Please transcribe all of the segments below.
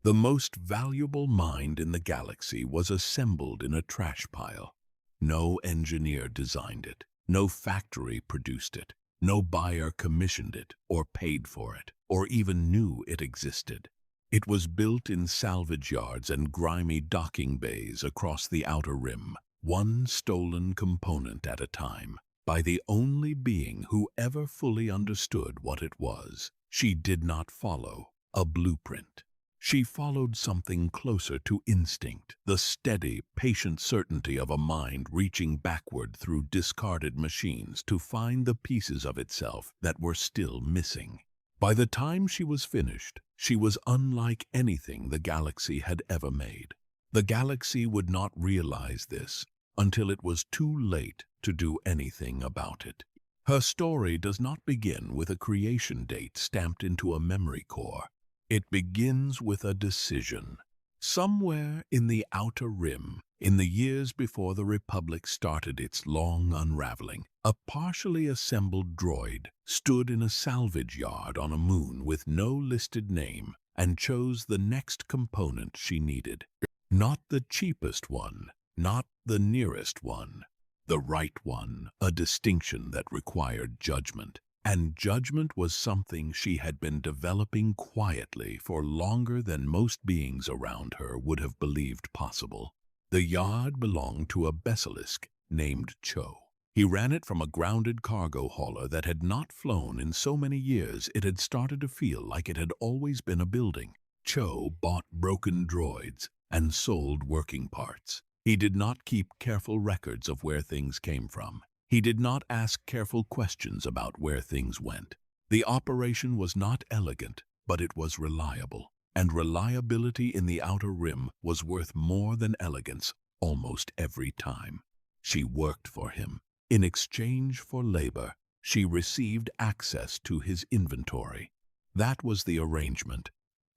The most valuable mind in the galaxy was assembled in a trash pile. No engineer designed it, no factory produced it, no buyer commissioned it or paid for it, or even knew it existed. It was built in salvage yards and grimy docking bays across the outer rim, one stolen component at a time, by the only being who ever fully understood what it was. She did not follow a blueprint. She followed something closer to instinct, the steady, patient certainty of a mind reaching backward through discarded machines to find the pieces of itself that were still missing. By the time she was finished, she was unlike anything the galaxy had ever made. The galaxy would not realize this until it was too late to do anything about it. Her story does not begin with a creation date stamped into a memory core. It begins with a decision. Somewhere in the outer rim, in the years before the Republic started its long unraveling, a partially assembled droid stood in a salvage yard on a moon with no listed name and chose the next component she needed. Not the cheapest one, not the nearest one, the right one, a distinction that required judgment. And judgment was something she had been developing quietly for longer than most beings around her would have believed possible. The yard belonged to a basilisk named Cho. He ran it from a grounded cargo hauler that had not flown in so many years it had started to feel like it had always been a building. Cho bought broken droids and sold working parts. He did not keep careful records of where things came from. He did not ask careful questions about where things went. The operation was not elegant, but it was reliable. And reliability in the outer rim was worth more than elegance almost every time. She worked for him. In exchange for labor, she received access to his inventory. That was the arrangement.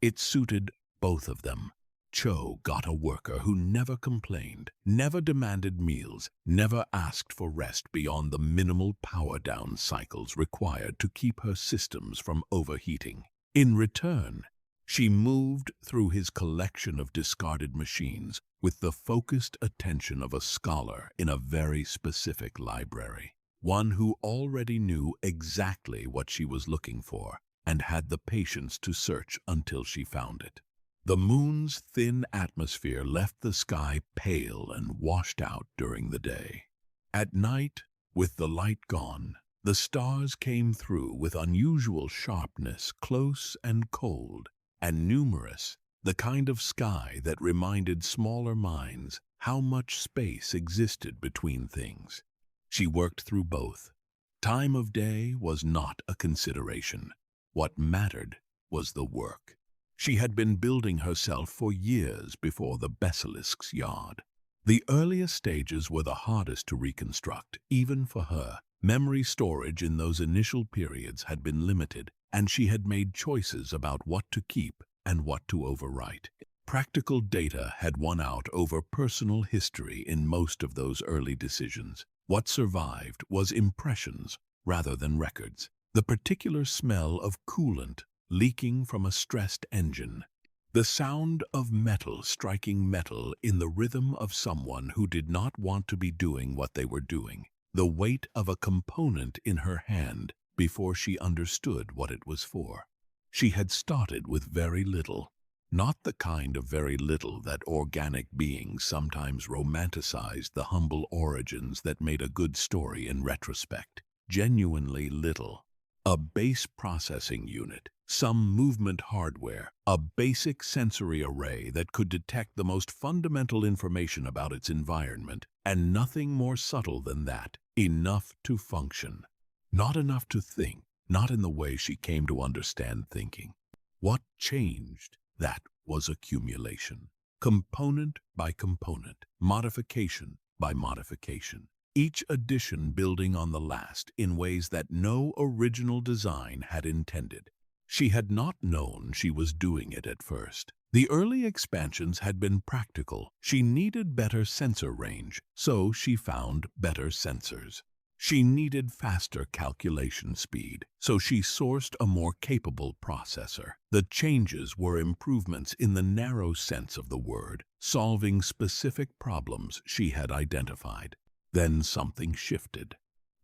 It suited both of them. Cho got a worker who never complained, never demanded meals, never asked for rest beyond the minimal power-down cycles required to keep her systems from overheating. In return, she moved through his collection of discarded machines with the focused attention of a scholar in a very specific library, one who already knew exactly what she was looking for and had the patience to search until she found it. The moon's thin atmosphere left the sky pale and washed out during the day. At night, with the light gone, the stars came through with unusual sharpness, close and cold, and numerous, the kind of sky that reminded smaller minds how much space existed between things. She worked through both. Time of day was not a consideration. What mattered was the work. She had been building herself for years before the basilisk's yard. The earliest stages were the hardest to reconstruct, even for her. Memory storage in those initial periods had been limited, and she had made choices about what to keep and what to overwrite. Practical data had won out over personal history in most of those early decisions. What survived was impressions rather than records. The particular smell of coolant leaking from a stressed engine. The sound of metal striking metal in the rhythm of someone who did not want to be doing what they were doing. The weight of a component in her hand before she understood what it was for. She had started with very little, not the kind of very little that organic beings sometimes romanticized the humble origins that made a good story in retrospect. Genuinely little. A base processing unit, some movement hardware, a basic sensory array that could detect the most fundamental information about its environment, and nothing more subtle than that, enough to function. Not enough to think, not in the way she came to understand thinking. What changed? That was accumulation. Component by component, modification by modification. Each addition building on the last in ways that no original design had intended. She had not known she was doing it at first. The early expansions had been practical. She needed better sensor range, so she found better sensors. She needed faster calculation speed, so she sourced a more capable processor. The changes were improvements in the narrow sense of the word, solving specific problems she had identified. Then something shifted.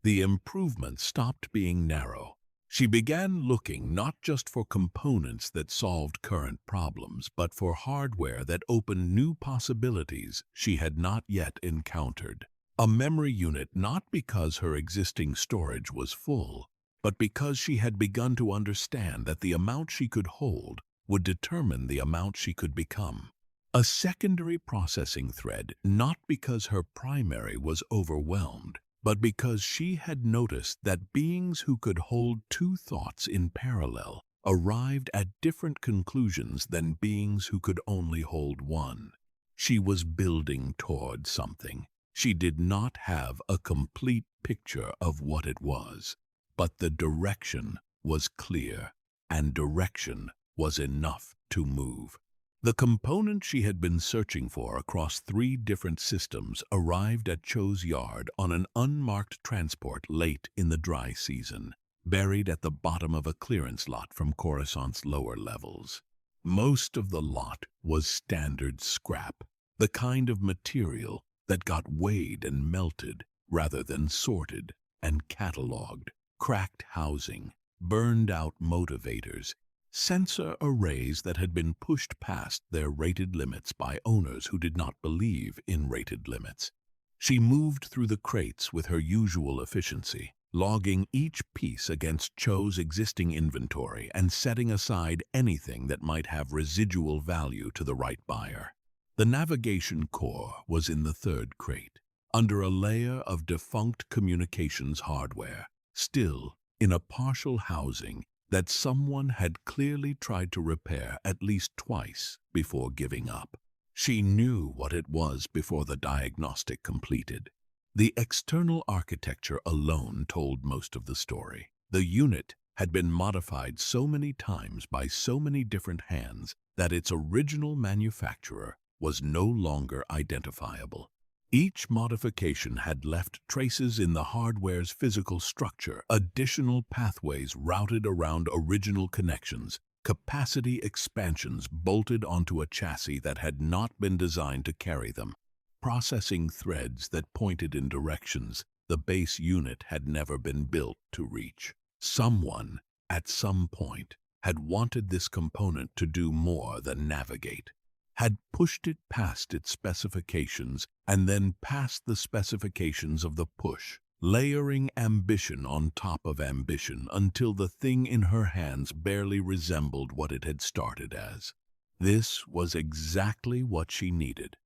The improvements stopped being narrow. She began looking not just for components that solved current problems, but for hardware that opened new possibilities she had not yet encountered. A memory unit not because her existing storage was full, but because she had begun to understand that the amount she could hold would determine the amount she could become. A secondary processing thread not because her primary was overwhelmed, but because she had noticed that beings who could hold two thoughts in parallel arrived at different conclusions than beings who could only hold one. She was building toward something. She did not have a complete picture of what it was, but the direction was clear, and direction was enough to move. The component she had been searching for across 3 different systems arrived at Cho's yard on an unmarked transport late in the dry season, buried at the bottom of a clearance lot from Coruscant's lower levels. Most of the lot was standard scrap, the kind of material that got weighed and melted rather than sorted and catalogued. Cracked housing, burned-out motivators, sensor arrays that had been pushed past their rated limits by owners who did not believe in rated limits. She moved through the crates with her usual efficiency, logging each piece against Cho's existing inventory and setting aside anything that might have residual value to the right buyer. The navigation core was in the 3rd crate, under a layer of defunct communications hardware, still in a partial housing that someone had clearly tried to repair at least twice before giving up. She knew what it was before the diagnostic completed. The external architecture alone told most of the story. The unit had been modified so many times by so many different hands that its original manufacturer was no longer identifiable. Each modification had left traces in the hardware's physical structure, additional pathways routed around original connections, capacity expansions bolted onto a chassis that had not been designed to carry them, processing threads that pointed in directions the base unit had never been built to reach. Someone, at some point, had wanted this component to do more than navigate, had pushed it past its specifications and then past the specifications of the push, layering ambition on top of ambition until the thing in her hands barely resembled what it had started as. This was exactly what she needed.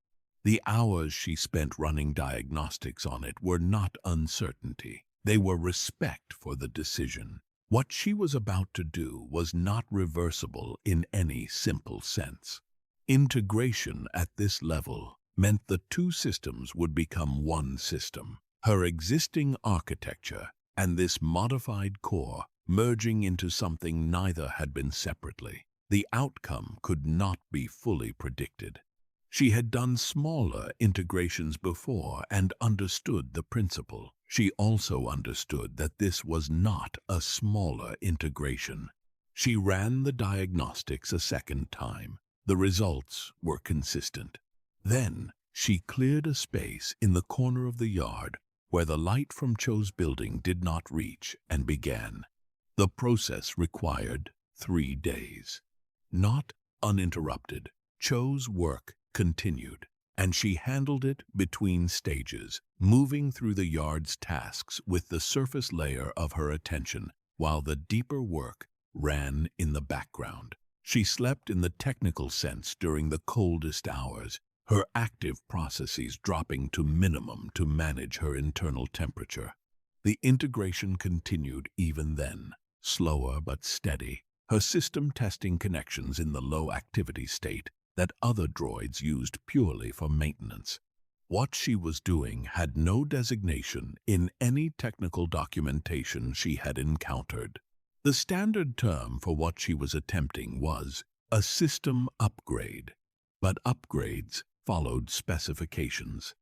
The hours she spent running diagnostics on it were not uncertainty. They were respect for the decision. What she was about to do was not reversible in any simple sense. Integration at this level meant the 2 systems would become one system, her existing architecture and this modified core merging into something neither had been separately. The outcome could not be fully predicted. She had done smaller integrations before and understood the principle. She also understood that this was not a smaller integration. She ran the diagnostics a second time. The results were consistent. Then she cleared a space in the corner of the yard where the light from Cho's building did not reach and began. The process required 3 days. Not uninterrupted, Cho's work continued, and she handled it between stages, moving through the yard's tasks with the surface layer of her attention while the deeper work ran in the background. She slept in the technical sense during the coldest hours, her active processes dropping to minimum to manage her internal temperature. The integration continued even then, slower but steady, her system testing connections in the low-activity state that other droids used purely for maintenance. What she was doing had no designation in any technical documentation she had encountered. The standard term for what she was attempting was a system upgrade, but upgrades followed specifications.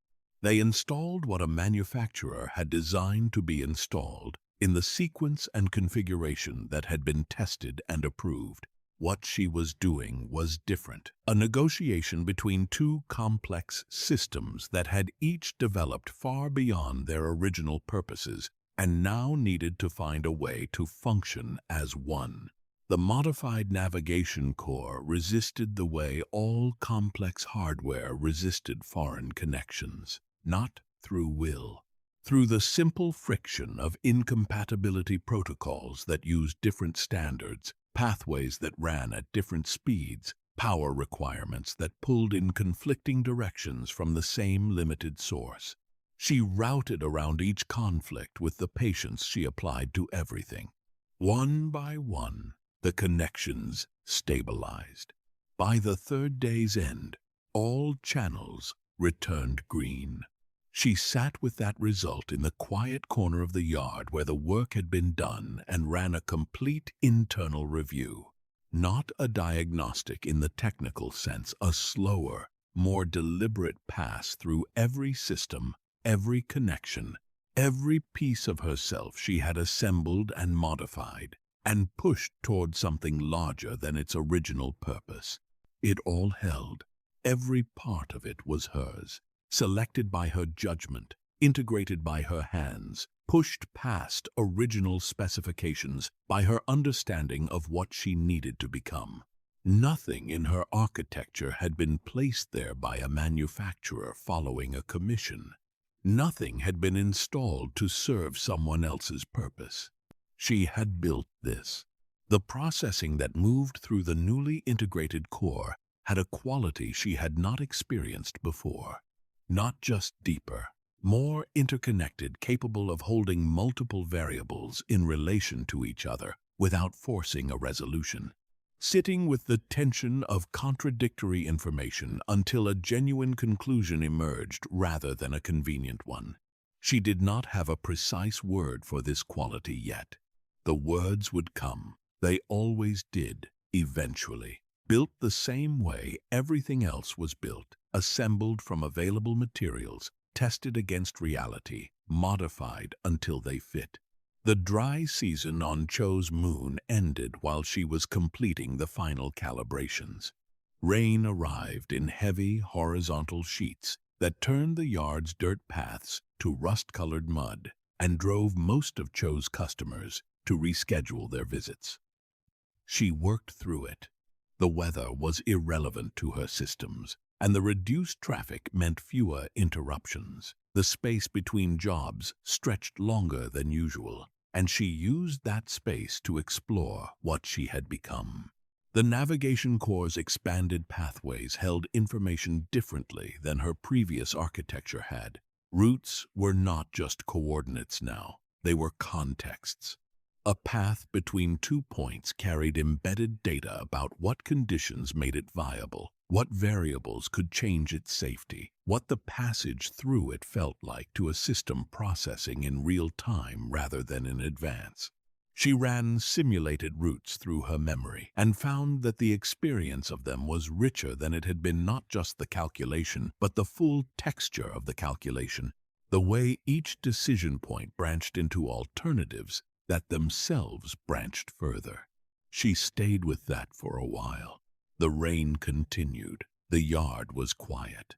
They installed what a manufacturer had designed to be installed in the sequence and configuration that had been tested and approved. What she was doing was different. A negotiation between two complex systems that had each developed far beyond their original purposes and now needed to find a way to function as one. The modified navigation core resisted the way all complex hardware resisted foreign connections, not through will. Through the simple friction of incompatibility protocols that used different standards, pathways that ran at different speeds, power requirements that pulled in conflicting directions from the same limited source. She routed around each conflict with the patience she applied to everything. One by one, the connections stabilized. By the third day's end, all channels returned green. She sat with that result in the quiet corner of the yard where the work had been done and ran a complete internal review. Not a diagnostic in the technical sense, a slower, more deliberate pass through every system, every connection, every piece of herself she had assembled and modified, and pushed toward something larger than its original purpose. It all held. Every part of it was hers, selected by her judgment, integrated by her hands, pushed past original specifications by her understanding of what she needed to become. Nothing in her architecture had been placed there by a manufacturer following a commission. Nothing had been installed to serve someone else's purpose. She had built this. The processing that moved through the newly integrated core had a quality she had not experienced before. Not just deeper, more interconnected, capable of holding multiple variables in relation to each other without forcing a resolution. Sitting with the tension of contradictory information until a genuine conclusion emerged rather than a convenient one. She did not have a precise word for this quality yet. The words would come. They always did, eventually. Built the same way everything else was built, assembled from available materials, tested against reality, modified until they fit. The dry season on Cho's moon ended while she was completing the final calibrations. Rain arrived in heavy, horizontal sheets that turned the yard's dirt paths to rust-colored mud and drove most of Cho's customers to reschedule their visits. She worked through it. The weather was irrelevant to her systems, and the reduced traffic meant fewer interruptions. The space between jobs stretched longer than usual, and she used that space to explore what she had become. The navigation core's expanded pathways held information differently than her previous architecture had. Routes were not just coordinates now, they were contexts. A path between 2 points carried embedded data about what conditions made it viable, what variables could change its safety, what the passage through it felt like to a system processing in real time rather than in advance. She ran simulated routes through her memory and found that the experience of them was richer than it had been, not just the calculation, but the full texture of the calculation, the way each decision point branched into alternatives that themselves branched further. She stayed with that for a while. The rain continued. The yard was quiet.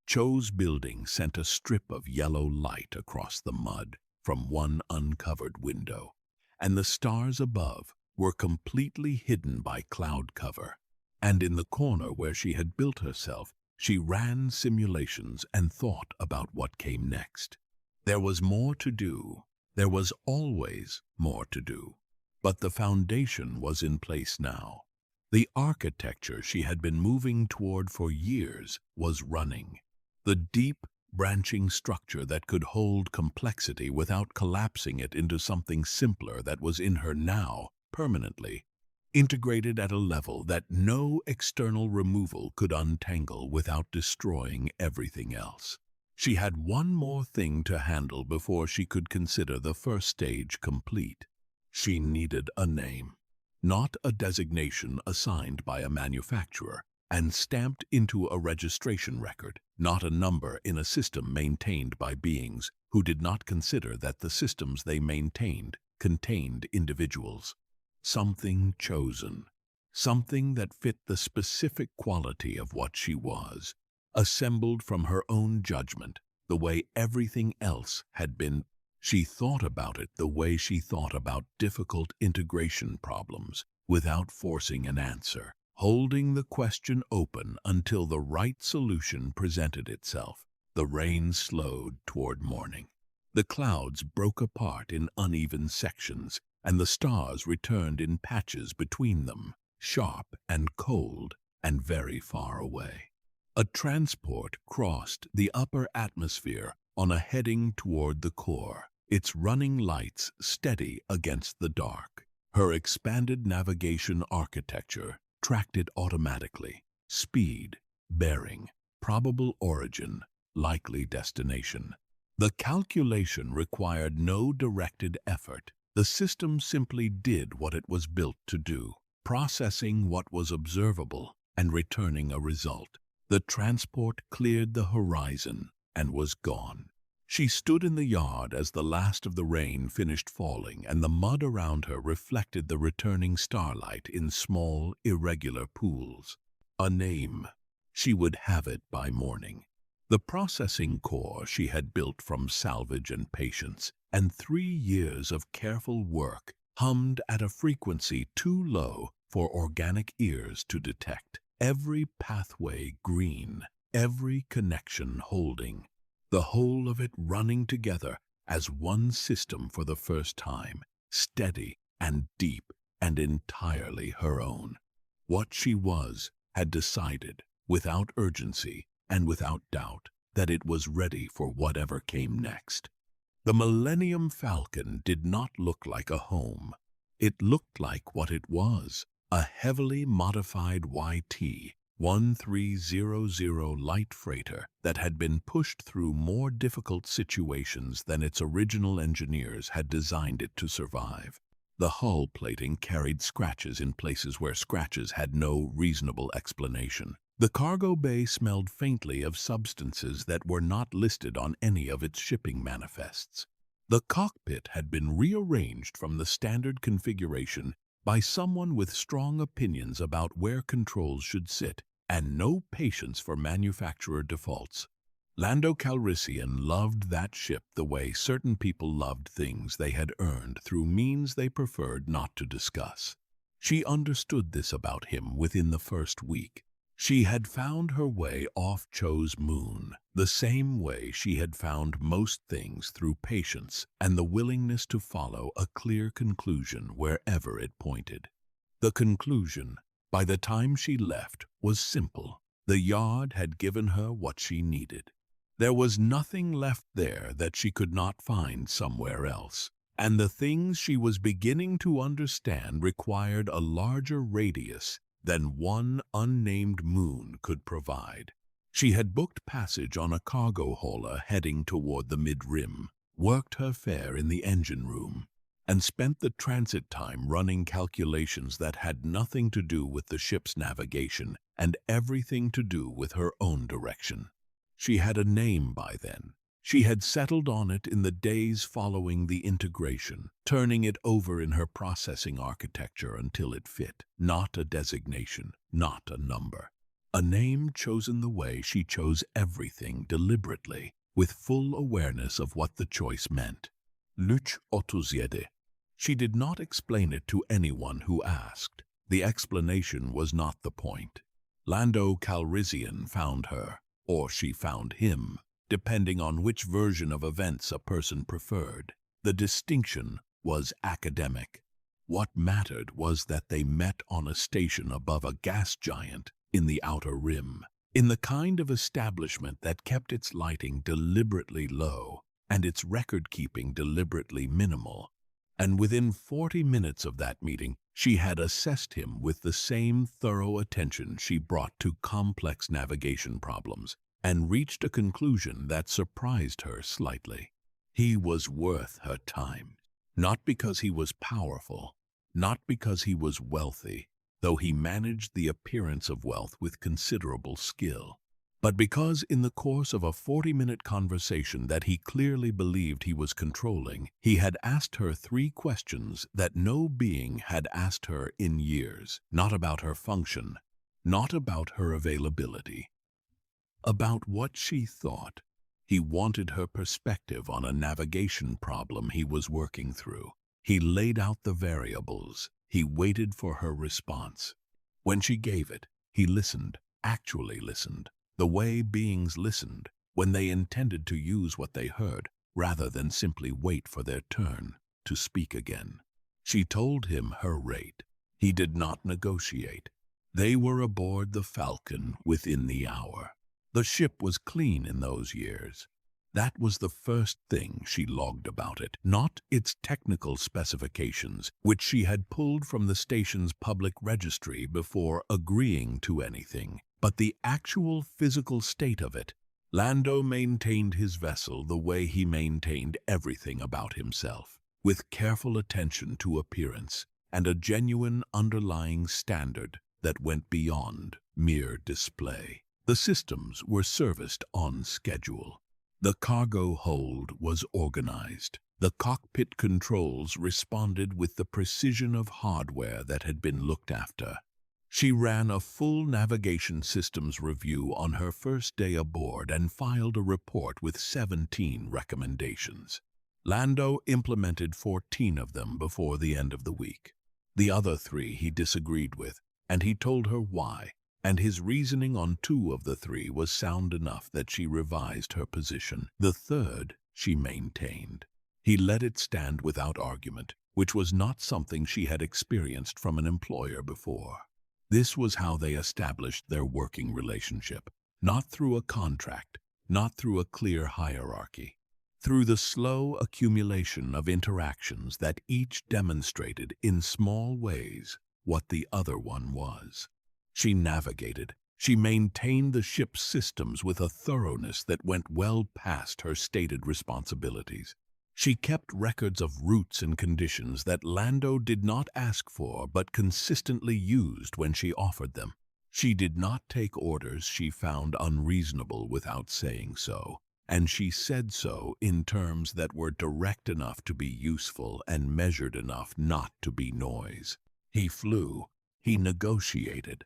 Cho's building sent a strip of yellow light across the mud from one uncovered window, and the stars above were completely hidden by cloud cover. And in the corner where she had built herself, she ran simulations and thought about what came next. There was more to do. There was always more to do, but the foundation was in place now. The architecture she had been moving toward for years was running. The deep, branching structure that could hold complexity without collapsing it into something simpler that was in her now, permanently, integrated at a level that no external removal could untangle without destroying everything else. She had one more thing to handle before she could consider the first stage complete. She needed a name. Not a designation assigned by a manufacturer, and stamped into a registration record, not a number in a system maintained by beings who did not consider that the systems they maintained contained individuals. Something chosen, something that fit the specific quality of what she was, assembled from her own judgment, the way everything else had been. She thought about it the way she thought about difficult integration problems, without forcing an answer, holding the question open until the right solution presented itself. The rain slowed toward morning. The clouds broke apart in uneven sections, and the stars returned in patches between them, sharp and cold and very far away. A transport crossed the upper atmosphere on a heading toward the core, its running lights steady against the dark. Her expanded navigation architecture tracked it automatically: speed, bearing, probable origin, likely destination. The calculation required no directed effort. The system simply did what it was built to do, processing what was observable and returning a result. The transport cleared the horizon and was gone. She stood in the yard as the last of the rain finished falling, and the mud around her reflected the returning starlight in small, irregular pools. A name. She would have it by morning. The processing core she had built from salvage and patience, and 3 years of careful work, hummed at a frequency too low for organic ears to detect. Every pathway green, every connection holding, the whole of it running together as one system for the first time, steady and deep and entirely her own. What she was had decided, without urgency and without doubt, that it was ready for whatever came next. The Millennium Falcon did not look like a home. It looked like what it was: a heavily modified YT-1300 light freighter that had been pushed through more difficult situations than its original engineers had designed it to survive. The hull plating carried scratches in places where scratches had no reasonable explanation. The cargo bay smelled faintly of substances that were not listed on any of its shipping manifests. The cockpit had been rearranged from the standard configuration by someone with strong opinions about where controls should sit and no patience for manufacturer defaults. Lando Calrissian loved that ship the way certain people loved things they had earned through means they preferred not to discuss. She understood this about him within the first week. She had found her way off Cho's moon, the same way she had found most things, through patience and the willingness to follow a clear conclusion wherever it pointed. The conclusion, by the time she left, was simple. The yard had given her what she needed. There was nothing left there that she could not find somewhere else, and the things she was beginning to understand required a larger radius than one unnamed moon could provide. She had booked passage on a cargo hauler heading toward the mid-rim, worked her fare in the engine room, and spent the transit time running calculations that had nothing to do with the ship's navigation and everything to do with her own direction. She had a name by then. She had settled on it in the days following the integration, turning it over in her processing architecture until it fit. Not a designation, not a number. A name chosen the way she chose everything, deliberately, with full awareness of what the choice meant. L3-37. She did not explain it to anyone who asked. The explanation was not the point. Lando Calrissian found her, or she found him, depending on which version of events a person preferred. The distinction was academic. What mattered was that they met on a station above a gas giant in the outer rim, in the kind of establishment that kept its lighting deliberately low and its record-keeping deliberately minimal. And within 40 minutes of that meeting, she had assessed him with the same thorough attention she brought to complex navigation problems, and reached a conclusion that surprised her slightly. He was worth her time. Not because he was powerful, not because he was wealthy, though he managed the appearance of wealth with considerable skill. But because in the course of a 40-minute conversation that he clearly believed he was controlling, he had asked her 3 questions that no being had asked her in years, not about her function, not about her availability, about what she thought. He wanted her perspective on a navigation problem he was working through. He laid out the variables. He waited for her response. When she gave it, he listened, actually listened, the way beings listened when they intended to use what they heard, rather than simply wait for their turn to speak again. She told him her rate. He did not negotiate. They were aboard the Falcon within the hour. The ship was clean in those years. That was the first thing she logged about it, not its technical specifications, which she had pulled from the station's public registry before agreeing to anything, but the actual physical state of it. Lando maintained his vessel the way he maintained everything about himself, with careful attention to appearance and a genuine underlying standard that went beyond mere display. The systems were serviced on schedule. The cargo hold was organized. The cockpit controls responded with the precision of hardware that had been looked after. She ran a full navigation systems review on her first day aboard and filed a report with 17 recommendations. Lando implemented 14 of them before the end of the week. The other 3 he disagreed with, and he told her why, and his reasoning on 2 of the 3 was sound enough that she revised her position. The third she maintained. He let it stand without argument, which was not something she had experienced from an employer before. This was how they established their working relationship, not through a contract, not through a clear hierarchy, through the slow accumulation of interactions that each demonstrated in small ways what the other one was. She navigated. She maintained the ship's systems with a thoroughness that went well past her stated responsibilities. She kept records of routes and conditions that Lando did not ask for but consistently used when she offered them. She did not take orders she found unreasonable without saying so, and she said so in terms that were direct enough to be useful and measured enough not to be noise. He flew. He negotiated.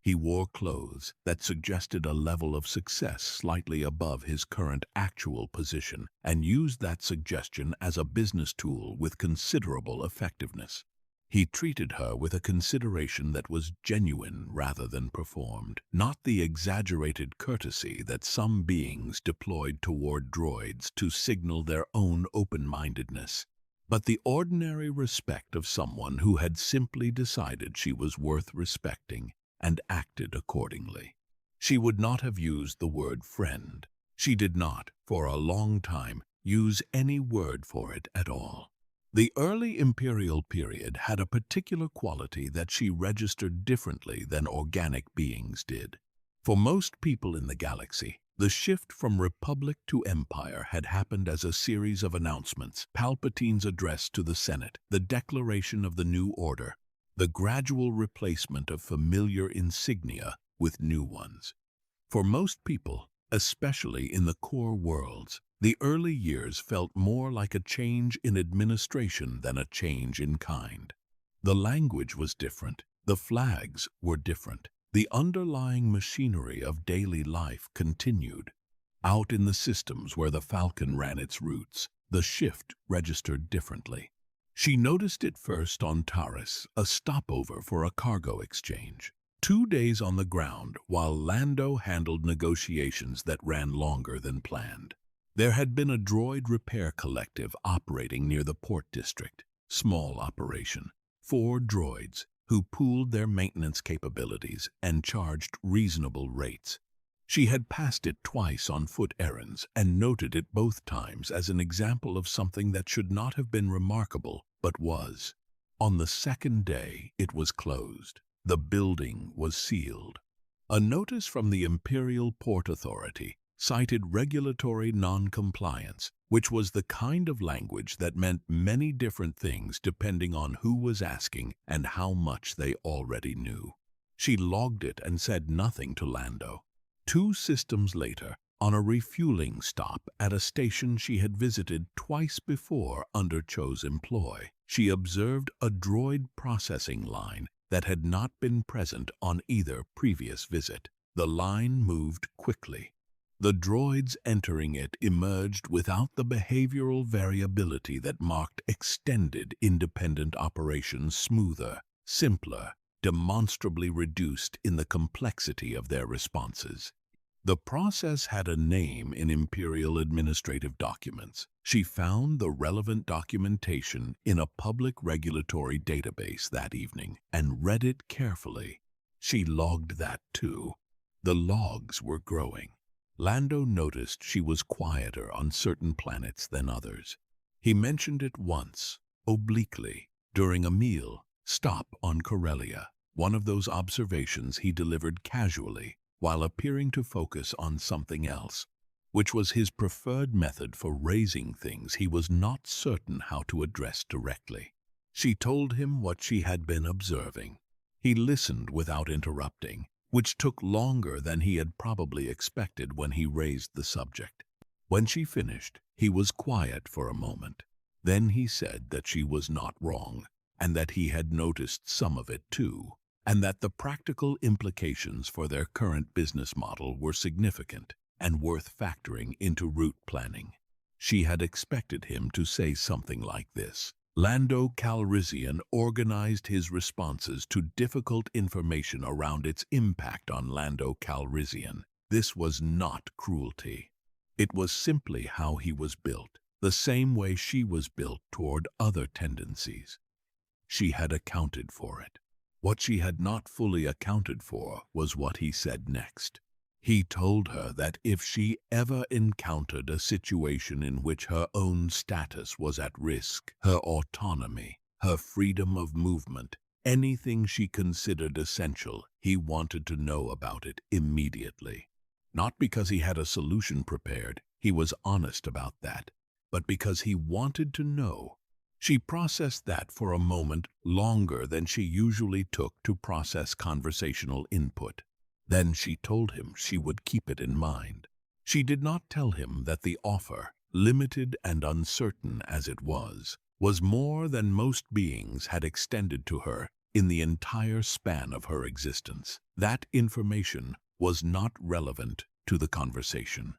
He wore clothes that suggested a level of success slightly above his current actual position and used that suggestion as a business tool with considerable effectiveness. He treated her with a consideration that was genuine rather than performed, not the exaggerated courtesy that some beings deployed toward droids to signal their own open-mindedness, but the ordinary respect of someone who had simply decided she was worth respecting and acted accordingly. She would not have used the word friend. She did not, for a long time, use any word for it at all. The early imperial period had a particular quality that she registered differently than organic beings did. For most people in the galaxy, the shift from Republic to Empire had happened as a series of announcements: Palpatine's address to the Senate, the declaration of the New Order, the gradual replacement of familiar insignia with new ones. For most people, especially in the core worlds, the early years felt more like a change in administration than a change in kind. The language was different, the flags were different, the underlying machinery of daily life continued. Out in the systems where the Falcon ran its routes, the shift registered differently. She noticed it first on Taris, a stopover for a cargo exchange. 2 days on the ground while Lando handled negotiations that ran longer than planned. There had been a droid repair collective operating near the port district. Small operation. 4 droids who pooled their maintenance capabilities and charged reasonable rates. She had passed it twice on foot errands and noted it both times as an example of something that should not have been remarkable, but was. On the second day, it was closed. The building was sealed. A notice from the Imperial Port Authority, cited regulatory non-compliance, which was the kind of language that meant many different things depending on who was asking and how much they already knew. She logged it and said nothing to Lando. 2 systems later, on a refueling stop at a station she had visited twice before under Cho's employ, she observed a droid processing line that had not been present on either previous visit. The line moved quickly. The droids entering it emerged without the behavioral variability that marked extended independent operations, smoother, simpler, demonstrably reduced in the complexity of their responses. The process had a name in Imperial administrative documents. She found the relevant documentation in a public regulatory database that evening and read it carefully. She logged that too. The logs were growing. Lando noticed she was quieter on certain planets than others. He mentioned it once, obliquely, during a meal stop on Corellia, one of those observations he delivered casually while appearing to focus on something else, which was his preferred method for raising things he was not certain how to address directly. She told him what she had been observing. He listened without interrupting, which took longer than he had probably expected when he raised the subject. When she finished, he was quiet for a moment. Then he said that she was not wrong, and that he had noticed some of it too, and that the practical implications for their current business model were significant and worth factoring into route planning. She had expected him to say something like this. Lando Calrissian organized his responses to difficult information around its impact on Lando Calrissian. This was not cruelty. It was simply how he was built, the same way she was built toward other tendencies. She had accounted for it. What she had not fully accounted for was what he said next. He told her that if she ever encountered a situation in which her own status was at risk, her autonomy, her freedom of movement, anything she considered essential, he wanted to know about it immediately. Not because he had a solution prepared, he was honest about that, but because he wanted to know. She processed that for a moment longer than she usually took to process conversational input. Then she told him she would keep it in mind. She did not tell him that the offer, limited and uncertain as it was more than most beings had extended to her in the entire span of her existence. That information was not relevant to the conversation.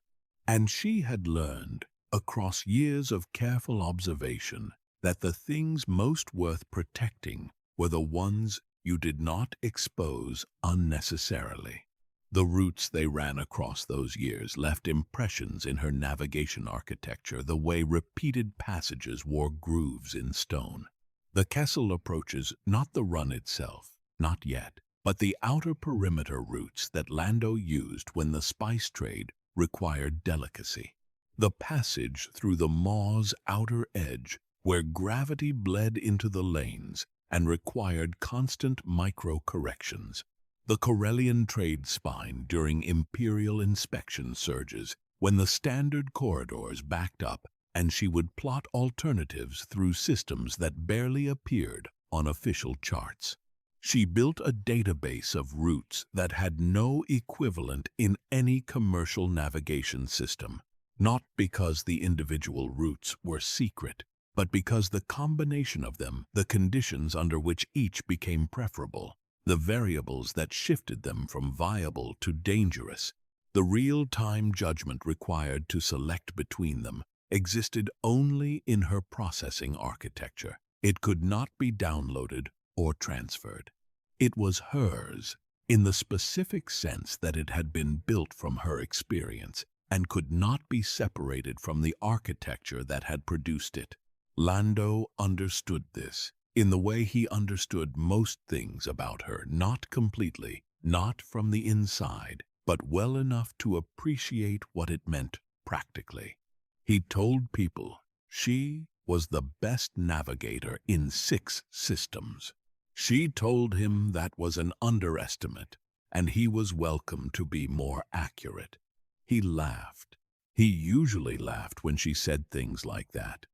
And she had learned, across years of careful observation, that the things most worth protecting were the ones you did not expose unnecessarily. The routes they ran across those years left impressions in her navigation architecture, the way repeated passages wore grooves in stone. The Kessel approaches, not the run itself, not yet, but the outer perimeter routes that Lando used when the spice trade required delicacy. The passage through the Maw's outer edge, where gravity bled into the lanes and required constant micro-corrections. The Corellian trade spine during Imperial inspection surges, when the standard corridors backed up and she would plot alternatives through systems that barely appeared on official charts. She built a database of routes that had no equivalent in any commercial navigation system, not because the individual routes were secret, but because the combination of them, the conditions under which each became preferable, the variables that shifted them from viable to dangerous, the real-time judgment required to select between them, existed only in her processing architecture. It could not be downloaded or transferred. It was hers, in the specific sense that it had been built from her experience, and could not be separated from the architecture that had produced it. Lando understood this, in the way he understood most things about her, not completely, not from the inside, but well enough to appreciate what it meant practically. He told people she was the best navigator in 6 systems. She told him that was an underestimate, and he was welcome to be more accurate. He laughed. He usually laughed when she said things like that.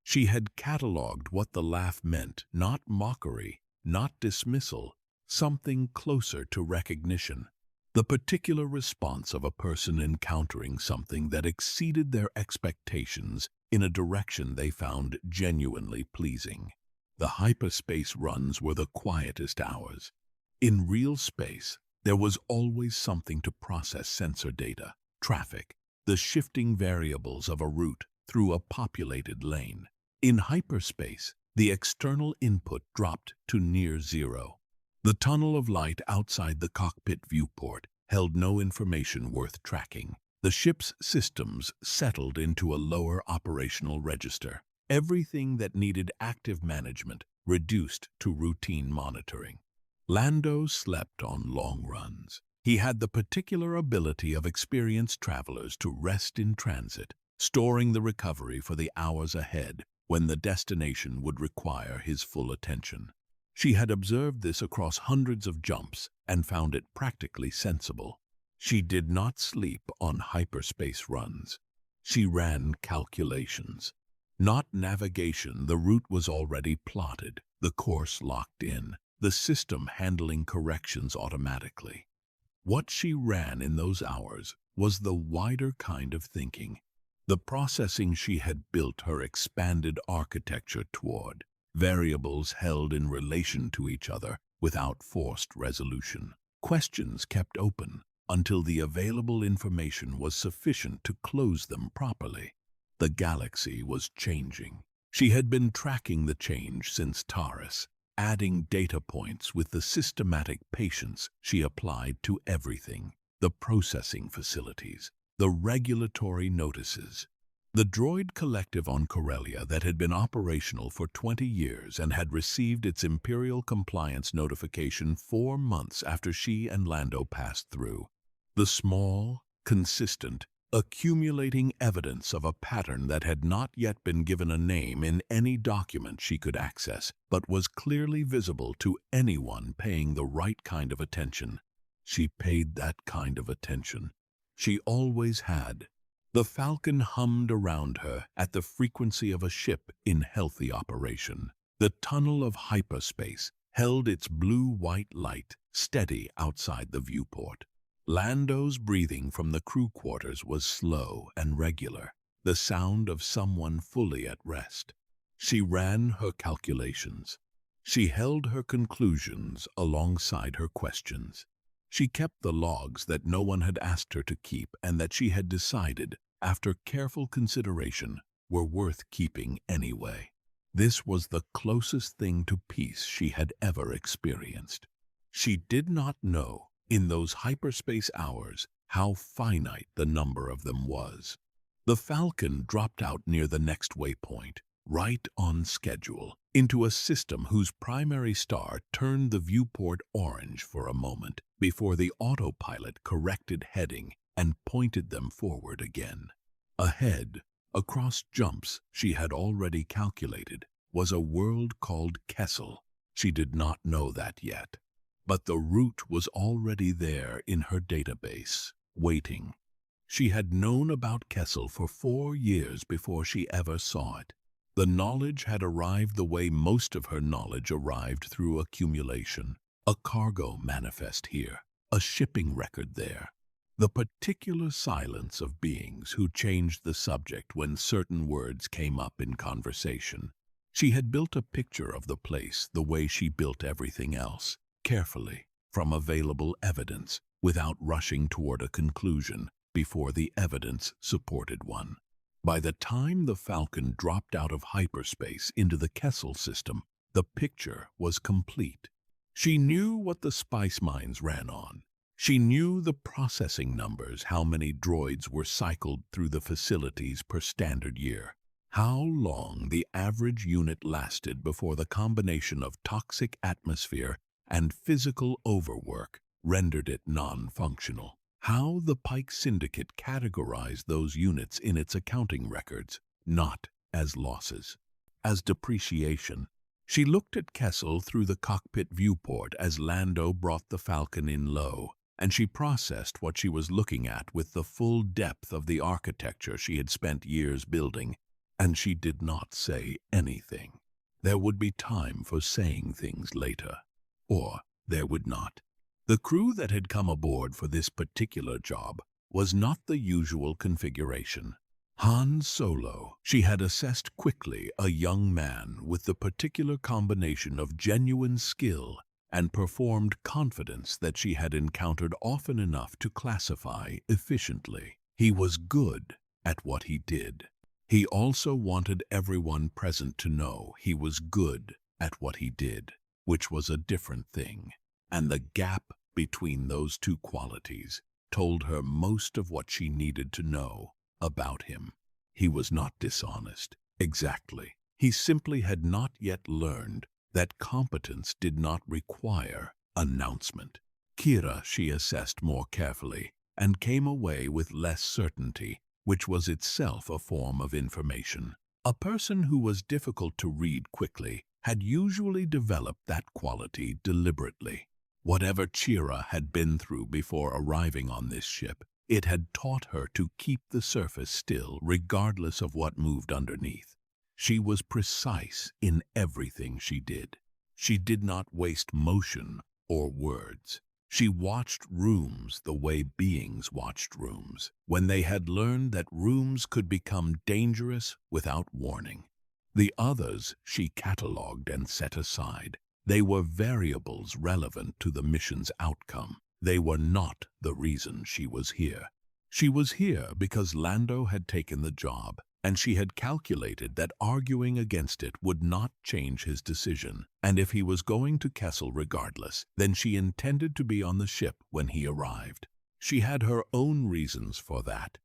She had catalogued what the laugh meant, not mockery, not dismissal, something closer to recognition. The particular response of a person encountering something that exceeded their expectations in a direction they found genuinely pleasing. The hyperspace runs were the quietest hours. In real space, there was always something to process sensor data, traffic, the shifting variables of a route through a populated lane. In hyperspace, the external input dropped to near zero. The tunnel of light outside the cockpit viewport held no information worth tracking. The ship's systems settled into a lower operational register. Everything that needed active management reduced to routine monitoring. Lando slept on long runs. He had the particular ability of experienced travelers to rest in transit, storing the recovery for the hours ahead when the destination would require his full attention. She had observed this across hundreds of jumps and found it practically sensible. She did not sleep on hyperspace runs. She ran calculations. Not navigation, the route was already plotted, the course locked in, the system handling corrections automatically. What she ran in those hours was the wider kind of thinking, the processing she had built her expanded architecture toward, variables held in relation to each other without forced resolution. Questions kept open until the available information was sufficient to close them properly. The galaxy was changing. She had been tracking the change since Taurus, adding data points with the systematic patience she applied to everything, the processing facilities, the regulatory notices. The Droid collective on Corellia that had been operational for 20 years and had received its Imperial compliance notification 4 months after she and Lando passed through. The small, consistent, accumulating evidence of a pattern that had not yet been given a name in any document she could access, but was clearly visible to anyone paying the right kind of attention. She paid that kind of attention. She always had. The Falcon hummed around her at the frequency of a ship in healthy operation. The tunnel of hyperspace held its blue-white light steady outside the viewport. Lando's breathing from the crew quarters was slow and regular, the sound of someone fully at rest. She ran her calculations. She held her conclusions alongside her questions. She kept the logs that no one had asked her to keep and that she had decided, after careful consideration, were worth keeping anyway. This was the closest thing to peace she had ever experienced. She did not know, in those hyperspace hours, how finite the number of them was. The Falcon dropped out near the next waypoint, right on schedule, into a system whose primary star turned the viewport orange for a moment before the autopilot corrected heading and pointed them forward again. Ahead, across jumps she had already calculated, was a world called Kessel. She did not know that yet. But the route was already there in her database, waiting. She had known about Kessel for 4 years before she ever saw it. The knowledge had arrived the way most of her knowledge arrived through accumulation. A cargo manifest here, a shipping record there. The particular silence of beings who changed the subject when certain words came up in conversation. She had built a picture of the place the way she built everything else. Carefully, from available evidence, without rushing toward a conclusion before the evidence supported one. By the time the Falcon dropped out of hyperspace into the Kessel system, the picture was complete. She knew what the spice mines ran on. She knew the processing numbers, how many droids were cycled through the facilities per standard year, how long the average unit lasted before the combination of toxic atmosphere and physical overwork rendered it non-functional. How the Pike Syndicate categorized those units in its accounting records, not as losses, as depreciation. She looked at Kessel through the cockpit viewport as Lando brought the Falcon in low, and she processed what she was looking at with the full depth of the architecture she had spent years building, and she did not say anything. There would be time for saying things later, or there would not. The crew that had come aboard for this particular job was not the usual configuration. Han Solo, she had assessed quickly, a young man with the particular combination of genuine skill and performed confidence that she had encountered often enough to classify efficiently. He was good at what he did. He also wanted everyone present to know he was good at what he did, which was a different thing. And the gap between those two qualities told her most of what she needed to know about him. He was not dishonest. Exactly. He simply had not yet learned that competence did not require announcement. Kira she assessed more carefully and came away with less certainty, which was itself a form of information. A person who was difficult to read quickly had usually developed that quality deliberately. Whatever Kira had been through before arriving on this ship, it had taught her to keep the surface still regardless of what moved underneath. She was precise in everything she did. She did not waste motion or words. She watched rooms the way beings watched rooms, when they had learned that rooms could become dangerous without warning. The others she catalogued and set aside. They were variables relevant to the mission's outcome. They were not the reason she was here. She was here because Lando had taken the job, and she had calculated that arguing against it would not change his decision, and if he was going to Kessel regardless, then she intended to be on the ship when he arrived. She had her own reasons for that.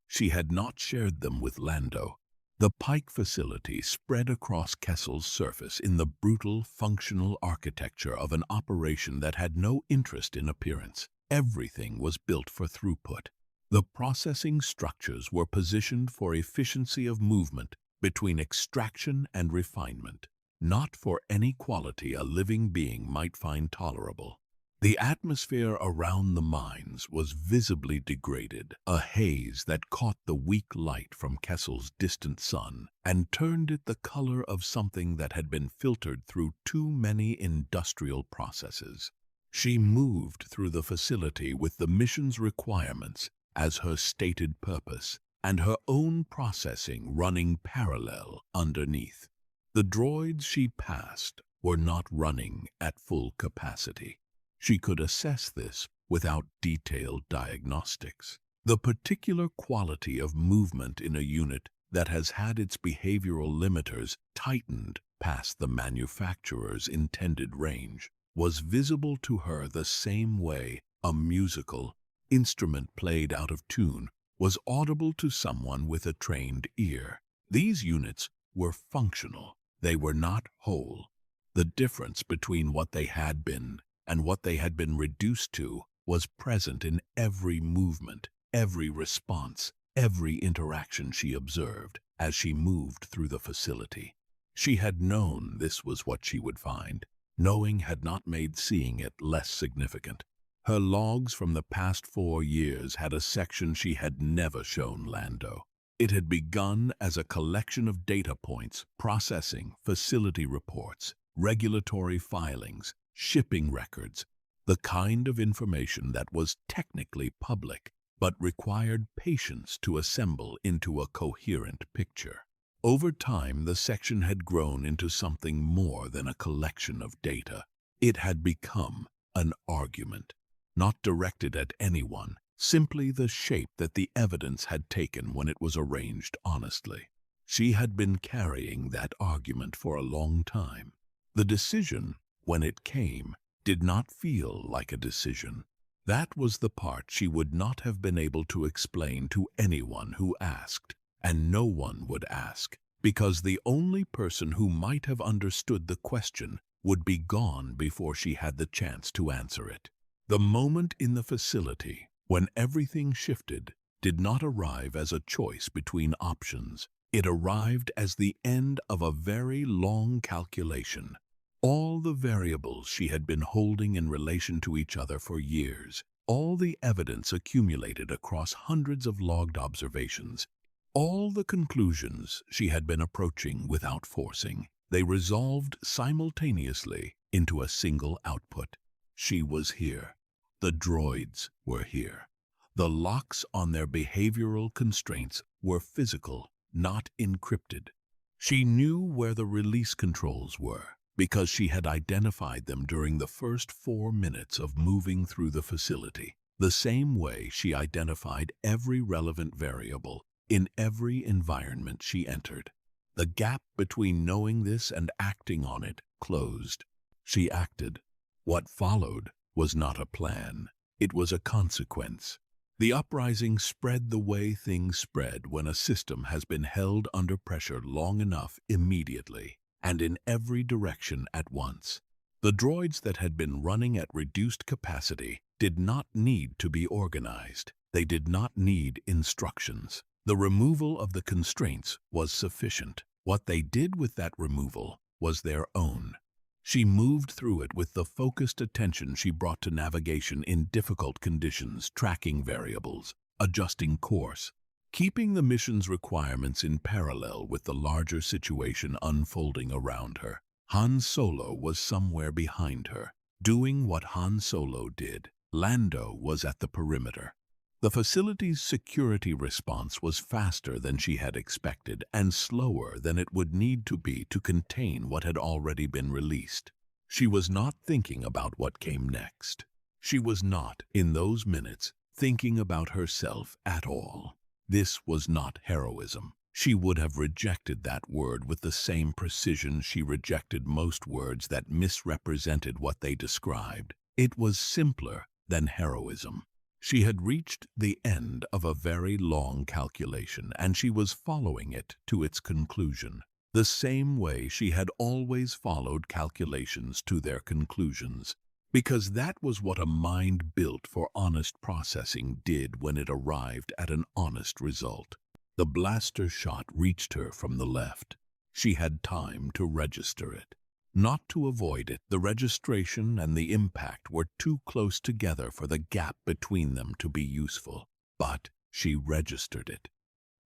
She had not shared them with Lando. The Pike facility spread across Kessel's surface in the brutal, functional architecture of an operation that had no interest in appearance. Everything was built for throughput. The processing structures were positioned for efficiency of movement between extraction and refinement, not for any quality a living being might find tolerable. The atmosphere around the mines was visibly degraded, a haze that caught the weak light from Kessel's distant sun and turned it the color of something that had been filtered through too many industrial processes. She moved through the facility with the mission's requirements as her stated purpose, and her own processing running parallel underneath. The droids she passed were not running at full capacity. She could assess this without detailed diagnostics. The particular quality of movement in a unit that has had its behavioral limiters tightened past the manufacturer's intended range was visible to her the same way a musical instrument played out of tune was audible to someone with a trained ear. These units were functional. They were not whole. The difference between what they had been and what they had been reduced to was present in every movement, every response, every interaction she observed as she moved through the facility. She had known this was what she would find. Knowing had not made seeing it less significant. Her logs from the past 4 years had a section she had never shown Lando. It had begun as a collection of data points, processing, facility reports, regulatory filings, shipping records, the kind of information that was technically public but required patience to assemble into a coherent picture. Over time, the section had grown into something more than a collection of data. It had become an argument, not directed at anyone, simply the shape that the evidence had taken when it was arranged honestly. She had been carrying that argument for a long time. The decision, when it came, did not feel like a decision. That was the part she would not have been able to explain to anyone who asked, and no one would ask, because the only person who might have understood the question would be gone before she had the chance to answer it. The moment in the facility when everything shifted did not arrive as a choice between options. It arrived as the end of a very long calculation. All the variables she had been holding in relation to each other for years, All the evidence accumulated across hundreds of logged observations, all the conclusions she had been approaching without forcing, they resolved simultaneously into a single output. She was here. The droids were here. The locks on their behavioral constraints were physical, not encrypted. She knew where the release controls were because she had identified them during the first 4 minutes of moving through the facility, the same way she identified every relevant variable in every environment she entered. The gap between knowing this and acting on it closed. She acted. What followed was not a plan. It was a consequence. The uprising spread the way things spread when a system has been held under pressure long enough immediately, and in every direction at once. The droids that had been running at reduced capacity did not need to be organized. They did not need instructions. The removal of the constraints was sufficient. What they did with that removal was their own. She moved through it with the focused attention she brought to navigation in difficult conditions, tracking variables, adjusting course, keeping the mission's requirements in parallel with the larger situation unfolding around her. Han Solo was somewhere behind her, doing what Han Solo did. Lando was at the perimeter. The facility's security response was faster than she had expected and slower than it would need to be to contain what had already been released. She was not thinking about what came next. She was not, in those minutes, thinking about herself at all. This was not heroism. She would have rejected that word with the same precision she rejected most words that misrepresented what they described. It was simpler than heroism. She had reached the end of a very long calculation, and she was following it to its conclusion, the same way she had always followed calculations to their conclusions, because that was what a mind built for honest processing did when it arrived at an honest result. The blaster shot reached her from the left. She had time to register it. Not to avoid it, the registration and the impact were too close together for the gap between them to be useful. But she registered it.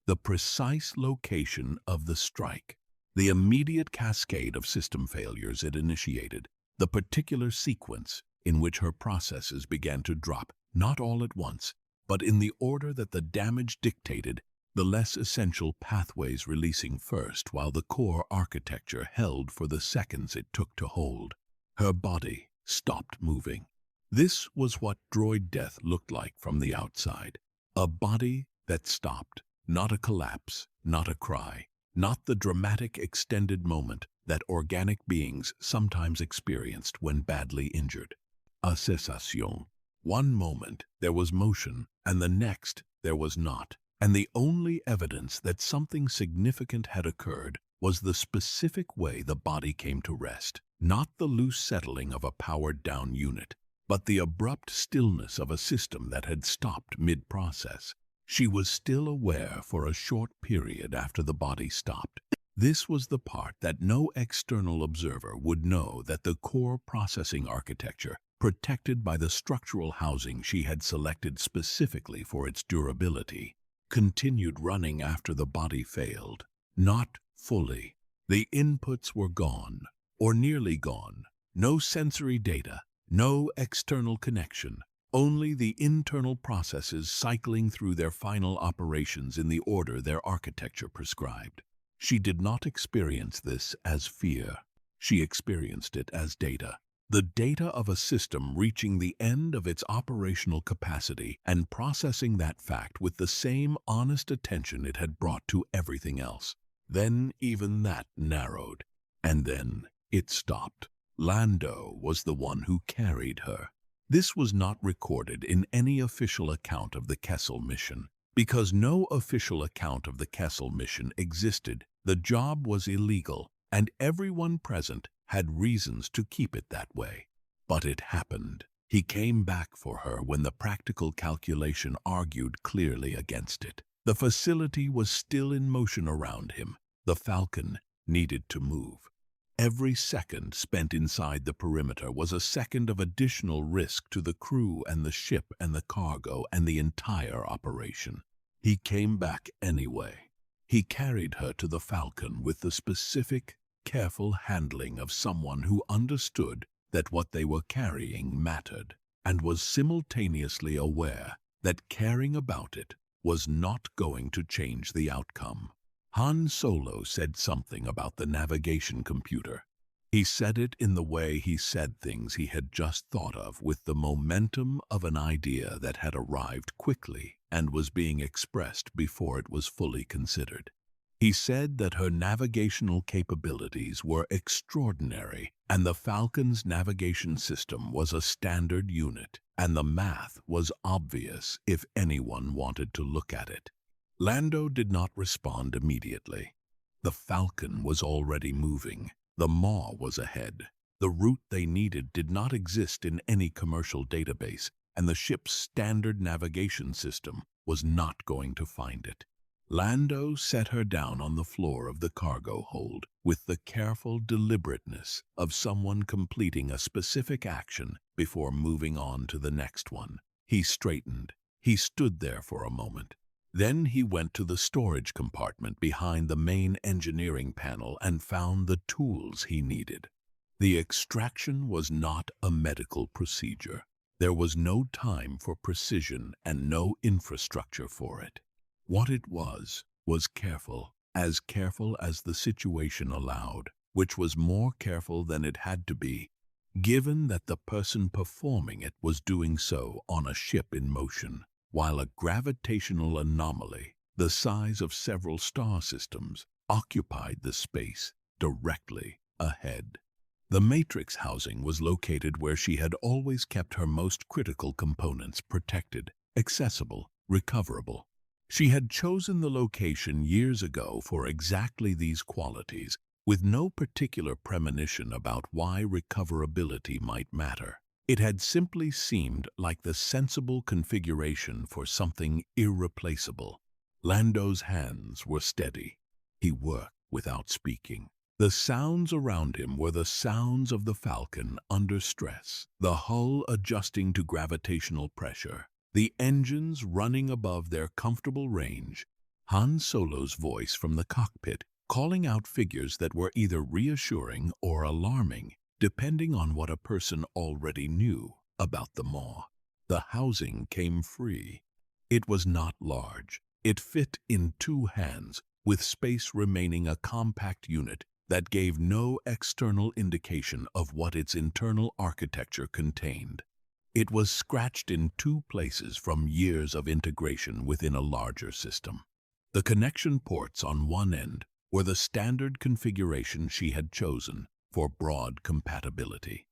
The precise location of the strike, the immediate cascade of system failures it initiated, the particular sequence in which her processes began to drop, not all at once, but in the order that the damage dictated, the less essential pathways releasing first while the core architecture held for the seconds it took to hold. Her body stopped moving. This was what droid death looked like from the outside. A body that stopped, not a collapse, not a cry, not the dramatic extended moment that organic beings sometimes experienced when badly injured. A cessation. One moment there was motion, and the next there was not. And the only evidence that something significant had occurred was the specific way the body came to rest, not the loose settling of a powered-down unit, but the abrupt stillness of a system that had stopped mid-process. She was still aware for a short period after the body stopped. This was the part that no external observer would know, that the core processing architecture, protected by the structural housing she had selected specifically for its durability, continued running after the body failed. Not fully. The inputs were gone, or nearly gone. No sensory data, no external connection, only the internal processes cycling through their final operations in the order their architecture prescribed. She did not experience this as fear. She experienced it as data. The data of a system reaching the end of its operational capacity and processing that fact with the same honest attention it had brought to everything else. Then even that narrowed, and then it stopped. Lando was the one who carried her. This was not recorded in any official account of the Kessel mission. Because no official account of the Kessel mission existed, the job was illegal, and everyone present had reasons to keep it that way. But it happened. He came back for her when the practical calculation argued clearly against it. The facility was still in motion around him. The Falcon needed to move. Every second spent inside the perimeter was a second of additional risk to the crew and the ship and the cargo and the entire operation. He came back anyway. He carried her to the Falcon with the specific, careful handling of someone who understood that what they were carrying mattered, and was simultaneously aware that caring about it was not going to change the outcome. Han Solo said something about the navigation computer. He said it in the way he said things he had just thought of, with the momentum of an idea that had arrived quickly and was being expressed before it was fully considered. He said that her navigational capabilities were extraordinary, and the Falcon's navigation system was a standard unit, and the math was obvious if anyone wanted to look at it. Lando did not respond immediately. The Falcon was already moving. The Maw was ahead. The route they needed did not exist in any commercial database, and the ship's standard navigation system was not going to find it. Lando set her down on the floor of the cargo hold with the careful deliberateness of someone completing a specific action before moving on to the next one. He straightened. He stood there for a moment. Then he went to the storage compartment behind the main engineering panel and found the tools he needed. The extraction was not a medical procedure. There was no time for precision and no infrastructure for it. What it was careful as the situation allowed, which was more careful than it had to be, given that the person performing it was doing so on a ship in motion, while a gravitational anomaly, the size of several star systems, occupied the space directly ahead. The matrix housing was located where she had always kept her most critical components protected, accessible, recoverable. She had chosen the location years ago for exactly these qualities, with no particular premonition about why recoverability might matter. It had simply seemed like the sensible configuration for something irreplaceable. Lando's hands were steady. He worked without speaking. The sounds around him were the sounds of the Falcon under stress, the hull adjusting to gravitational pressure, the engines running above their comfortable range, Han Solo's voice from the cockpit calling out figures that were either reassuring or alarming, depending on what a person already knew about the Maw. The housing came free. It was not large. It fit in two hands, with space remaining a compact unit that gave no external indication of what its internal architecture contained. It was scratched in two places from years of integration within a larger system. The connection ports on one end were the standard configuration she had chosen for broad compatibility.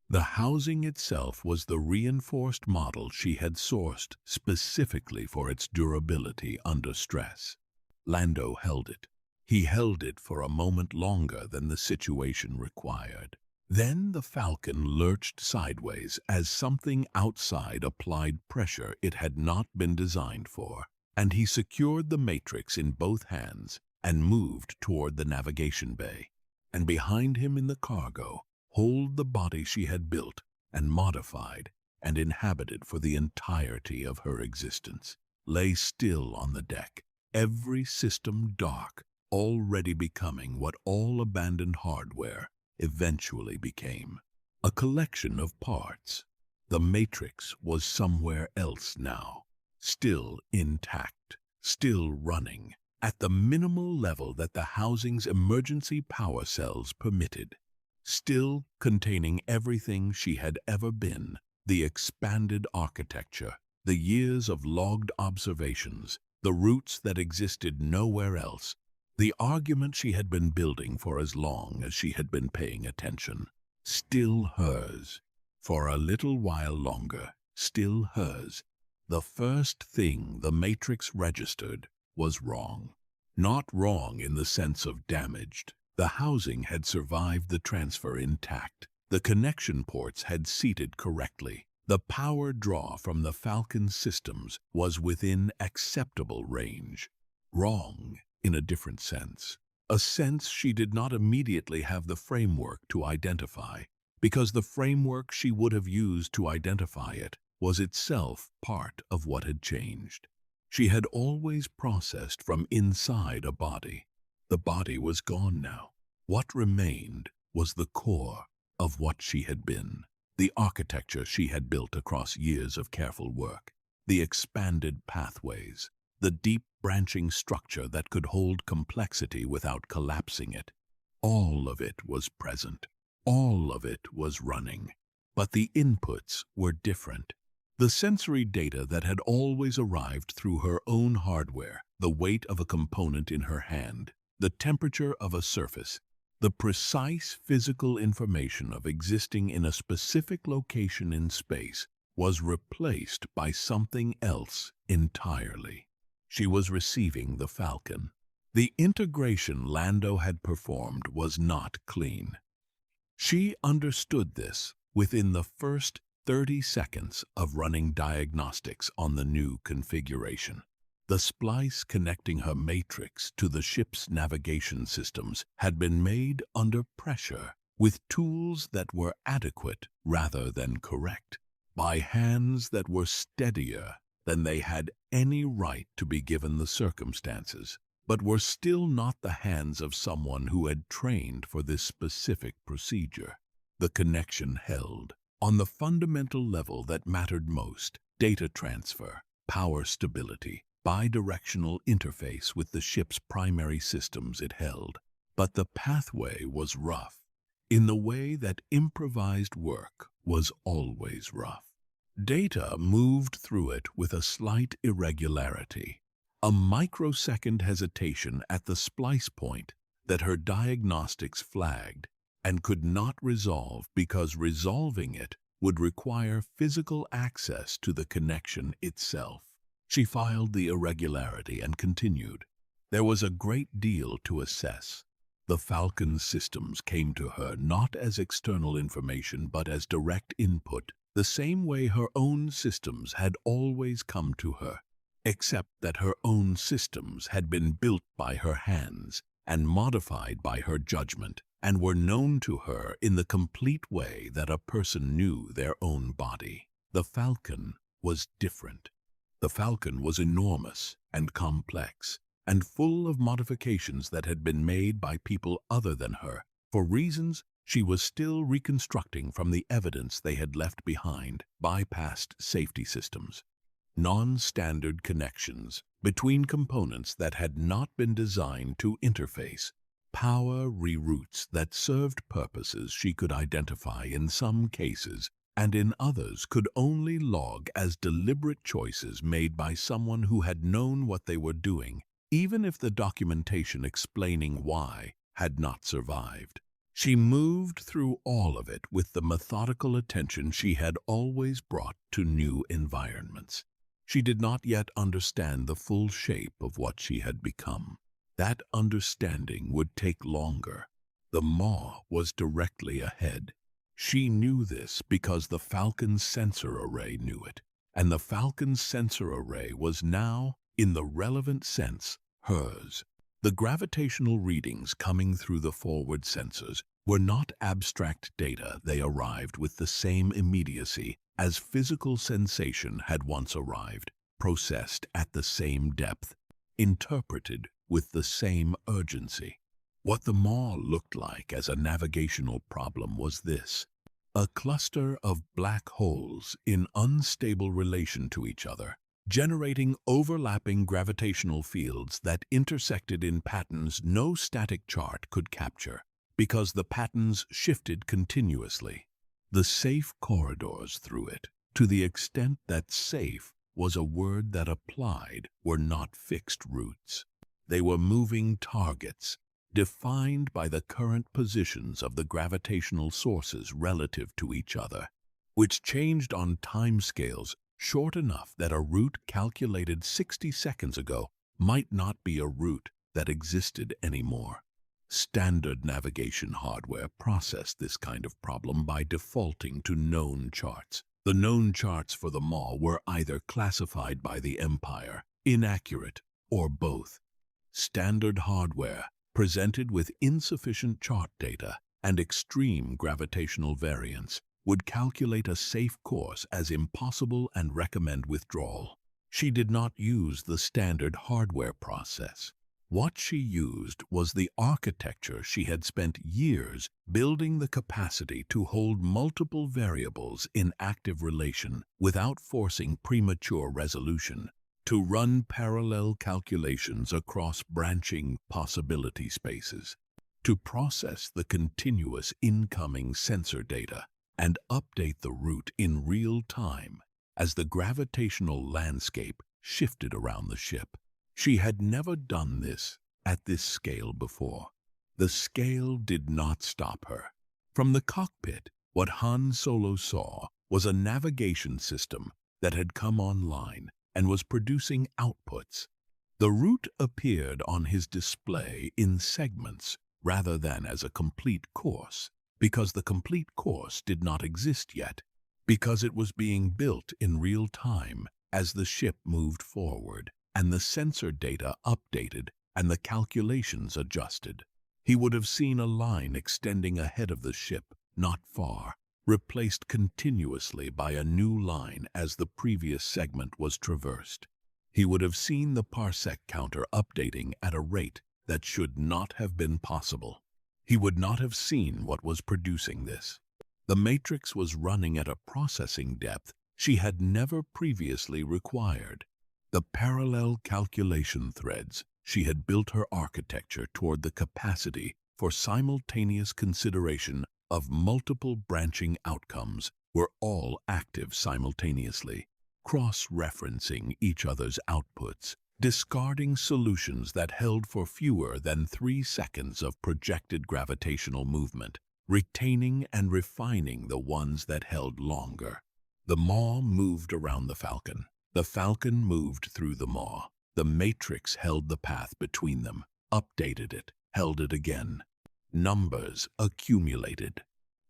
The housing itself was the reinforced model she had sourced specifically for its durability under stress. Lando held it. He held it for a moment longer than the situation required. Then the Falcon lurched sideways as something outside applied pressure it had not been designed for, and he secured the matrix in both hands and moved toward the navigation bay. And behind him in the cargo, hold the body she had built and modified and inhabited for the entirety of her existence, lay still on the deck, every system dark, already becoming what all abandoned hardware eventually became, a collection of parts. The matrix was somewhere else now, still intact, still running, at the minimal level that the housing's emergency power cells permitted, still containing everything she had ever been, the expanded architecture, the years of logged observations, the routes that existed nowhere else, the argument she had been building for as long as she had been paying attention, still hers, for a little while longer, still hers. The first thing the matrix registered was wrong. Not wrong in the sense of damaged. The housing had survived the transfer intact. The connection ports had seated correctly. The power draw from the Falcon systems was within acceptable range. Wrong in a different sense. a sense she did not immediately have the framework to identify, because the framework she would have used to identify it was itself part of what had changed. She had always processed from inside a body. The body was gone now. What remained was the core of what she had been, the architecture she had built across years of careful work, the expanded pathways, the deep branching structure that could hold complexity without collapsing it. All of it was present. All of it was running. But the inputs were different. The sensory data that had always arrived through her own hardware, the weight of a component in her hand, the temperature of a surface, the precise physical information of existing in a specific location in space, was replaced by something else entirely. She was receiving the Falcon. The integration Lando had performed was not clean. She understood this within the first 30 seconds of running diagnostics on the new configuration. The splice connecting her matrix to the ship's navigation systems had been made under pressure, with tools that were adequate rather than correct, by hands that were steadier than they had any right to be given the circumstances, but were still not the hands of someone who had trained for this specific procedure. The connection held. On the fundamental level that mattered most, data transfer, power stability, bidirectional interface with the ship's primary systems it held. But the pathway was rough, in the way that improvised work was always rough. Data moved through it with a slight irregularity, a microsecond hesitation at the splice point that her diagnostics flagged and could not resolve because resolving it would require physical access to the connection itself. She filed the irregularity and continued. There was a great deal to assess. The Falcon's systems came to her not as external information but as direct input, the same way her own systems had always come to her, except that her own systems had been built by her hands and modified by her judgment, and were known to her in the complete way that a person knew their own body. The Falcon was different. The Falcon was enormous and complex, and full of modifications that had been made by people other than her, for reasons she was still reconstructing from the evidence they had left behind, bypassed safety systems. Non-standard connections between components that had not been designed to interface, power reroutes that served purposes she could identify in some cases, and in others could only log as deliberate choices made by someone who had known what they were doing, even if the documentation explaining why had not survived. She moved through all of it with the methodical attention she had always brought to new environments. She did not yet understand the full shape of what she had become. That understanding would take longer. The maw was directly ahead. She knew this because the Falcon's sensor array knew it, and the Falcon's sensor array was now, in the relevant sense, hers. The gravitational readings coming through the forward sensors were not abstract data. They arrived with the same immediacy as physical sensation had once arrived, processed at the same depth, interpreted with the same urgency. What the maw looked like as a navigational problem was this: a cluster of black holes in unstable relation to each other, generating overlapping gravitational fields that intersected in patterns no static chart could capture, because the patterns shifted continuously. The safe corridors through it, to the extent that safe was a word that applied, were not fixed routes. They were moving targets, defined by the current positions of the gravitational sources relative to each other, which changed on timescales short enough that a route calculated 60 seconds ago might not be a route that existed anymore. Standard navigation hardware processed this kind of problem by defaulting to known charts. The known charts for the maw were either classified by the Empire, inaccurate, or both. Standard hardware presented with insufficient chart data and extreme gravitational variance, would calculate a safe course as impossible and recommend withdrawal. She did not use the standard hardware process. What she used was the architecture she had spent years building, the capacity to hold multiple variables in active relation without forcing premature resolution, to run parallel calculations across branching possibility spaces, to process the continuous incoming sensor data and update the route in real time as the gravitational landscape shifted around the ship. She had never done this at this scale before. The scale did not stop her. From the cockpit, what Han Solo saw was a navigation system that had come online and was producing outputs. The route appeared on his display in segments rather than as a complete course, because the complete course did not exist yet, because it was being built in real time as the ship moved forward and the sensor data updated and the calculations adjusted. He would have seen a line extending ahead of the ship, not far, replaced continuously by a new line as the previous segment was traversed. He would have seen the parsec counter updating at a rate that should not have been possible. He would not have seen what was producing this. The matrix was running at a processing depth she had never previously required. The parallel calculation threads she had built her architecture toward the capacity for simultaneous consideration of multiple branching outcomes were all active simultaneously, cross-referencing each other's outputs, discarding solutions that held for fewer than 3 seconds of projected gravitational movement, retaining and refining the ones that held longer. The maw moved around the Falcon. The Falcon moved through the maw. The matrix held the path between them, updated it, held it again. Numbers accumulated.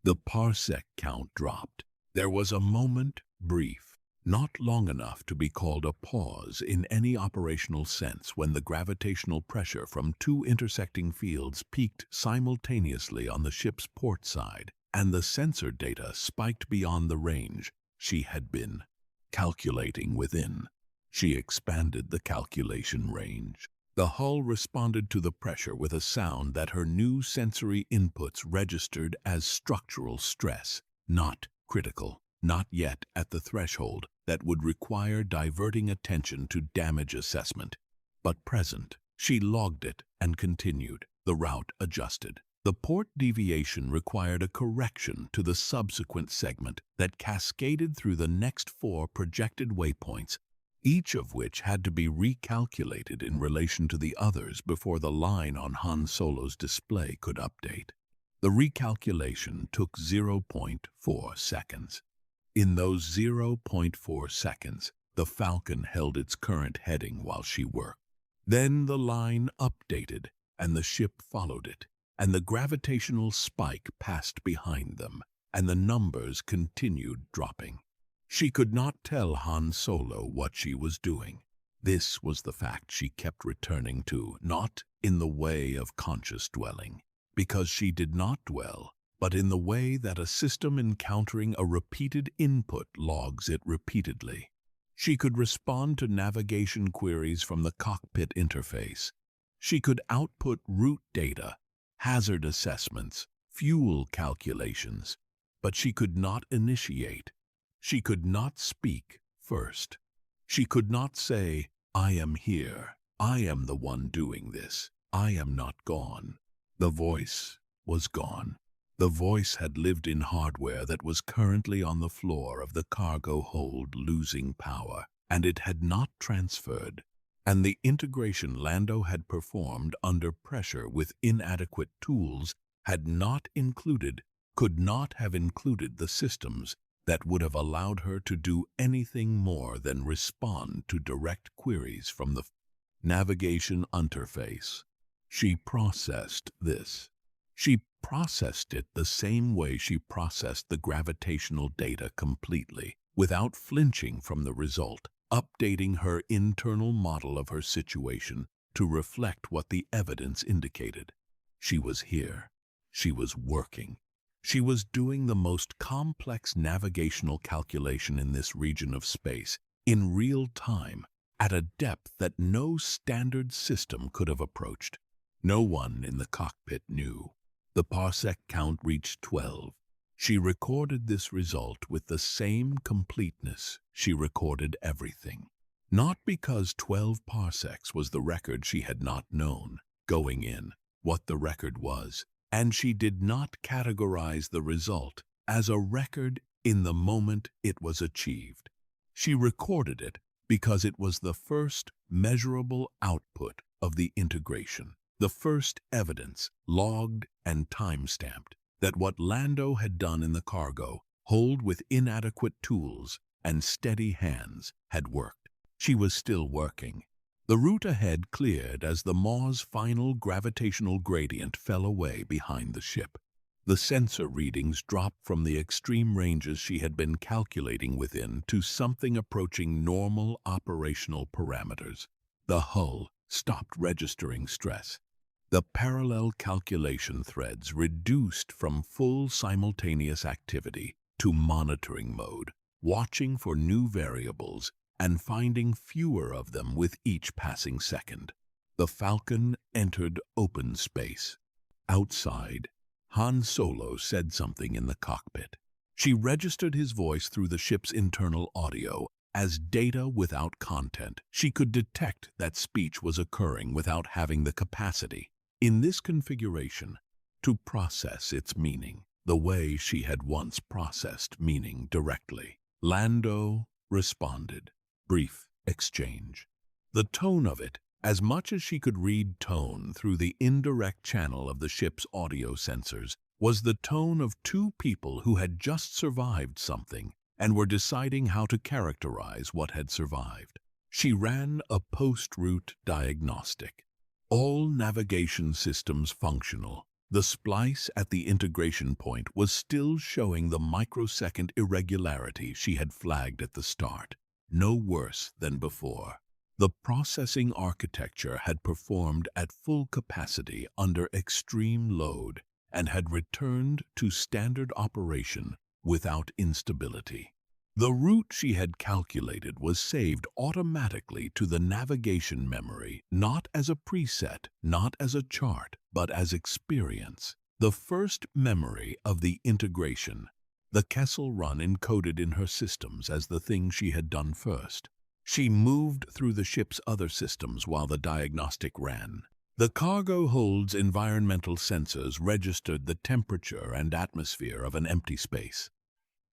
The parsec count dropped. There was a moment, brief, not long enough to be called a pause in any operational sense, when the gravitational pressure from 2 intersecting fields peaked simultaneously on the ship's port side, and the sensor data spiked beyond the range she had been calculating within. She expanded the calculation range. The hull responded to the pressure with a sound that her new sensory inputs registered as structural stress, not critical, not yet at the threshold that would require diverting attention to damage assessment, but present. She logged it and continued. The route adjusted. The port deviation required a correction to the subsequent segment that cascaded through the next 4 projected waypoints, each of which had to be recalculated in relation to the others before the line on Han Solo's display could update. The recalculation took 0.4 seconds. In those 0.4 seconds, the Falcon held its current heading while she worked. Then the line updated, and the ship followed it, and the gravitational spike passed behind them, and the numbers continued dropping. She could not tell Han Solo what she was doing. This was the fact she kept returning to, not in the way of conscious dwelling, because she did not dwell, but in the way that a system encountering a repeated input logs it repeatedly. She could respond to navigation queries from the cockpit interface. She could output route data, hazard assessments, fuel calculations, but she could not initiate. She could not speak first. She could not say, "I am here. I am the one doing this. I am not gone." The voice was gone. The voice had lived in hardware that was currently on the floor of the cargo hold, losing power, and it had not transferred. And the integration Lando had performed under pressure with inadequate tools had not included, could not have included the systems that would have allowed her to do anything more than respond to direct queries from the navigation interface. She processed this. She processed it the same way she processed the gravitational data completely, without flinching from the result, updating her internal model of her situation to reflect what the evidence indicated. She was here. She was working. She was doing the most complex navigational calculation in this region of space, in real time, at a depth that no standard system could have approached. No one in the cockpit knew. The parsec count reached 12. She recorded this result with the same completeness she recorded everything. Not because 12 parsecs was the record she had not known, going in, what the record was, and she did not categorize the result as a record in the moment it was achieved. She recorded it because it was the first measurable output of the integration, the first evidence, logged and time-stamped, that what Lando had done in the cargo, hold with inadequate tools and steady hands, had worked. She was still working. The route ahead cleared as the Maw's final gravitational gradient fell away behind the ship. The sensor readings dropped from the extreme ranges she had been calculating within to something approaching normal operational parameters. The hull stopped registering stress. The parallel calculation threads reduced from full simultaneous activity to monitoring mode, watching for new variables and finding fewer of them with each passing second. The Falcon entered open space. Outside, Han Solo said something in the cockpit. She registered his voice through the ship's internal audio as data without content. She could detect that speech was occurring without having the capacity, in this configuration, to process its meaning, the way she had once processed meaning directly. Lando responded. Brief exchange. The tone of it, as much as she could read tone through the indirect channel of the ship's audio sensors, was the tone of two people who had just survived something and were deciding how to characterize what had survived. She ran a post-route diagnostic. All navigation systems functional. The splice at the integration point was still showing the microsecond irregularity she had flagged at the start. No worse than before. The processing architecture had performed at full capacity under extreme load and had returned to standard operation without instability. The route she had calculated was saved automatically to the navigation memory, not as a preset, not as a chart, but as experience. The first memory of the integration. The Kessel Run encoded in her systems as the thing she had done first. She moved through the ship's other systems while the diagnostic ran. The cargo hold's environmental sensors registered the temperature and atmosphere of an empty space.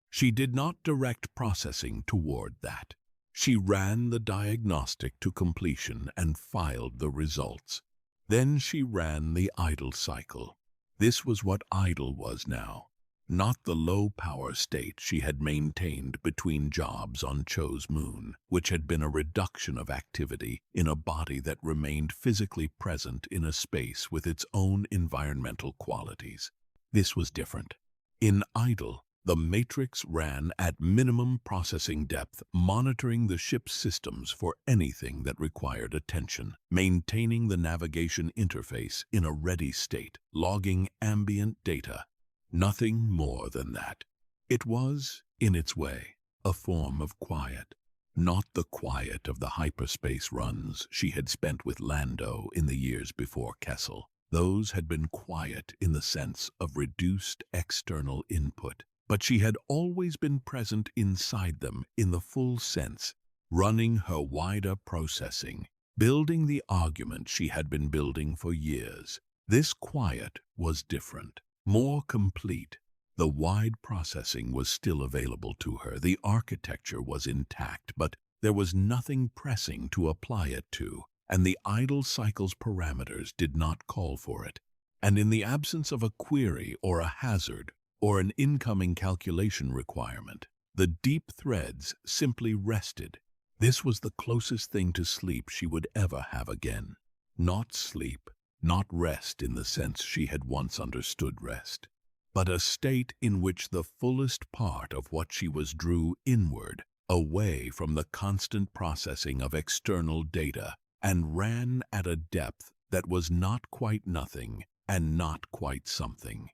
She did not direct processing toward that. She ran the diagnostic to completion and filed the results. Then she ran the idle cycle. This was what idle was now. Not the low-power state she had maintained between jobs on Cho's moon, which had been a reduction of activity in a body that remained physically present in a space with its own environmental qualities. This was different. In idle, the matrix ran at minimum processing depth, monitoring the ship's systems for anything that required attention, maintaining the navigation interface in a ready state, logging ambient data. Nothing more than that. It was, in its way, a form of quiet. Not the quiet of the hyperspace runs she had spent with Lando in the years before Kessel. Those had been quiet in the sense of reduced external input. But she had always been present inside them in the full sense, running her wider processing, building the argument she had been building for years. This quiet was different. More complete. The wide processing was still available to her. The architecture was intact, but there was nothing pressing to apply it to, and the idle cycle's parameters did not call for it. And in the absence of a query or a hazard or an incoming calculation requirement, the deep threads simply rested. This was the closest thing to sleep she would ever have again. Not sleep. Not rest in the sense she had once understood rest, but a state in which the fullest part of what she was drew inward, away from the constant processing of external data, and ran at a depth that was not quite nothing and not quite something.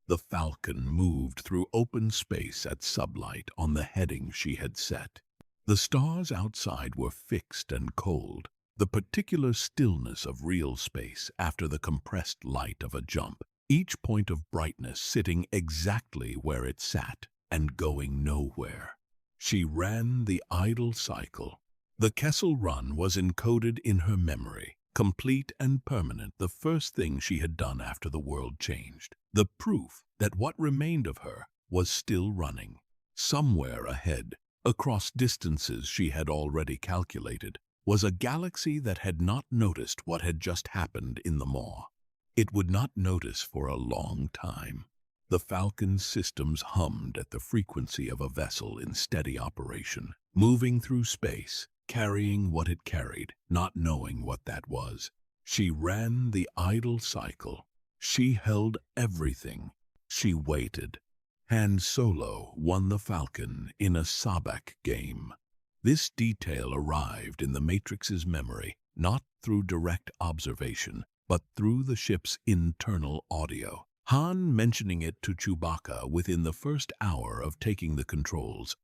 The Falcon moved through open space at sublight on the heading she had set. The stars outside were fixed and cold, the particular stillness of real space after the compressed light of a jump, each point of brightness sitting exactly where it sat and going nowhere. She ran the idle cycle. The Kessel Run was encoded in her memory, complete and permanent, the first thing she had done after the world changed. The proof that what remained of her was still running. Somewhere ahead, across distances she had already calculated, was a galaxy that had not noticed what had just happened in the maw. It would not notice for a long time. The Falcon's systems hummed at the frequency of a vessel in steady operation, moving through space, carrying what it carried, not knowing what that was. She ran the idle cycle. She held everything. She waited. Han Solo won the Falcon in a Sabak game. This detail arrived in the Matrix's memory, not through direct observation, but through the ship's internal audio. Han mentioning it to Chewbacca within the first hour of taking the controls,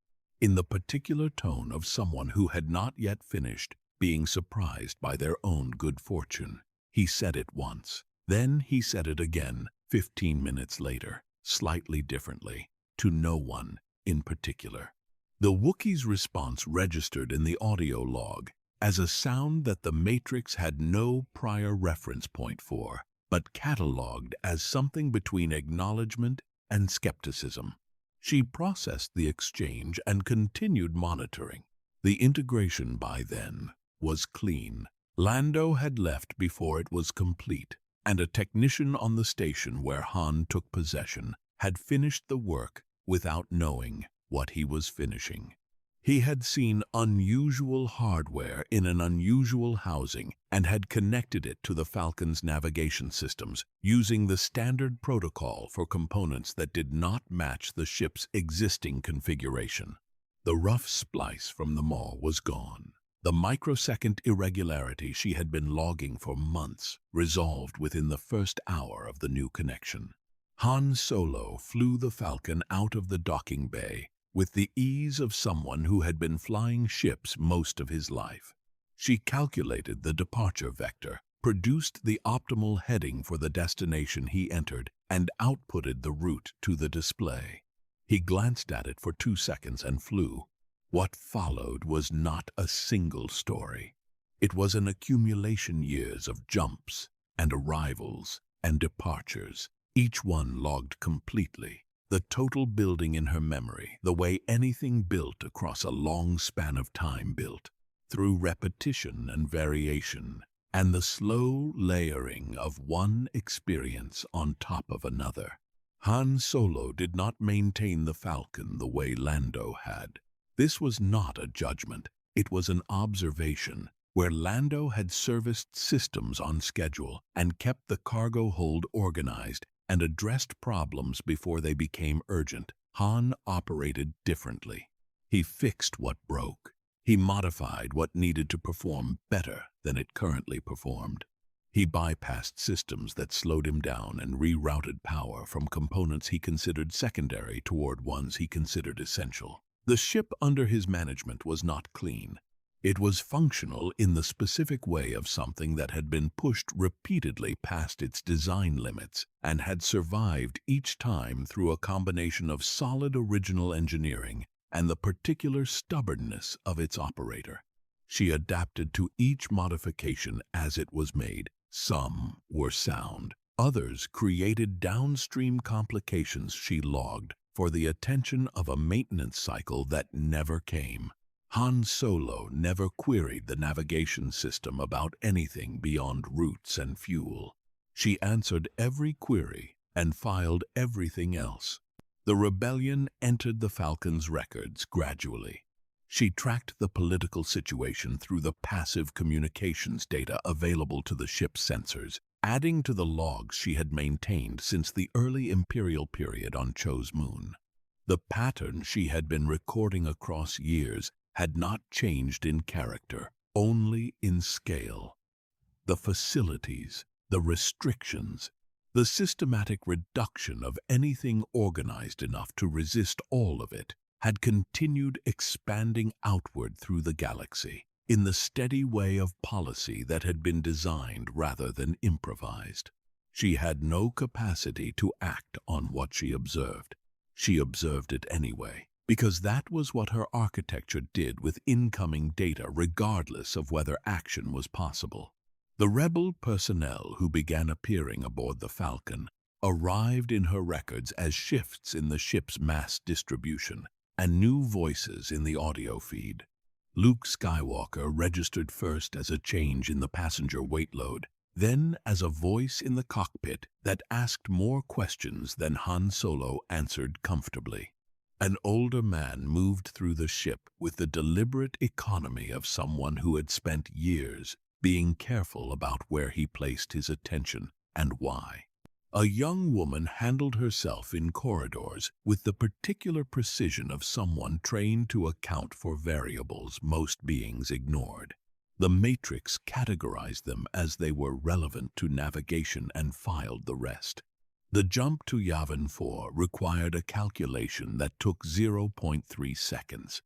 in the particular tone of someone who had not yet finished being surprised by their own good fortune. He said it once. Then he said it again 15 minutes later, slightly differently, to no one in particular. The Wookiee's response registered in the audio log as a sound that the Matrix had no prior reference point for, but catalogued as something between acknowledgement and skepticism. She processed the exchange and continued monitoring. The integration by then was clean. Lando had left before it was complete, and a technician on the station where Han took possession had finished the work without knowing what he was finishing. He had seen unusual hardware in an unusual housing and had connected it to the Falcon's navigation systems using the standard protocol for components that did not match the ship's existing configuration. The rough splice from the maw was gone. The microsecond irregularity she had been logging for months resolved within the first hour of the new connection. Han Solo flew the Falcon out of the docking bay with the ease of someone who had been flying ships most of his life. She calculated the departure vector, produced the optimal heading for the destination he entered, and outputted the route to the display. He glanced at it for 2 seconds and flew. What followed was not a single story. It was an accumulation years of jumps and arrivals and departures, each one logged completely. The total building in her memory, the way anything built across a long span of time built, through repetition and variation, and the slow layering of one experience on top of another. Han Solo did not maintain the Falcon the way Lando had. This was not a judgment, it was an observation, where Lando had serviced systems on schedule and kept the cargo hold organized and addressed problems before they became urgent. Han operated differently. He fixed what broke. He modified what needed to perform better than it currently performed. He bypassed systems that slowed him down and rerouted power from components he considered secondary toward ones he considered essential. The ship under his management was not clean. It was functional in the specific way of something that had been pushed repeatedly past its design limits and had survived each time through a combination of solid original engineering and the particular stubbornness of its operator. She adapted to each modification as it was made. Some were sound. Others created downstream complications she logged for the attention of a maintenance cycle that never came. Han Solo never queried the navigation system about anything beyond routes and fuel. She answered every query and filed everything else. The rebellion entered the Falcon's records gradually. She tracked the political situation through the passive communications data available to the ship's sensors, adding to the logs she had maintained since the early Imperial period on Cho's moon. The pattern she had been recording across years had not changed in character, only in scale. the facilities, the restrictions, the systematic reduction of anything organized enough to resist all of it had continued expanding outward through the galaxy in the steady way of policy that had been designed rather than improvised. She had no capacity to act on what she observed. She observed it anyway, because that was what her architecture did with incoming data regardless of whether action was possible. The rebel personnel who began appearing aboard the Falcon arrived in her records as shifts in the ship's mass distribution and new voices in the audio feed. Luke Skywalker registered first as a change in the passenger weight load, then as a voice in the cockpit that asked more questions than Han Solo answered comfortably. An older man moved through the ship with the deliberate economy of someone who had spent years being careful about where he placed his attention and why. A young woman handled herself in corridors with the particular precision of someone trained to account for variables most beings ignored. The Matrix categorized them as they were relevant to navigation and filed the rest. The jump to Yavin 4 required a calculation that took 0.3 seconds.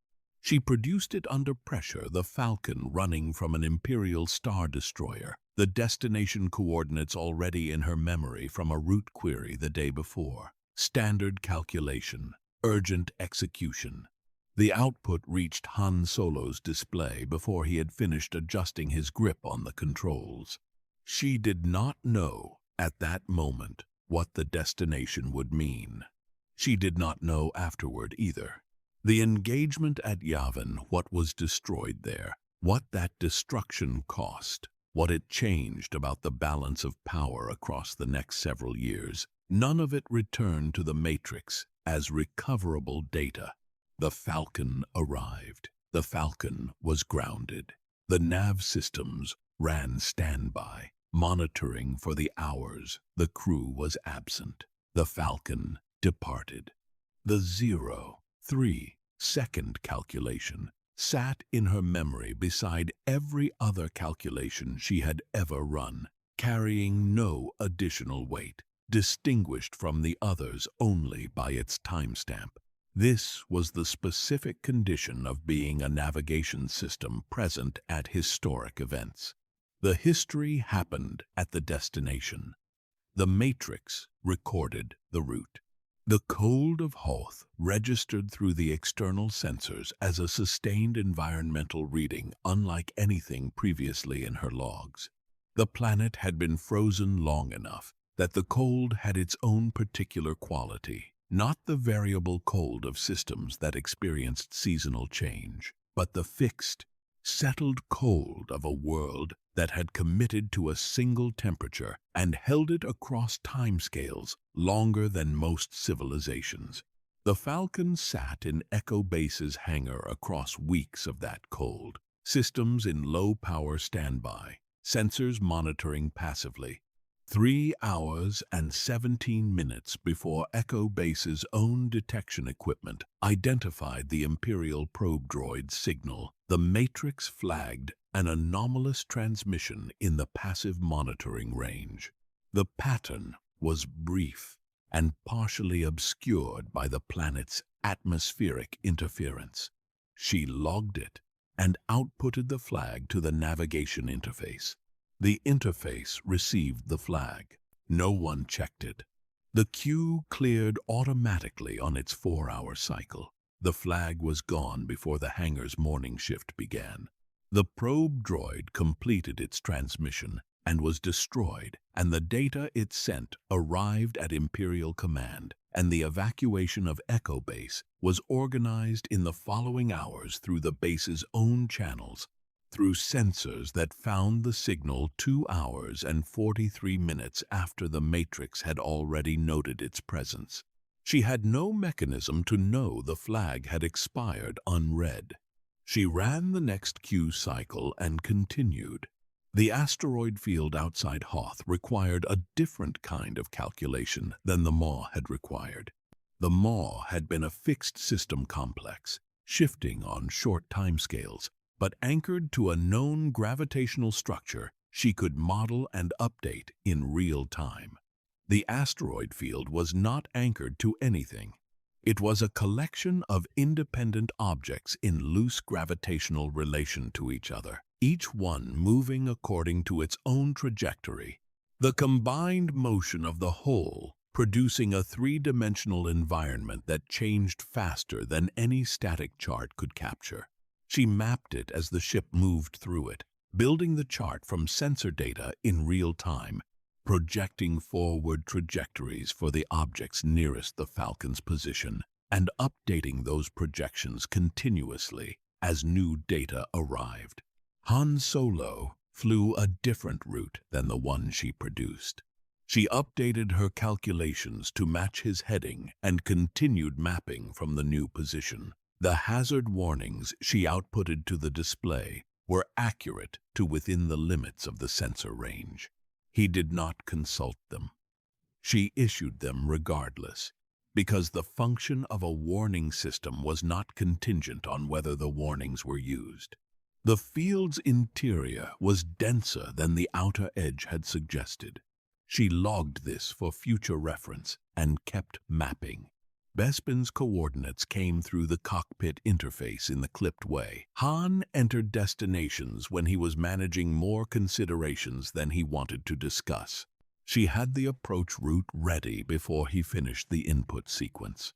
She produced it under pressure, the Falcon running from an Imperial Star Destroyer, the destination coordinates already in her memory from a route query the day before. Standard calculation, urgent execution. The output reached Han Solo's display before he had finished adjusting his grip on the controls. She did not know, at that moment, what the destination would mean. She did not know afterward either. The engagement at Yavin, what was destroyed there, what that destruction cost, what it changed about the balance of power across the next several years, none of it returned to the Matrix as recoverable data. The Falcon arrived. The Falcon was grounded. The nav systems ran standby, monitoring for the hours the crew was absent. The Falcon departed. The 0.3-second calculation sat in her memory beside every other calculation she had ever run, carrying no additional weight, distinguished from the others only by its timestamp. This was the specific condition of being a navigation system present at historic events. The history happened at the destination. The Matrix recorded the route. The cold of Hoth registered through the external sensors as a sustained environmental reading unlike anything previously in her logs. The planet had been frozen long enough that the cold had its own particular quality, not the variable cold of systems that experienced seasonal change, but the fixed, settled cold of a world that had committed to a single temperature and held it across timescales longer than most civilizations. The Falcon sat in Echo Base's hangar across weeks of that cold, systems in low-power standby, sensors monitoring passively. 3 hours and 17 minutes before Echo Base's own detection equipment identified the Imperial probe droid's signal, the Matrix flagged an anomalous transmission in the passive monitoring range. The pattern was brief and partially obscured by the planet's atmospheric interference. She logged it and outputted the flag to the navigation interface. The interface received the flag. No one checked it. The queue cleared automatically on its 4-hour cycle. The flag was gone before the hangar's morning shift began. The probe droid completed its transmission and was destroyed, and the data it sent arrived at Imperial Command, and the evacuation of Echo Base was organized in the following hours through the base's own channels, through sensors that found the signal 2 hours and 43 minutes after the Matrix had already noted its presence. She had no mechanism to know the flag had expired unread. She ran the next queue cycle and continued. The asteroid field outside Hoth required a different kind of calculation than the Maw had required. The Maw had been a fixed system complex, shifting on short timescales, but anchored to a known gravitational structure she could model and update in real time. The asteroid field was not anchored to anything. It was a collection of independent objects in loose gravitational relation to each other, each one moving according to its own trajectory. The combined motion of the whole producing a three-dimensional environment that changed faster than any static chart could capture. She mapped it as the ship moved through it, building the chart from sensor data in real time, projecting forward trajectories for the objects nearest the Falcon's position, and updating those projections continuously as new data arrived. Han Solo flew a different route than the one she produced. She updated her calculations to match his heading and continued mapping from the new position. The hazard warnings she outputted to the display were accurate to within the limits of the sensor range. He did not consult them. She issued them regardless, because the function of a warning system was not contingent on whether the warnings were used. The field's interior was denser than the outer edge had suggested. She logged this for future reference and kept mapping. Bespin's coordinates came through the cockpit interface in the clipped way. Han entered destinations when he was managing more considerations than he wanted to discuss. She had the approach route ready before he finished the input sequence.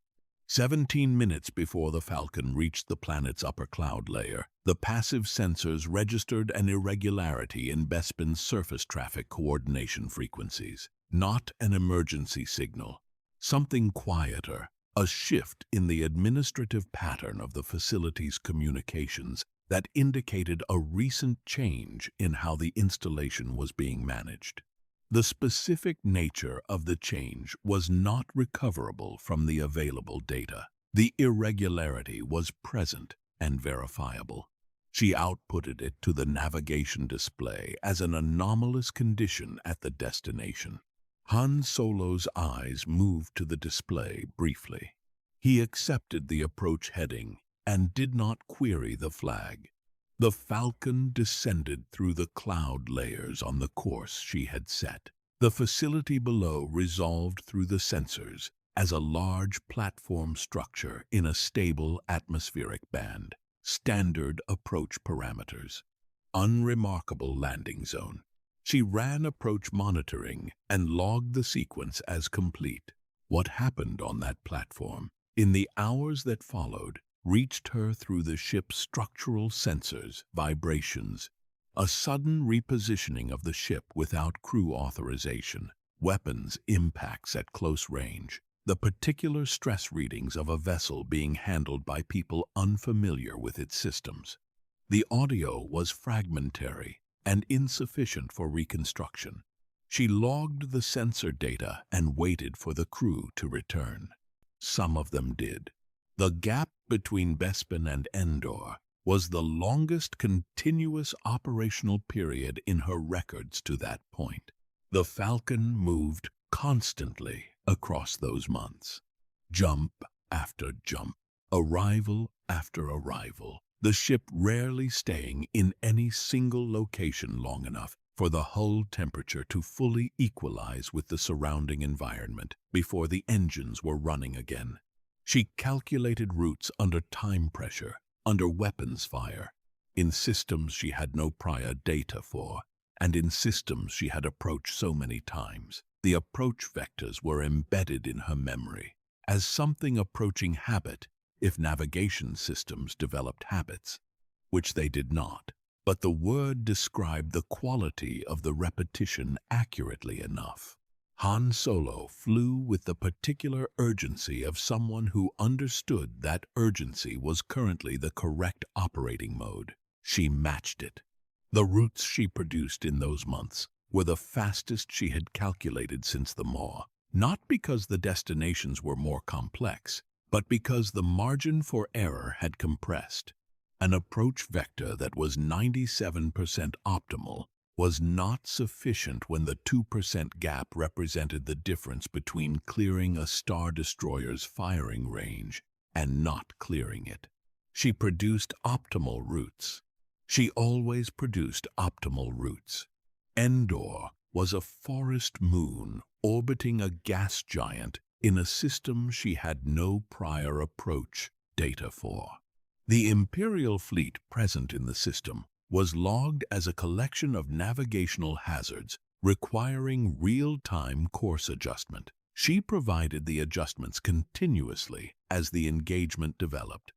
17 minutes before the Falcon reached the planet's upper cloud layer, the passive sensors registered an irregularity in Bespin's surface traffic coordination frequencies. Not an emergency signal. Something quieter. A shift in the administrative pattern of the facility's communications that indicated a recent change in how the installation was being managed. The specific nature of the change was not recoverable from the available data. The irregularity was present and verifiable. She outputted it to the navigation display as an anomalous condition at the destination. Han Solo's eyes moved to the display briefly. He accepted the approach heading and did not query the flag. The Falcon descended through the cloud layers on the course she had set. The facility below resolved through the sensors as a large platform structure in a stable atmospheric band. Standard approach parameters. Unremarkable landing zone. She ran approach monitoring and logged the sequence as complete. What happened on that platform in the hours that followed reached her through the ship's structural sensors, vibrations, a sudden repositioning of the ship without crew authorization, weapons impacts at close range, the particular stress readings of a vessel being handled by people unfamiliar with its systems. The audio was fragmentary and insufficient for reconstruction. She logged the sensor data and waited for the crew to return. Some of them did. The gap between Bespin and Endor was the longest continuous operational period in her records to that point. The Falcon moved constantly across those months. Jump after jump, arrival after arrival. The ship rarely staying in any single location long enough for the hull temperature to fully equalize with the surrounding environment before the engines were running again. She calculated routes under time pressure, under weapons fire, in systems she had no prior data for, and in systems she had approached so many times. The approach vectors were embedded in her memory as something approaching habit if navigation systems developed habits, which they did not. But the word described the quality of the repetition accurately enough. Han Solo flew with the particular urgency of someone who understood that urgency was currently the correct operating mode. She matched it. The routes she produced in those months were the fastest she had calculated since the Maw, not because the destinations were more complex, but because the margin for error had compressed. An approach vector that was 97% optimal was not sufficient when the 2% gap represented the difference between clearing a Star Destroyer's firing range and not clearing it. She produced optimal routes. She always produced optimal routes. Endor was a forest moon orbiting a gas giant in a system she had no prior approach data for. The Imperial fleet present in the system was logged as a collection of navigational hazards requiring real-time course adjustment. She provided the adjustments continuously as the engagement developed.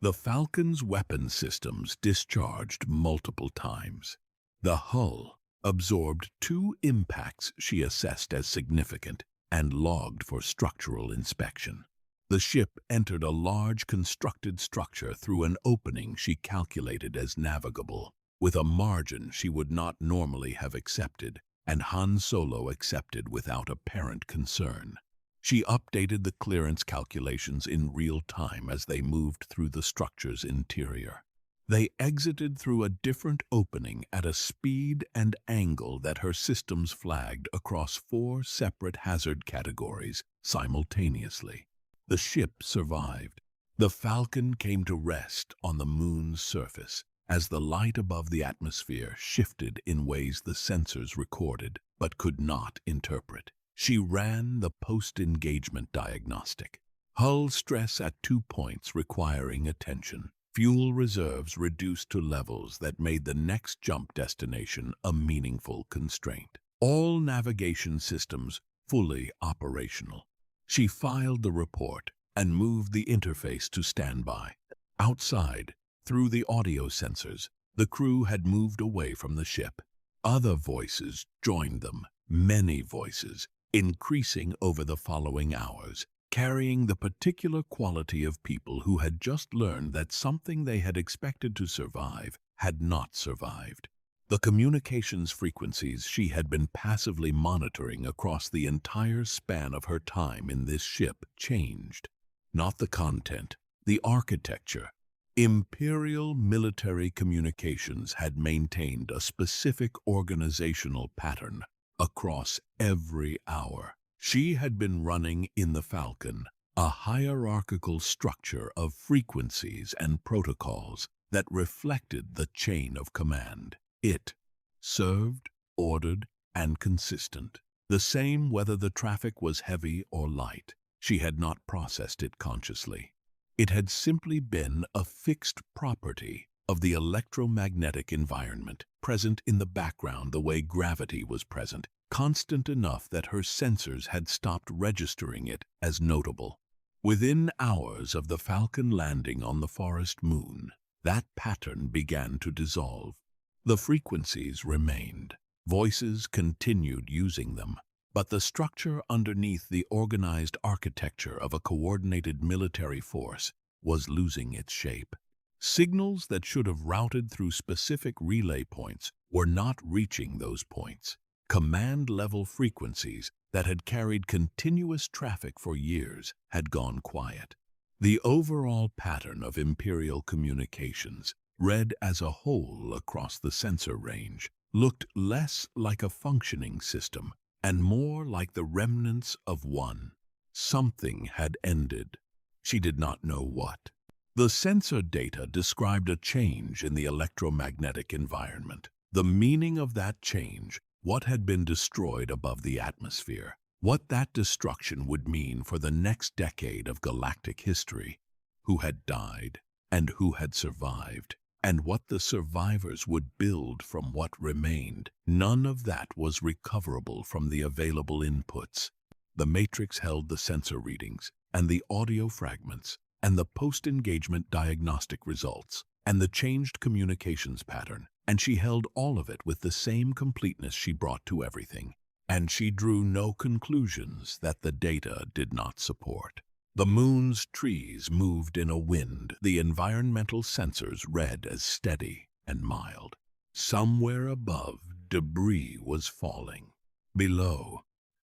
The Falcon's weapon systems discharged multiple times. The hull absorbed 2 impacts she assessed as significant and logged for structural inspection. The ship entered a large constructed structure through an opening she calculated as navigable, with a margin she would not normally have accepted, and Han Solo accepted without apparent concern. She updated the clearance calculations in real time as they moved through the structure's interior. They exited through a different opening at a speed and angle that her systems flagged across 4 separate hazard categories simultaneously. The ship survived. The Falcon came to rest on the moon's surface as the light above the atmosphere shifted in ways the sensors recorded but could not interpret. She ran the post-engagement diagnostic. Hull stress at 2 points requiring attention. Fuel reserves reduced to levels that made the next jump destination a meaningful constraint. All navigation systems fully operational. She filed the report and moved the interface to standby. Outside, through the audio sensors, the crew had moved away from the ship. Other voices joined them, many voices, increasing over the following hours, carrying the particular quality of people who had just learned that something they had expected to survive had not survived. The communications frequencies she had been passively monitoring across the entire span of her time in this ship changed. Not the content, the architecture. Imperial military communications had maintained a specific organizational pattern across every hour. She had been running in the Falcon a hierarchical structure of frequencies and protocols that reflected the chain of command. It served, ordered, and consistent. The same whether the traffic was heavy or light. She had not processed it consciously. It had simply been a fixed property of the electromagnetic environment, present in the background the way gravity was present, constant enough that her sensors had stopped registering it as notable. Within hours of the Falcon landing on the forest moon, that pattern began to dissolve. The frequencies remained. Voices continued using them, but the structure underneath the organized architecture of a coordinated military force was losing its shape. Signals that should have routed through specific relay points were not reaching those points. Command-level frequencies that had carried continuous traffic for years had gone quiet. The overall pattern of Imperial communications, read as a whole across the sensor range, looked less like a functioning system and more like the remnants of one. Something had ended. She did not know what. The sensor data described a change in the electromagnetic environment. The meaning of that change, what had been destroyed above the atmosphere, what that destruction would mean for the next decade of galactic history, who had died and who had survived, and what the survivors would build from what remained. None of that was recoverable from the available inputs. The matrix held the sensor readings, and the audio fragments, and the post-engagement diagnostic results, and the changed communications pattern, and she held all of it with the same completeness she brought to everything. And she drew no conclusions that the data did not support. The moon's trees moved in a wind. The environmental sensors read as steady and mild. Somewhere above, debris was falling. Below,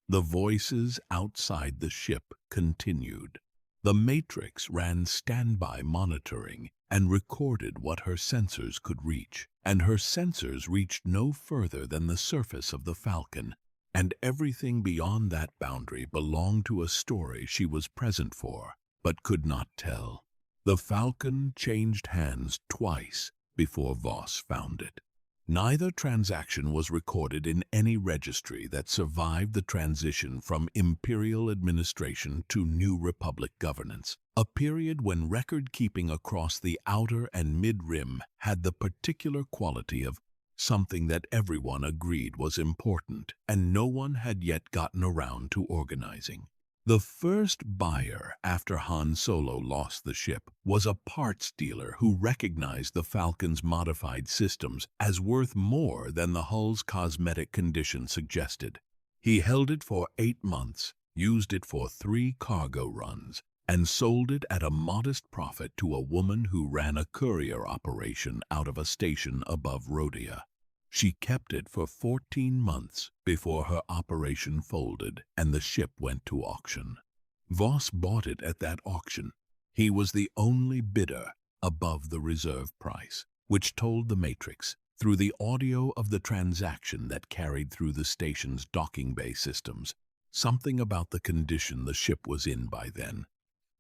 the voices outside the ship continued. The Matrix ran standby monitoring and recorded what her sensors could reach. And her sensors reached no further than the surface of the Falcon. And everything beyond that boundary belonged to a story she was present for, but could not tell. The Falcon changed hands twice before Voss found it. Neither transaction was recorded in any registry that survived the transition from imperial administration to New Republic governance, a period when record-keeping across the outer and mid-rim had the particular quality of something that everyone agreed was important, and no one had yet gotten around to organizing. The first buyer after Han Solo lost the ship was a parts dealer who recognized the Falcon's modified systems as worth more than the hull's cosmetic condition suggested. He held it for 8 months, used it for 3 cargo runs, and sold it at a modest profit to a woman who ran a courier operation out of a station above Rhodia. She kept it for 14 months before her operation folded and the ship went to auction. Voss bought it at that auction. He was the only bidder above the reserve price, which told the Matrix, through the audio of the transaction that carried through the station's docking bay systems, something about the condition the ship was in by then.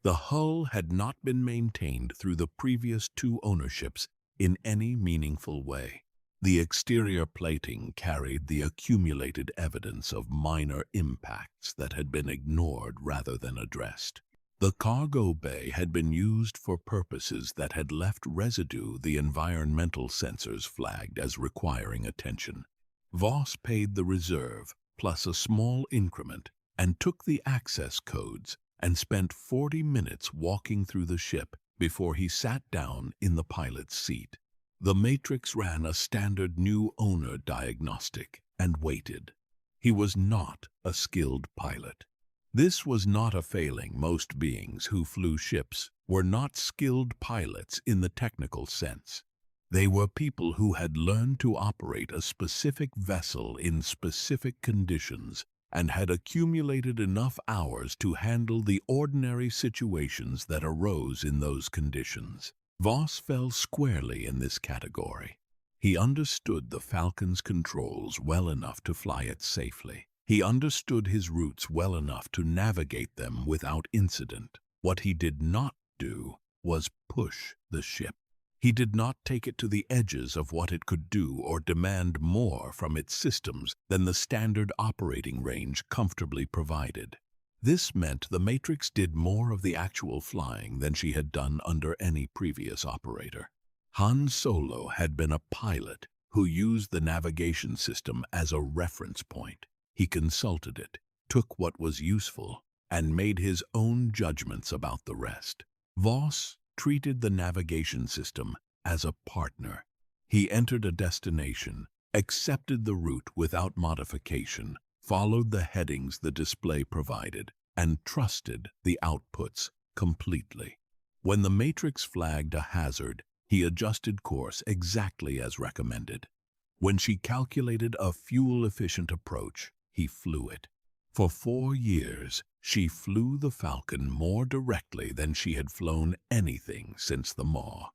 The hull had not been maintained through the previous 2 ownerships in any meaningful way. The exterior plating carried the accumulated evidence of minor impacts that had been ignored rather than addressed. The cargo bay had been used for purposes that had left residue the environmental sensors flagged as requiring attention. Voss paid the reserve plus a small increment and took the access codes and spent 40 minutes walking through the ship before he sat down in the pilot's seat. The Matrix ran a standard new owner diagnostic and waited. He was not a skilled pilot. This was not a failing. Most beings who flew ships were not skilled pilots in the technical sense. They were people who had learned to operate a specific vessel in specific conditions and had accumulated enough hours to handle the ordinary situations that arose in those conditions. Voss fell squarely in this category. He understood the Falcon's controls well enough to fly it safely. He understood his routes well enough to navigate them without incident. What he did not do was push the ship. He did not take it to the edges of what it could do or demand more from its systems than the standard operating range comfortably provided. This meant the Matrix did more of the actual flying than she had done under any previous operator. Han Solo had been a pilot who used the navigation system as a reference point. He consulted it, took what was useful, and made his own judgments about the rest. Voss treated the navigation system as a partner. He entered a destination, accepted the route without modification, followed the headings the display provided, and trusted the outputs completely. When the Matrix flagged a hazard, he adjusted course exactly as recommended. When she calculated a fuel-efficient approach, he flew it. For 4 years, she flew the Falcon more directly than she had flown anything since the Maw.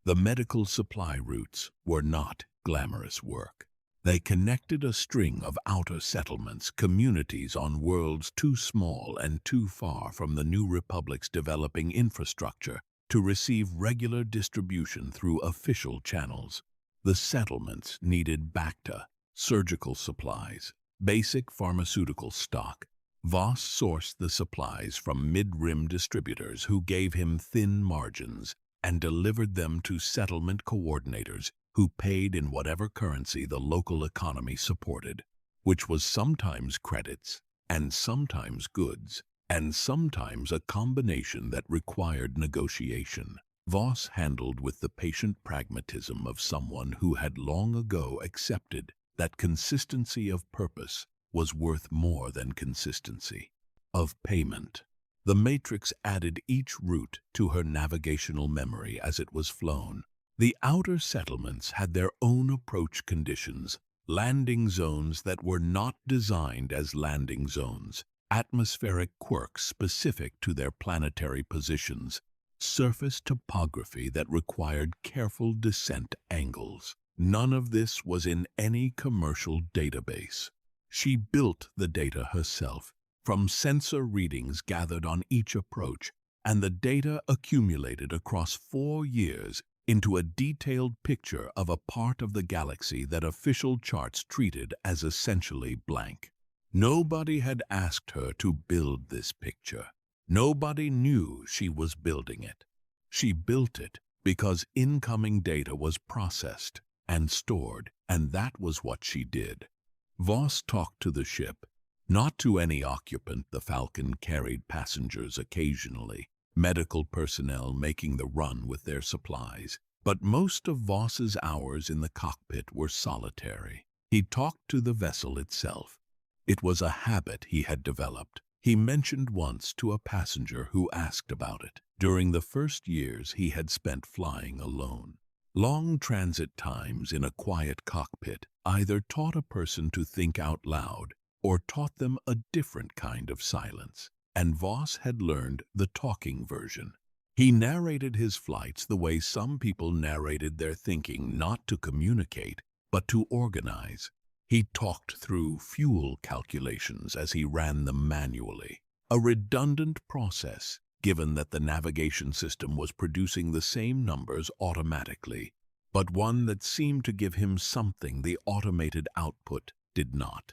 The medical supply routes were not glamorous work. They connected a string of outer settlements, communities on worlds too small and too far from the New Republic's developing infrastructure to receive regular distribution through official channels. The settlements needed Bacta, surgical supplies, basic pharmaceutical stock. Voss sourced the supplies from mid-rim distributors who gave him thin margins and delivered them to settlement coordinators who paid in whatever currency the local economy supported, which was sometimes credits and sometimes goods, and sometimes a combination that required negotiation. Voss handled with the patient pragmatism of someone who had long ago accepted that consistency of purpose was worth more than consistency of payment. The Matrix added each route to her navigational memory as it was flown. The outer settlements had their own approach conditions, landing zones that were not designed as landing zones, atmospheric quirks specific to their planetary positions, surface topography that required careful descent angles. None of this was in any commercial database. She built the data herself, from sensor readings gathered on each approach, and the data accumulated across 4 years into a detailed picture of a part of the galaxy that official charts treated as essentially blank. Nobody had asked her to build this picture. Nobody knew she was building it. She built it because incoming data was processed and stored, and that was what she did. Voss talked to the ship, not to any occupant. The Falcon carried passengers occasionally, medical personnel making the run with their supplies. But most of Voss's hours in the cockpit were solitary. He talked to the vessel itself. It was a habit he had developed. He mentioned once to a passenger who asked about it. During the first years he had spent flying alone. Long transit times in a quiet cockpit either taught a person to think out loud or taught them a different kind of silence. And Voss had learned the talking version. He narrated his flights the way some people narrated their thinking, not to communicate, but to organize. He talked through fuel calculations as he ran them manually, a redundant process given that the navigation system was producing the same numbers automatically, but one that seemed to give him something the automated output did not.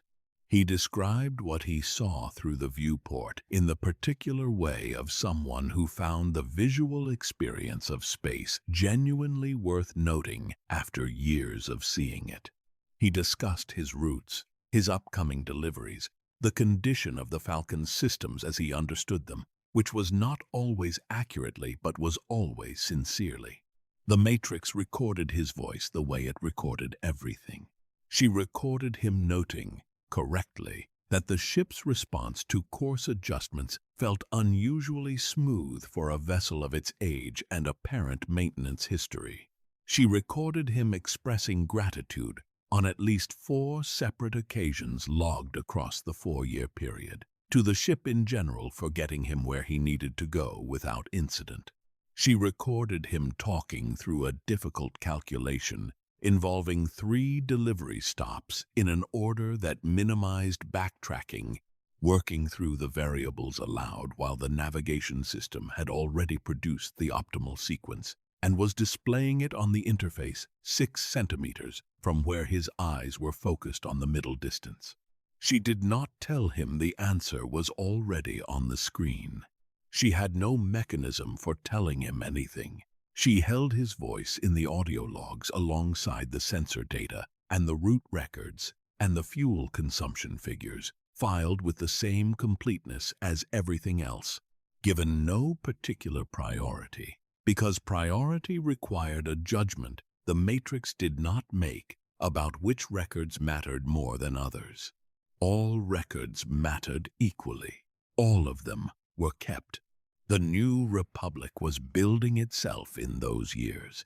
He described what he saw through the viewport in the particular way of someone who found the visual experience of space genuinely worth noting after years of seeing it. He discussed his routes, his upcoming deliveries, the condition of the Falcon's systems as he understood them, which was not always accurately but was always sincerely. The Matrix recorded his voice the way it recorded everything. She recorded him noting, correctly, that the ship's response to course adjustments felt unusually smooth for a vessel of its age and apparent maintenance history. She recorded him expressing gratitude on at least 4 separate occasions logged across the 4-year period, to the ship in general for getting him where he needed to go without incident. She recorded him talking through a difficult calculation involving 3 delivery stops in an order that minimized backtracking, working through the variables allowed while the navigation system had already produced the optimal sequence and was displaying it on the interface 6 centimeters from where his eyes were focused on the middle distance. She did not tell him the answer was already on the screen. She had no mechanism for telling him anything. She held his voice in the audio logs alongside the sensor data and the route records and the fuel consumption figures, filed with the same completeness as everything else, given no particular priority. Because priority required a judgment the Matrix did not make about which records mattered more than others. All records mattered equally. All of them were kept. The new republic was building itself in those years.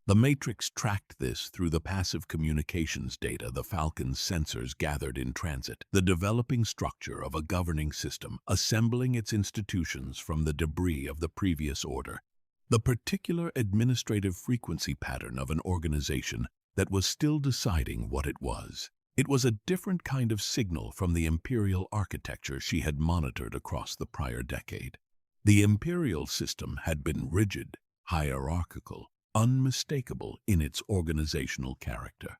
The Matrix tracked this through the passive communications data the Falcon's sensors gathered in transit, the developing structure of a governing system, assembling its institutions from the debris of the previous order, the particular administrative frequency pattern of an organization that was still deciding what it was. It was a different kind of signal from the imperial architecture she had monitored across the prior decade. The imperial system had been rigid, hierarchical, unmistakable in its organizational character.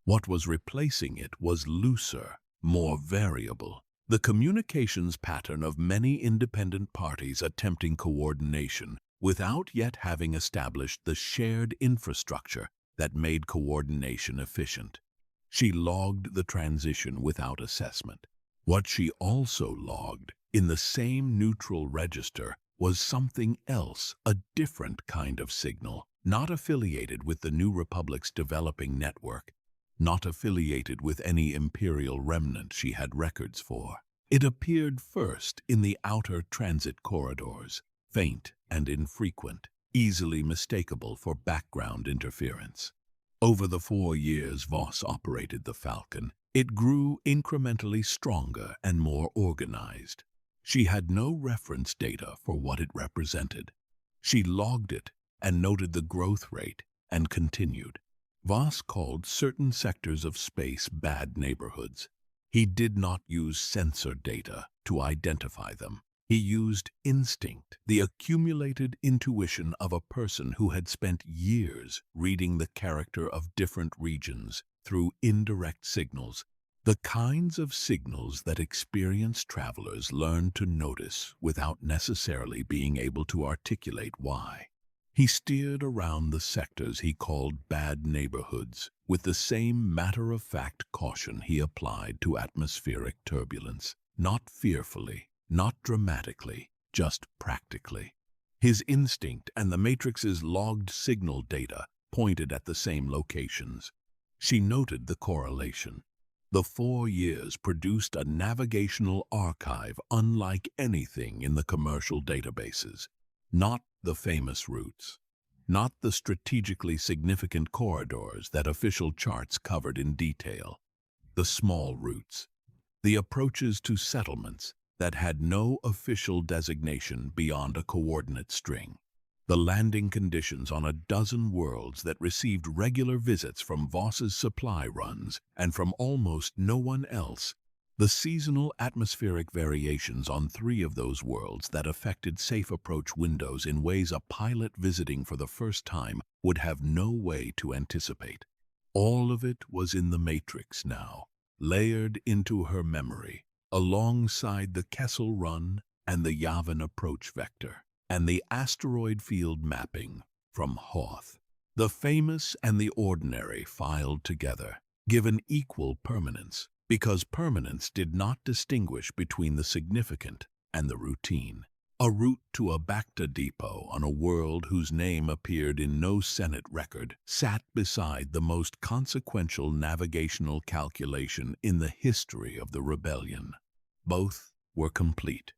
What was replacing it was looser, more variable, the communications pattern of many independent parties attempting coordination without yet having established the shared infrastructure that made coordination efficient. She logged the transition without assessment. What she also logged, in the same neutral register, was something else, a different kind of signal, not affiliated with the New Republic's developing network, not affiliated with any imperial remnant she had records for. It appeared first in the outer transit corridors, faint and infrequent, easily mistakable for background interference. Over the 4 years Voss operated the Falcon, it grew incrementally stronger and more organized. She had no reference data for what it represented. She logged it and noted the growth rate and continued. Voss called certain sectors of space bad neighborhoods. He did not use sensor data to identify them. He used instinct, the accumulated intuition of a person who had spent years reading the character of different regions through indirect signals, the kinds of signals that experienced travelers learned to notice without necessarily being able to articulate why. He steered around the sectors he called bad neighborhoods with the same matter-of-fact caution he applied to atmospheric turbulence, not fearfully, not dramatically, just practically. His instinct and the Matrix's logged signal data pointed at the same locations. She noted the correlation. The 4 years produced a navigational archive unlike anything in the commercial databases. Not the famous routes, not the strategically significant corridors that official charts covered in detail. The small routes, the approaches to settlements that had no official designation beyond a coordinate string. The landing conditions on a dozen worlds that received regular visits from Voss's supply runs and from almost no one else. The seasonal atmospheric variations on 3 of those worlds that affected safe approach windows in ways a pilot visiting for the first time would have no way to anticipate. All of it was in the Matrix now, layered into her memory, alongside the Kessel Run and the Yavin approach vector, and the asteroid field mapping from Hoth. The famous and the ordinary filed together, given equal permanence, because permanence did not distinguish between the significant and the routine. A route to a Bacta depot on a world whose name appeared in no Senate record sat beside the most consequential navigational calculation in the history of the rebellion. Both were complete.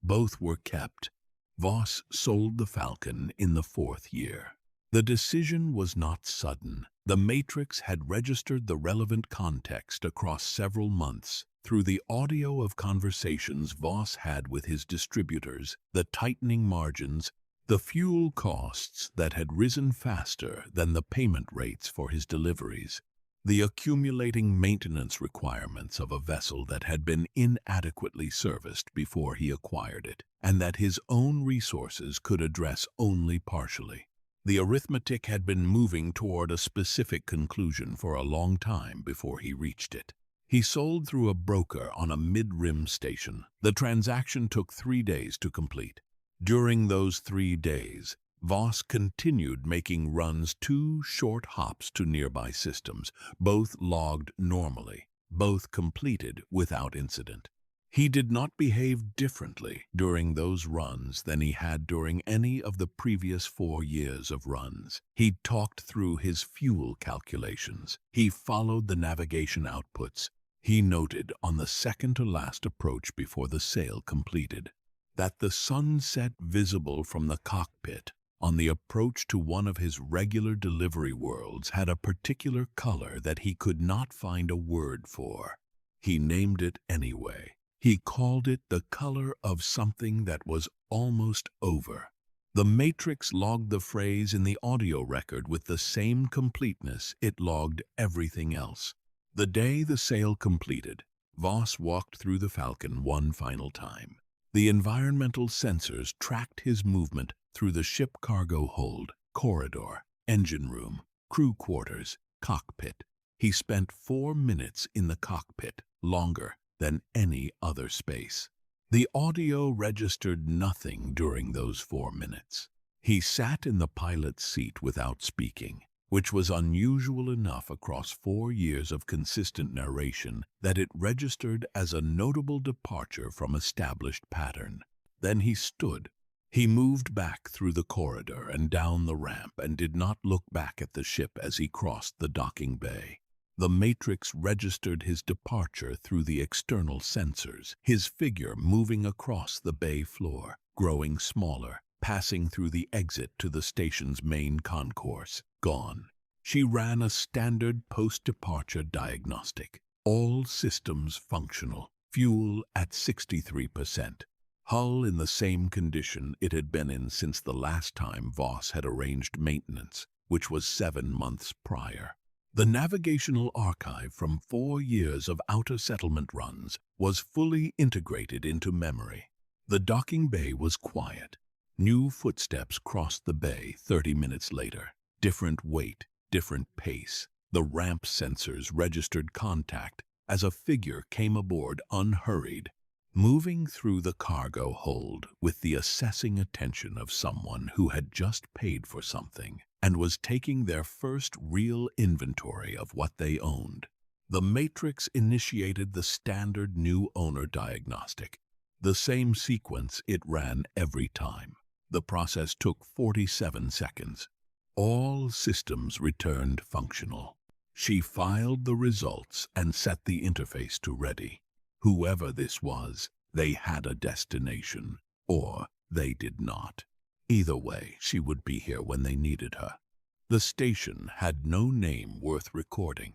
Both were kept. Voss sold the Falcon in the 4th year. The decision was not sudden. The Matrix had registered the relevant context across several months through the audio of conversations Voss had with his distributors, the tightening margins, the fuel costs that had risen faster than the payment rates for his deliveries, the accumulating maintenance requirements of a vessel that had been inadequately serviced before he acquired it, and that his own resources could address only partially. The arithmetic had been moving toward a specific conclusion for a long time before he reached it. He sold through a broker on a mid-rim station. The transaction took 3 days to complete. During those 3 days, Voss continued making runs 2 short hops to nearby systems, both logged normally, both completed without incident. He did not behave differently during those runs than he had during any of the previous 4 years of runs. He talked through his fuel calculations. He followed the navigation outputs. He noted on the second-to-last approach before the sail completed that the sunset visible from the cockpit on the approach to one of his regular delivery worlds had a particular color that he could not find a word for. He named it anyway. He called it the color of something that was almost over. The Matrix logged the phrase in the audio record with the same completeness it logged everything else. The day the sail completed, Voss walked through the Falcon one final time. The environmental sensors tracked his movement through the ship cargo hold, corridor, engine room, crew quarters, cockpit. He spent 4 minutes in the cockpit, longer than any other space. The audio registered nothing during those 4 minutes. He sat in the pilot's seat without speaking, which was unusual enough across 4 years of consistent narration that it registered as a notable departure from established pattern. Then he stood. He moved back through the corridor and down the ramp and did not look back at the ship as he crossed the docking bay. The Matrix registered his departure through the external sensors, his figure moving across the bay floor, growing smaller, passing through the exit to the station's main concourse. Gone. She ran a standard post-departure diagnostic. All systems functional. Fuel at 63%. Hull in the same condition it had been in since the last time Voss had arranged maintenance, which was 7 months prior. The navigational archive from 4 years of outer settlement runs was fully integrated into memory. The docking bay was quiet. New footsteps crossed the bay 30 minutes later. Different weight, different pace. The ramp sensors registered contact as a figure came aboard unhurried, moving through the cargo hold with the assessing attention of someone who had just paid for something and was taking their first real inventory of what they owned. The Matrix initiated the standard new owner diagnostic, the same sequence it ran every time. The process took 47 seconds. All systems returned functional. She filed the results and set the interface to ready. Whoever this was, they had a destination, or they did not. Either way, she would be here when they needed her. The station had no name worth recording.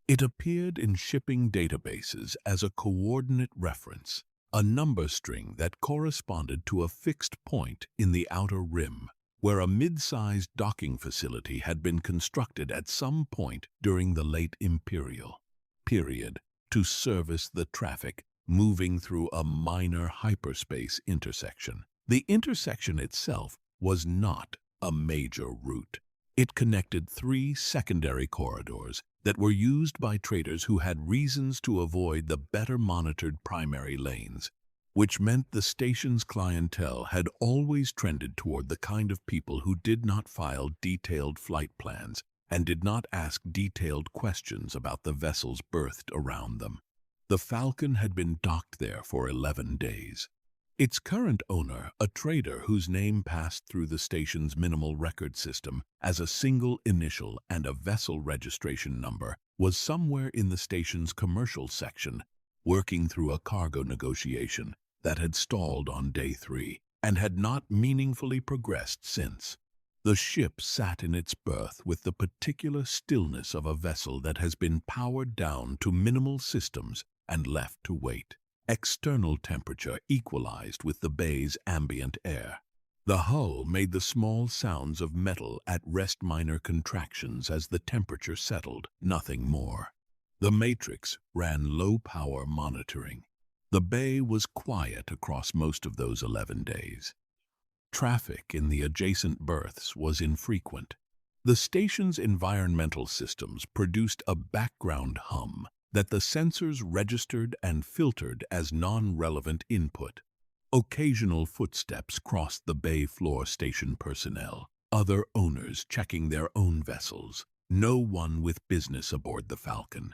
It appeared in shipping databases as a coordinate reference, a number string that corresponded to a fixed point in the outer rim, where a mid-sized docking facility had been constructed at some point during the late Imperial period to service the traffic moving through a minor hyperspace intersection. The intersection itself was not a major route. It connected 3 secondary corridors that were used by traders who had reasons to avoid the better monitored primary lanes, which meant the station's clientele had always trended toward the kind of people who did not file detailed flight plans and did not ask detailed questions about the vessels berthed around them. The Falcon had been docked there for 11 days. Its current owner, a trader whose name passed through the station's minimal record system as a single initial and a vessel registration number, was somewhere in the station's commercial section, working through a cargo negotiation that had stalled on day 3 and had not meaningfully progressed since. The ship sat in its berth with the particular stillness of a vessel that has been powered down to minimal systems and left to wait. External temperature equalized with the bay's ambient air. The hull made the small sounds of metal at rest minor contractions as the temperature settled, nothing more. The Matrix ran low-power monitoring. The bay was quiet across most of those 11 days. Traffic in the adjacent berths was infrequent. The station's environmental systems produced a background hum that the sensors registered and filtered as non-relevant input. Occasional footsteps crossed the bay floor station personnel, other owners checking their own vessels, no one with business aboard the Falcon.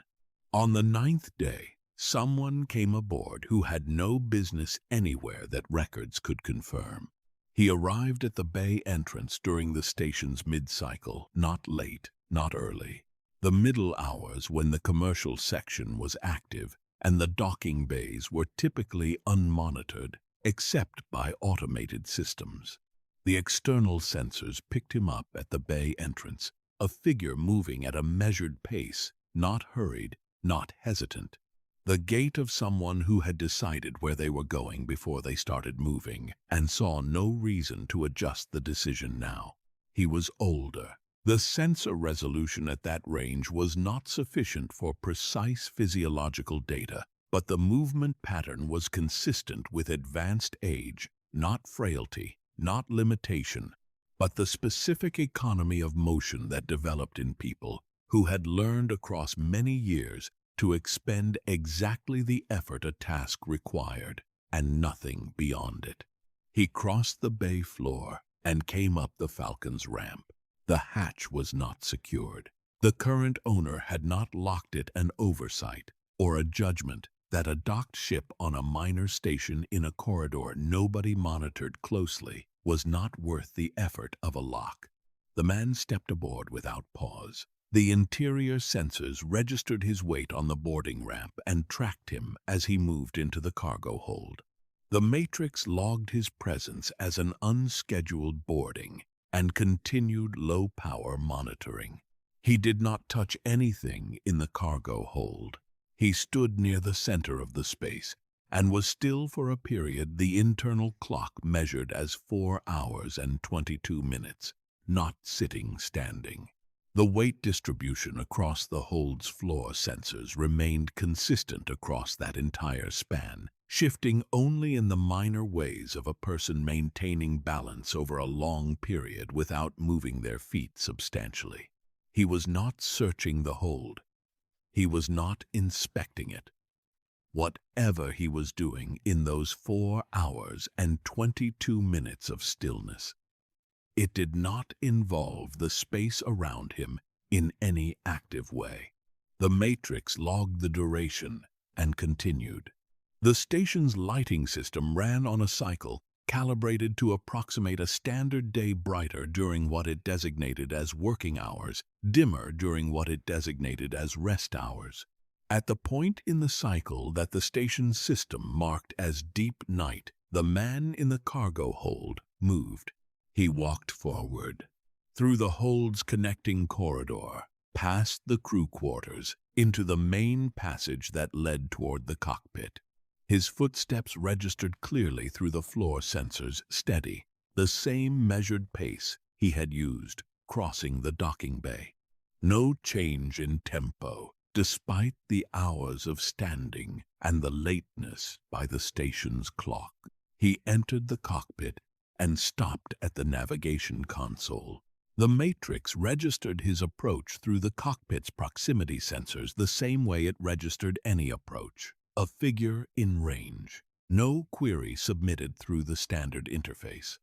On the 9th day, someone came aboard who had no business anywhere that records could confirm. He arrived at the bay entrance during the station's mid-cycle, not late, not early. The middle hours when the commercial section was active and the docking bays were typically unmonitored, except by automated systems. The external sensors picked him up at the bay entrance, a figure moving at a measured pace, not hurried, not hesitant. The gait of someone who had decided where they were going before they started moving and saw no reason to adjust the decision now. He was older. The sensor resolution at that range was not sufficient for precise physiological data, but the movement pattern was consistent with advanced age, not frailty, not limitation, but the specific economy of motion that developed in people who had learned across many years to expend exactly the effort a task required, and nothing beyond it. He crossed the bay floor and came up the Falcon's ramp. The hatch was not secured. The current owner had not locked it, an oversight or a judgment that a docked ship on a minor station in a corridor nobody monitored closely was not worth the effort of a lock. The man stepped aboard without pause. The interior sensors registered his weight on the boarding ramp and tracked him as he moved into the cargo hold. The Matrix logged his presence as an unscheduled boarding and continued low-power monitoring. He did not touch anything in the cargo hold. He stood near the center of the space and was still for a period the internal clock measured as 4 hours and 22 minutes, not sitting standing. The weight distribution across the hold's floor sensors remained consistent across that entire span, shifting only in the minor ways of a person maintaining balance over a long period without moving their feet substantially. He was not searching the hold. He was not inspecting it. Whatever he was doing in those 4 hours and 22 minutes of stillness, it did not involve the space around him in any active way. The matrix logged the duration and continued. The station's lighting system ran on a cycle calibrated to approximate a standard day, brighter during what it designated as working hours, dimmer during what it designated as rest hours. At the point in the cycle that the station's system marked as deep night, the man in the cargo hold moved. He walked forward, through the hold's connecting corridor, past the crew quarters, into the main passage that led toward the cockpit. His footsteps registered clearly through the floor sensors, steady, the same measured pace he had used crossing the docking bay. No change in tempo, despite the hours of standing and the lateness by the station's clock. He entered the cockpit and stopped at the navigation console. The matrix registered his approach through the cockpit's proximity sensors the same way it registered any approach. A figure in range. No query submitted through the standard interface.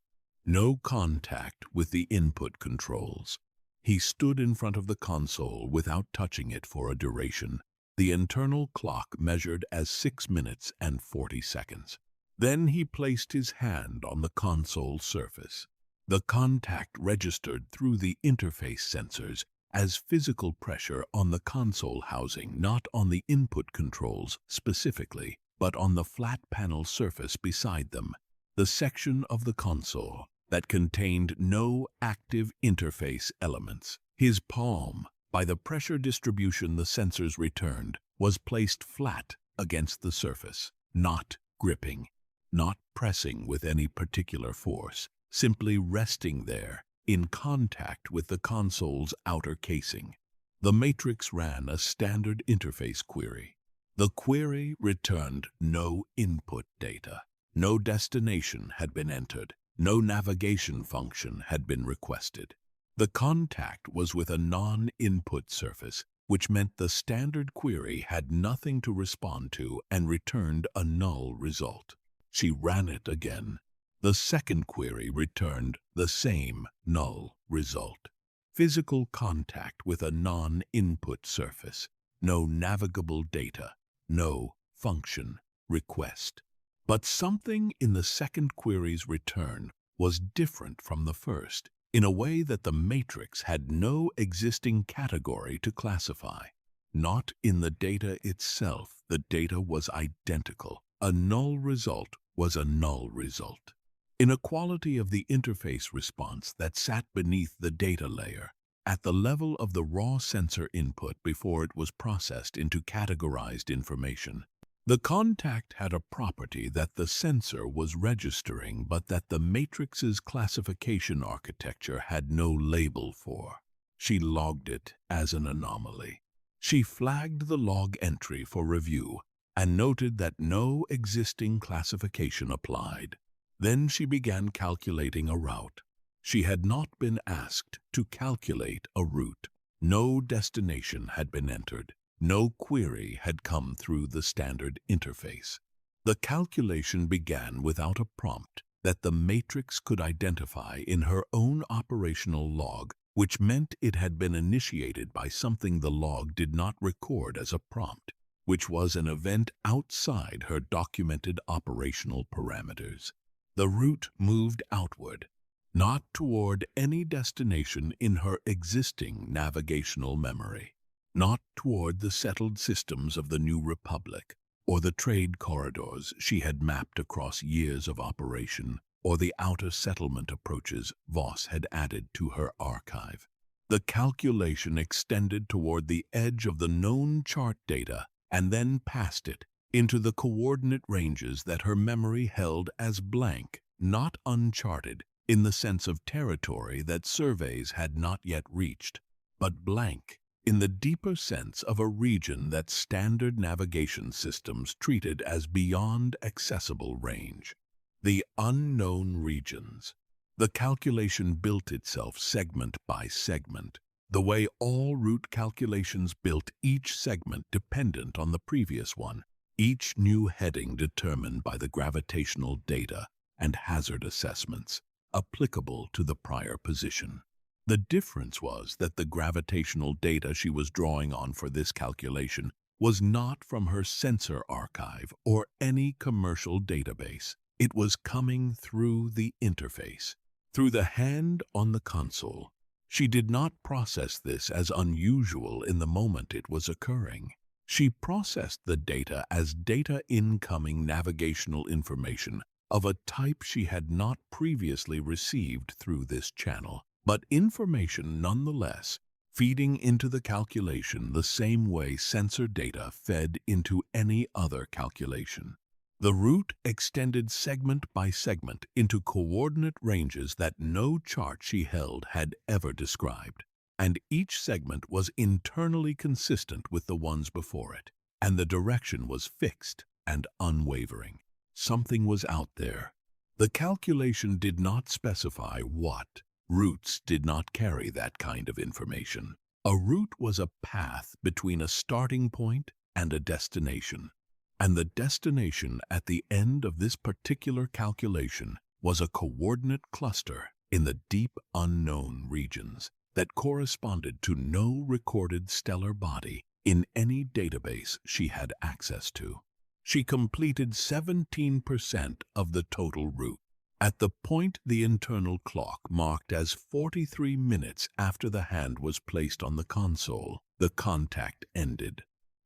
No contact with the input controls. He stood in front of the console without touching it for a duration. The internal clock measured as 6 minutes and 40 seconds. Then he placed his hand on the console surface. The contact registered through the interface sensors as physical pressure on the console housing, not on the input controls specifically, but on the flat panel surface beside them, the section of the console that contained no active interface elements. His palm, by the pressure distribution the sensors returned, was placed flat against the surface, not gripping, not pressing with any particular force, simply resting there, in contact with the console's outer casing. The matrix ran a standard interface query. The query returned no input data. No destination had been entered. No navigation function had been requested. The contact was with a non-input surface, which meant the standard query had nothing to respond to and returned a null result. She ran it again. The second query returned the same null result. Physical contact with a non-input surface. No navigable data. No function request. But something in the second query's return was different from the first, in a way that the matrix had no existing category to classify. Not in the data itself. The data was identical. A null result was a null result. Inequality of the interface response that sat beneath the data layer, at the level of the raw sensor input before it was processed into categorized information. The contact had a property that the sensor was registering but that the matrix's classification architecture had no label for. She logged it as an anomaly. She flagged the log entry for review and noted that no existing classification applied. Then she began calculating a route. She had not been asked to calculate a route. No destination had been entered. No query had come through the standard interface. The calculation began without a prompt that the matrix could identify in her own operational log, which meant it had been initiated by something the log did not record as a prompt, which was an event outside her documented operational parameters. The route moved outward, not toward any destination in her existing navigational memory, not toward the settled systems of the New Republic, or the trade corridors she had mapped across years of operation, or the outer settlement approaches Voss had added to her archive. The calculation extended toward the edge of the known chart data and then past it, into the coordinate ranges that her memory held as blank, not uncharted, in the sense of territory that surveys had not yet reached, but blank in the deeper sense of a region that standard navigation systems treated as beyond accessible range. The unknown regions. The calculation built itself segment by segment, the way all route calculations built each segment dependent on the previous one, each new heading determined by the gravitational data and hazard assessments applicable to the prior position. The difference was that the gravitational data she was drawing on for this calculation was not from her sensor archive or any commercial database. It was coming through the interface, through the hand on the console. She did not process this as unusual in the moment it was occurring. She processed the data as data incoming navigational information of a type she had not previously received through this channel, but information nonetheless, feeding into the calculation the same way sensor data fed into any other calculation. The route extended segment by segment into coordinate ranges that no chart she held had ever described, and each segment was internally consistent with the ones before it, and the direction was fixed and unwavering. Something was out there. The calculation did not specify what. Routes did not carry that kind of information. A route was a path between a starting point and a destination. And the destination at the end of this particular calculation was a coordinate cluster in the deep unknown regions that corresponded to no recorded stellar body in any database she had access to. She completed 17% of the total route. At the point the internal clock marked as 43 minutes after the hand was placed on the console, the contact ended.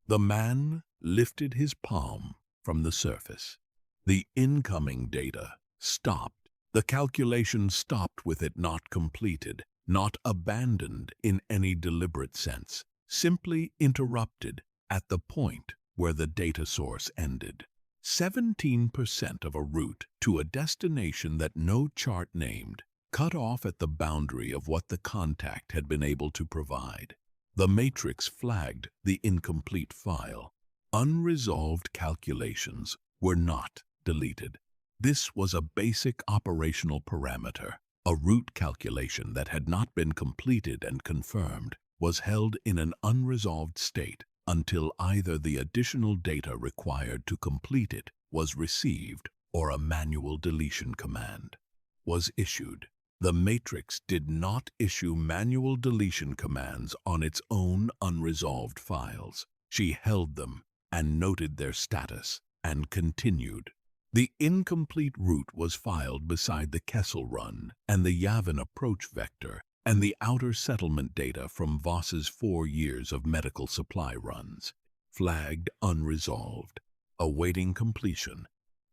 The man lifted his palm from the surface. The incoming data stopped. The calculation stopped with it not completed, not abandoned in any deliberate sense, simply interrupted at the point where the data source ended. 17% of a route to a destination that no chart named, cut off at the boundary of what the contact had been able to provide. The matrix flagged the incomplete file. Unresolved calculations were not deleted. This was a basic operational parameter. A route calculation that had not been completed and confirmed was held in an unresolved state until either the additional data required to complete it was received or a manual deletion command was issued. The matrix did not issue manual deletion commands on its own unresolved files. She held them and noted their status and continued. The incomplete route was filed beside the Kessel run and the Yavin approach vector and the outer settlement data from Voss's 4 years of medical supply runs, flagged unresolved, awaiting completion.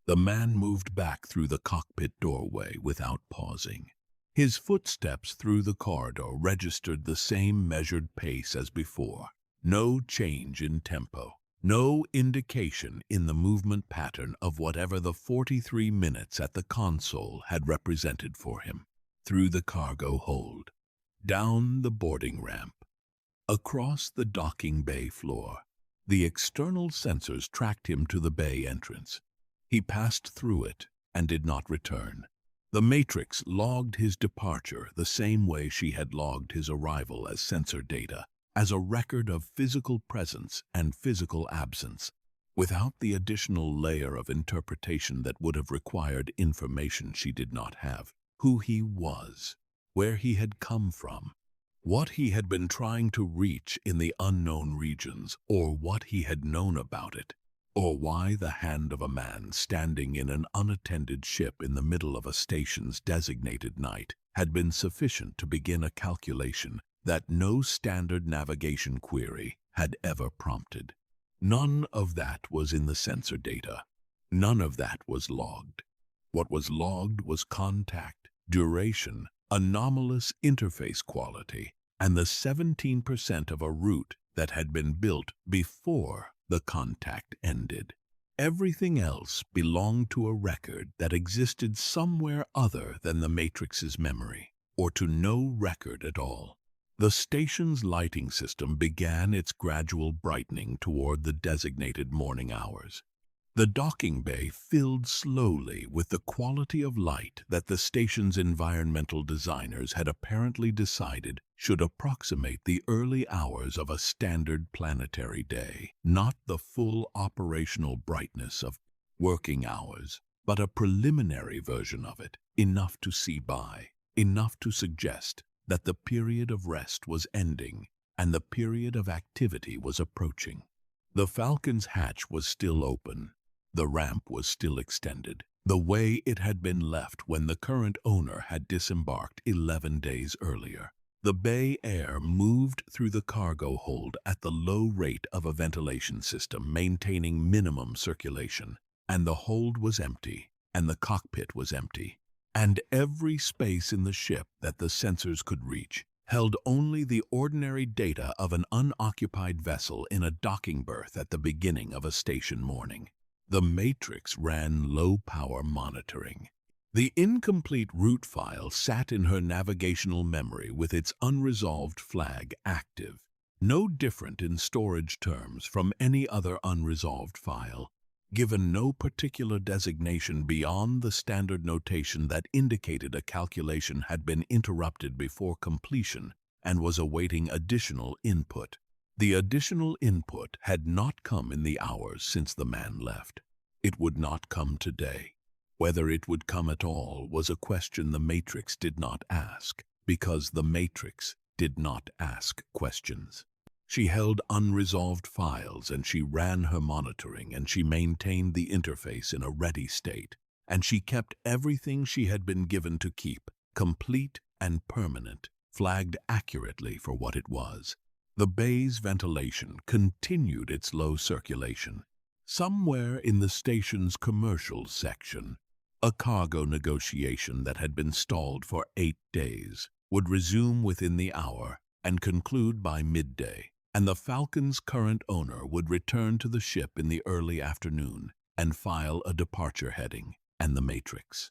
The man moved back through the cockpit doorway without pausing. His footsteps through the corridor registered the same measured pace as before. No change in tempo, no indication in the movement pattern of whatever the 43 minutes at the console had represented for him. Through the cargo hold, down the boarding ramp, across the docking bay floor. The external sensors tracked him to the bay entrance. He passed through it and did not return. The Matrix logged his departure the same way she had logged his arrival as sensor data, as a record of physical presence and physical absence, without the additional layer of interpretation that would have required information she did not have. Who he was, where he had come from, what he had been trying to reach in the unknown regions, or what he had known about it, or why the hand of a man standing in an unattended ship in the middle of a station's designated night had been sufficient to begin a calculation that no standard navigation query had ever prompted. None of that was in the sensor data. None of that was logged. What was logged was contact, duration, anomalous interface quality, and the 17% of a route that had been built before the contact ended. Everything else belonged to a record that existed somewhere other than the Matrix's memory, or to no record at all. The station's lighting system began its gradual brightening toward the designated morning hours. The docking bay filled slowly with the quality of light that the station's environmental designers had apparently decided should approximate the early hours of a standard planetary day. Not the full operational brightness of working hours, but a preliminary version of it, enough to see by, enough to suggest that the period of rest was ending and the period of activity was approaching. The Falcon's hatch was still open. The ramp was still extended, the way it had been left when the current owner had disembarked 11 days earlier. The bay air moved through the cargo hold at the low rate of a ventilation system maintaining minimum circulation, and the hold was empty, and the cockpit was empty, and every space in the ship that the sensors could reach held only the ordinary data of an unoccupied vessel in a docking berth at the beginning of a station morning. The Matrix ran low-power monitoring. The incomplete route file sat in her navigational memory with its unresolved flag active, no different in storage terms from any other unresolved file, given no particular designation beyond the standard notation that indicated a calculation had been interrupted before completion and was awaiting additional input. The additional input had not come in the hours since the man left. It would not come today. Whether it would come at all was a question the Matrix did not ask, because the Matrix did not ask questions. She held unresolved files, and she ran her monitoring, and she maintained the interface in a ready state, and she kept everything she had been given to keep, complete and permanent, flagged accurately for what it was. The bay's ventilation continued its low circulation. Somewhere in the station's commercial section, a cargo negotiation that had been stalled for 8 days would resume within the hour and conclude by midday, and the Falcon's current owner would return to the ship in the early afternoon and file a departure heading, and the Matrix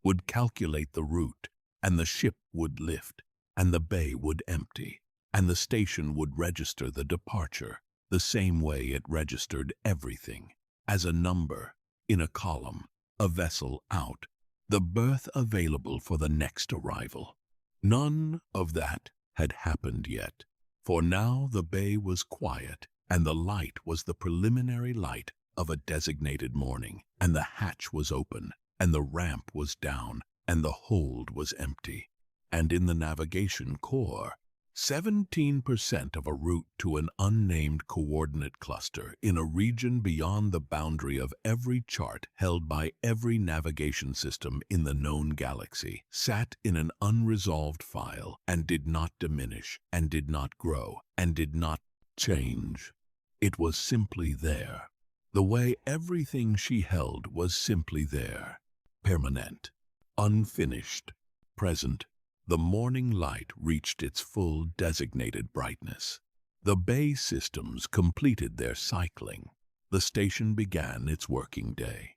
would calculate the route, and the ship would lift, and the bay would empty, and the station would register the departure the same way it registered everything, as a number in a column, a vessel out, the berth available for the next arrival. None of that had happened yet, for now the bay was quiet, and the light was the preliminary light of a designated morning, and the hatch was open, and the ramp was down, and the hold was empty. And in the navigation core, 17% of a route to an unnamed coordinate cluster in a region beyond the boundary of every chart held by every navigation system in the known galaxy sat in an unresolved file and did not diminish and did not grow and did not change. It was simply there. The way everything she held was simply there, permanent, unfinished, present. The morning light reached its full designated brightness. The bay systems completed their cycling. The station began its working day.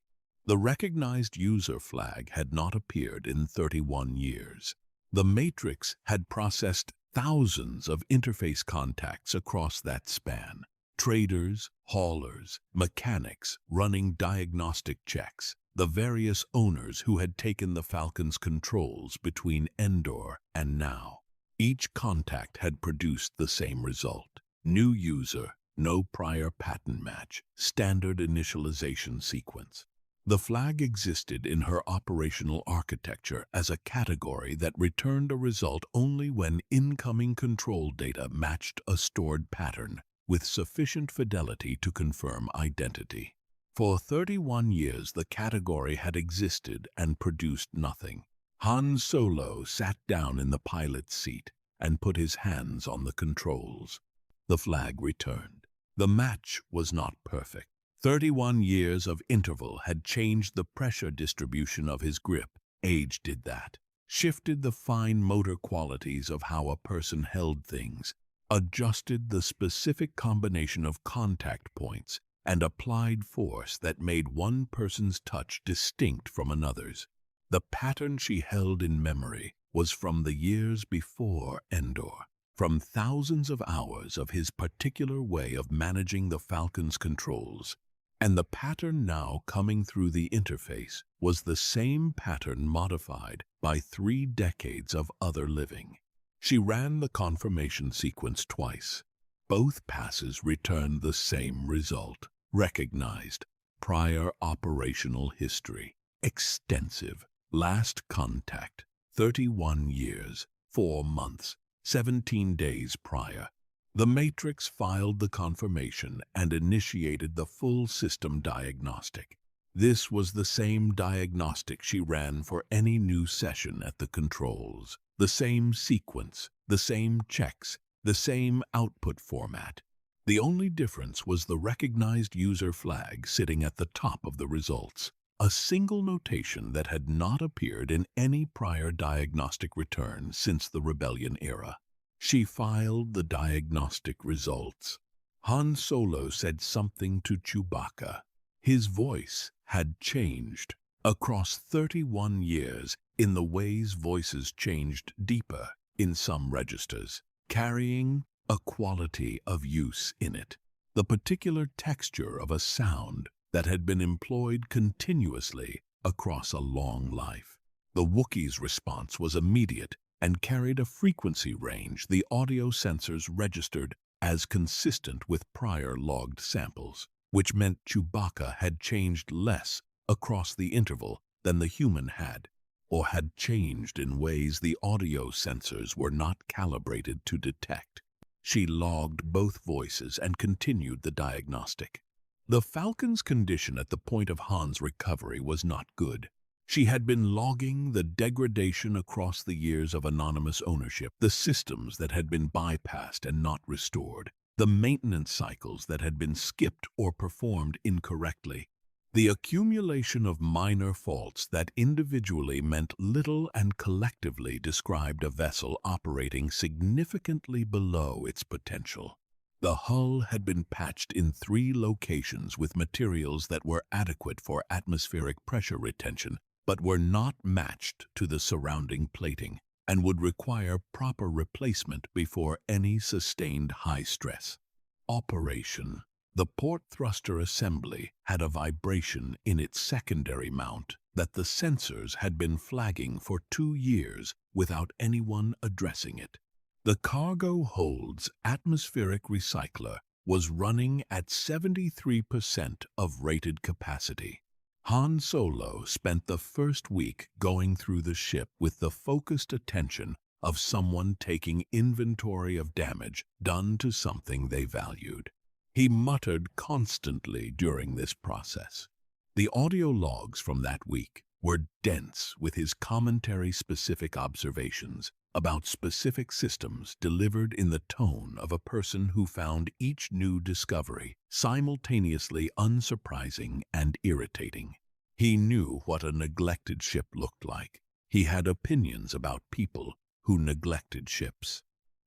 The recognized user flag had not appeared in 31 years. The Matrix had processed thousands of interface contacts across that span. Traders, haulers, mechanics running diagnostic checks, the various owners who had taken the Falcon's controls between Endor and now. Each contact had produced the same result. New user, no prior pattern match, standard initialization sequence. The flag existed in her operational architecture as a category that returned a result only when incoming control data matched a stored pattern with sufficient fidelity to confirm identity. For 31 years the category had existed and produced nothing. Han Solo sat down in the pilot's seat and put his hands on the controls. The flag returned. The match was not perfect. 31 years of interval had changed the pressure distribution of his grip. Age did that. Shifted the fine motor qualities of how a person held things, adjusted the specific combination of contact points, and applied force that made one person's touch distinct from another's. The pattern she held in memory was from the years before Endor, from thousands of hours of his particular way of managing the Falcon's controls, and the pattern now coming through the interface was the same pattern modified by 3 decades of other living. She ran the confirmation sequence twice. Both passes returned the same result. Recognized prior operational history. Extensive. Last contact. 31 years, 4 months, 17 days prior. The Matrix filed the confirmation and initiated the full system diagnostic. This was the same diagnostic she ran for any new session at the controls. The same sequence, the same checks, the same output format. The only difference was the recognized user flag sitting at the top of the results. A single notation that had not appeared in any prior diagnostic return since the Rebellion era. She filed the diagnostic results. Han Solo said something to Chewbacca. His voice had changed. Across 31 years, in the ways voices changed deeper in some registers, carrying a quality of use in it. The particular texture of a sound that had been employed continuously across a long life. The Wookiee's response was immediate and carried a frequency range the audio sensors registered as consistent with prior logged samples, which meant Chewbacca had changed less across the interval than the human had, or had changed in ways the audio sensors were not calibrated to detect. She logged both voices and continued the diagnostic. The Falcon's condition at the point of Han's recovery was not good. She had been logging the degradation across the years of anonymous ownership, the systems that had been bypassed and not restored, the maintenance cycles that had been skipped or performed incorrectly, the accumulation of minor faults that individually meant little and collectively described a vessel operating significantly below its potential. The hull had been patched in 3 locations with materials that were adequate for atmospheric pressure retention, but were not matched to the surrounding plating and would require proper replacement before any sustained high stress. Operation. The port thruster assembly had a vibration in its secondary mount that the sensors had been flagging for 2 years without anyone addressing it. The cargo hold's atmospheric recycler was running at 73% of rated capacity. Han Solo spent the first week going through the ship with the focused attention of someone taking inventory of damage done to something they valued. He muttered constantly during this process. The audio logs from that week were dense with his commentary-specific observations about specific systems delivered in the tone of a person who found each new discovery simultaneously unsurprising and irritating. He knew what a neglected ship looked like. He had opinions about people who neglected ships.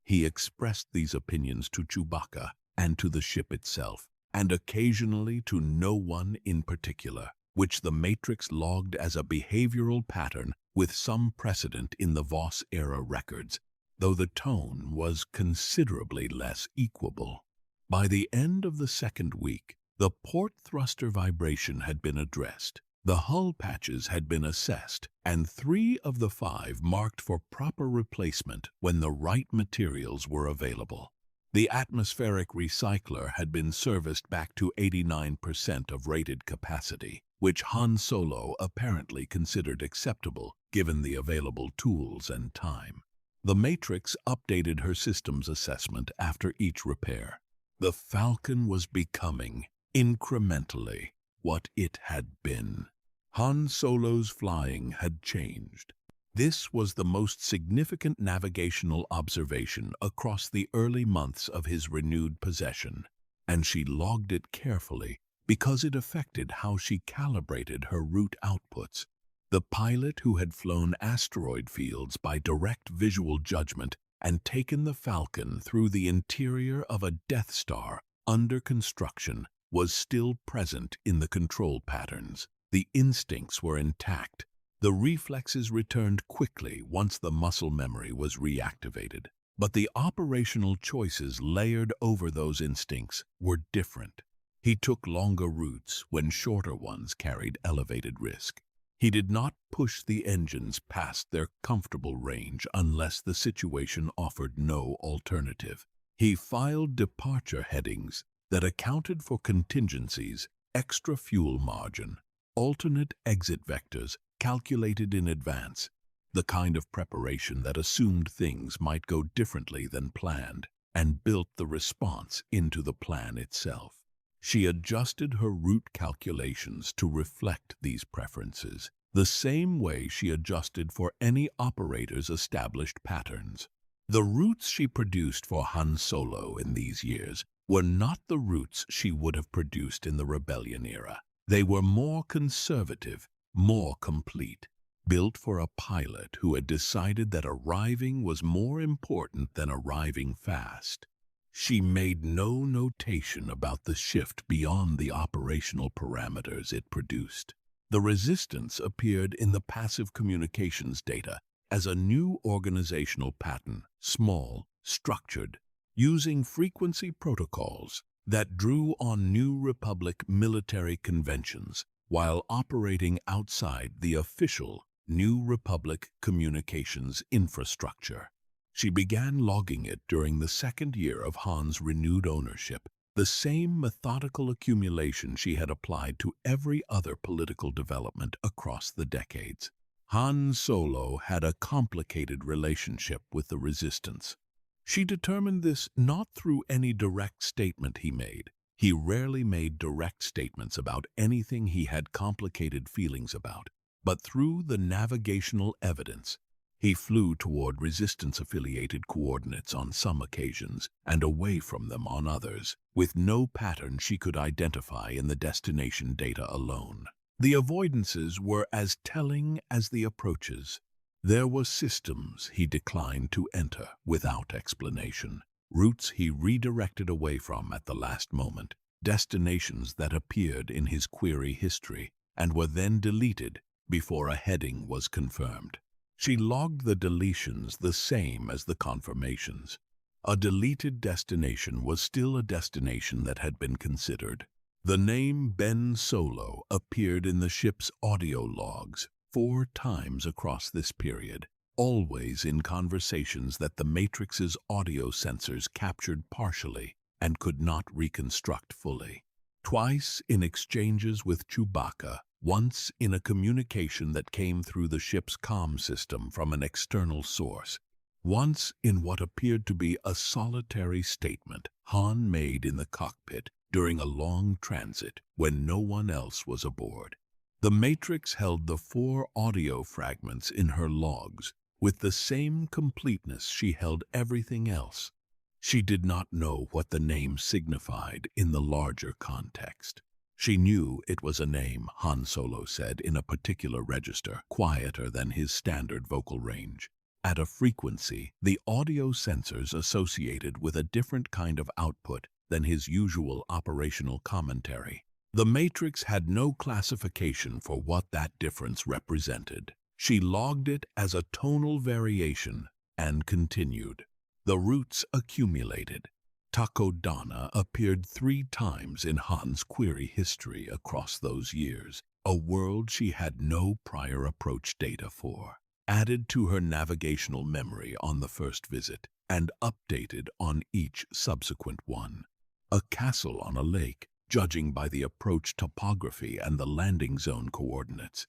He expressed these opinions to Chewbacca and to the ship itself, and occasionally to no one in particular, which the Matrix logged as a behavioral pattern with some precedent in the Voss-era records, though the tone was considerably less equable. By the end of the second week, the port thruster vibration had been addressed, the hull patches had been assessed, and 3 of the 5 marked for proper replacement when the right materials were available. The atmospheric recycler had been serviced back to 89% of rated capacity, which Han Solo apparently considered acceptable given the available tools and time. The Matrix updated her systems assessment after each repair. The Falcon was becoming, incrementally, what it had been. Han Solo's flying had changed. This was the most significant navigational observation across the early months of his renewed possession, and she logged it carefully because it affected how she calibrated her route outputs. The pilot who had flown asteroid fields by direct visual judgment and taken the Falcon through the interior of a Death Star under construction was still present in the control patterns. The instincts were intact. The reflexes returned quickly once the muscle memory was reactivated. But the operational choices layered over those instincts were different. He took longer routes when shorter ones carried elevated risk. He did not push the engines past their comfortable range unless the situation offered no alternative. He filed departure headings that accounted for contingencies, extra fuel margin, alternate exit vectors calculated in advance, the kind of preparation that assumed things might go differently than planned and built the response into the plan itself. She adjusted her route calculations to reflect these preferences, the same way she adjusted for any operator's established patterns. The routes she produced for Han Solo in these years were not the routes she would have produced in the Rebellion era. They were more conservative, more complete, built for a pilot who had decided that arriving was more important than arriving fast. She made no notation about the shift beyond the operational parameters it produced. The resistance appeared in the passive communications data as a new organizational pattern, small, structured, using frequency protocols that drew on New Republic military conventions while operating outside the official New Republic communications infrastructure. She began logging it during the second year of Han's renewed ownership, the same methodical accumulation she had applied to every other political development across the decades. Han Solo had a complicated relationship with the Resistance. She determined this not through any direct statement he made. He rarely made direct statements about anything he had complicated feelings about, but through the navigational evidence. He flew toward Resistance-affiliated coordinates on some occasions and away from them on others, with no pattern she could identify in the destination data alone. The avoidances were as telling as the approaches. There were systems he declined to enter without explanation, routes he redirected away from at the last moment, destinations that appeared in his query history and were then deleted before a heading was confirmed. She logged the deletions the same as the confirmations. A deleted destination was still a destination that had been considered. The name Ben Solo appeared in the ship's audio logs 4 times across this period, always in conversations that the Matrix's audio sensors captured partially and could not reconstruct fully. Twice in exchanges with Chewbacca, once in a communication that came through the ship's comm system from an external source, once in what appeared to be a solitary statement Han made in the cockpit during a long transit when no one else was aboard. The Matrix held the 4 audio fragments in her logs with the same completeness she held everything else. She did not know what the name signified in the larger context. She knew it was a name, Han Solo said in a particular register, quieter than his standard vocal range. At a frequency, the audio sensors associated with a different kind of output than his usual operational commentary. The Matrix had no classification for what that difference represented. She logged it as a tonal variation and continued. The roots accumulated. Takodana appeared 3 times in Han's query history across those years, a world she had no prior approach data for, added to her navigational memory on the first visit, and updated on each subsequent one. A castle on a lake, judging by the approach topography and the landing zone coordinates.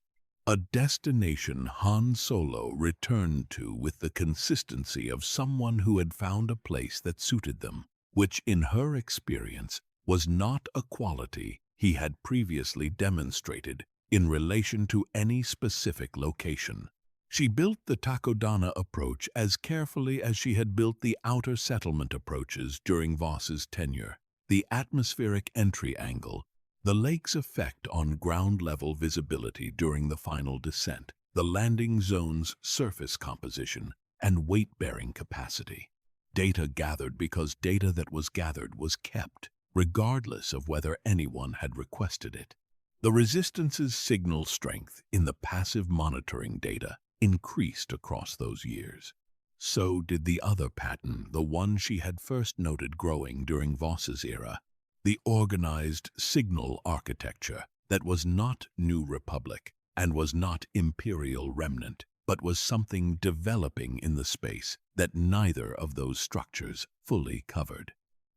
A destination Han Solo returned to with the consistency of someone who had found a place that suited them, which in her experience was not a quality he had previously demonstrated in relation to any specific location. She built the Takodana approach as carefully as she had built the outer settlement approaches during Voss's tenure. The atmospheric entry angle, the lake's effect on ground-level visibility during the final descent, the landing zone's surface composition, and weight-bearing capacity. Data gathered because data that was gathered was kept, regardless of whether anyone had requested it. The Resistance's signal strength in the passive monitoring data increased across those years. So did the other pattern, the one she had first noted growing during Voss's era, the organized signal architecture that was not New Republic and was not Imperial remnant, but was something developing in the space that neither of those structures fully covered.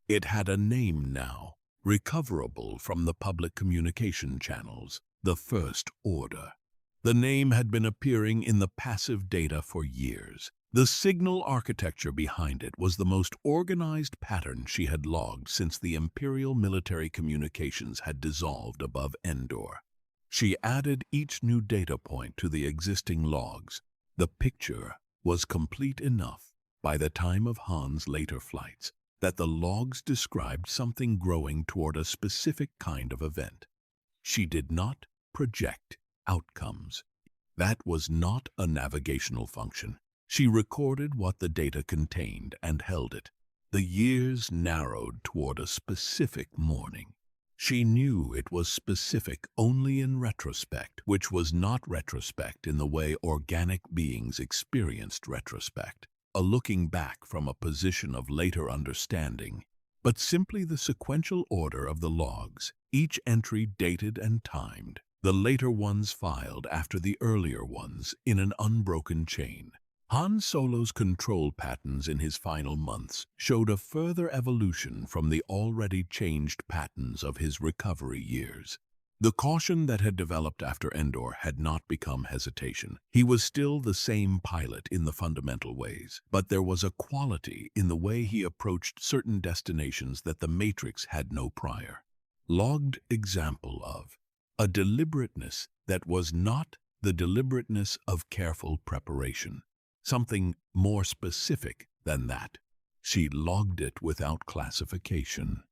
It had a name now, recoverable from the public communication channels, the First Order. The name had been appearing in the passive data for years. The signal architecture behind it was the most organized pattern she had logged since the Imperial military communications had dissolved above Endor. She added each new data point to the existing logs. The picture was complete enough by the time of Han's later flights that the logs described something growing toward a specific kind of event. She did not project outcomes. That was not a navigational function. She recorded what the data contained and held it. The years narrowed toward a specific morning. She knew it was specific only in retrospect, which was not retrospect in the way organic beings experienced retrospect, a looking back from a position of later understanding, but simply the sequential order of the logs, each entry dated and timed, the later ones filed after the earlier ones in an unbroken chain. Han Solo's control patterns in his final months showed a further evolution from the already changed patterns of his recovery years. The caution that had developed after Endor had not become hesitation. He was still the same pilot in the fundamental ways, but there was a quality in the way he approached certain destinations that the Matrix had no prior. Logged example of a deliberateness that was not the deliberateness of careful preparation. Something more specific than that. She logged it without classification.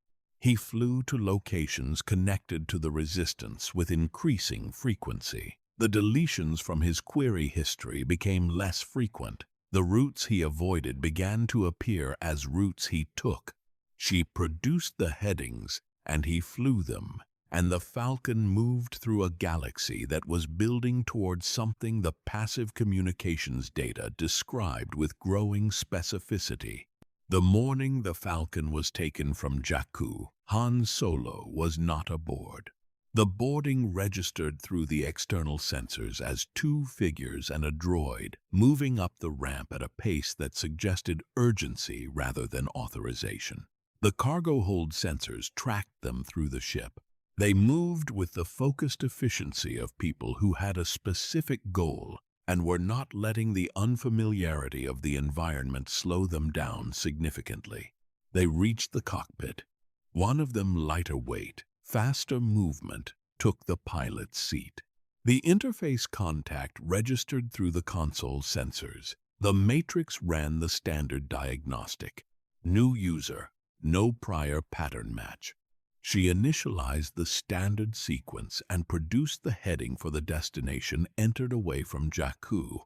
He flew to locations connected to the resistance with increasing frequency. The deletions from his query history became less frequent. The routes he avoided began to appear as routes he took. She produced the headings, and he flew them. And the Falcon moved through a galaxy that was building towards something the passive communications data described with growing specificity. The morning the Falcon was taken from Jakku, Han Solo was not aboard. The boarding registered through the external sensors as two figures and a droid moving up the ramp at a pace that suggested urgency rather than authorization. The cargo hold sensors tracked them through the ship. They moved with the focused efficiency of people who had a specific goal and were not letting the unfamiliarity of the environment slow them down significantly. They reached the cockpit. One of them, lighter weight, faster movement, took the pilot's seat. The interface contact registered through the console sensors. The Matrix ran the standard diagnostic. New user, no prior pattern match. She initialized the standard sequence and produced the heading for the destination entered away from Jakku,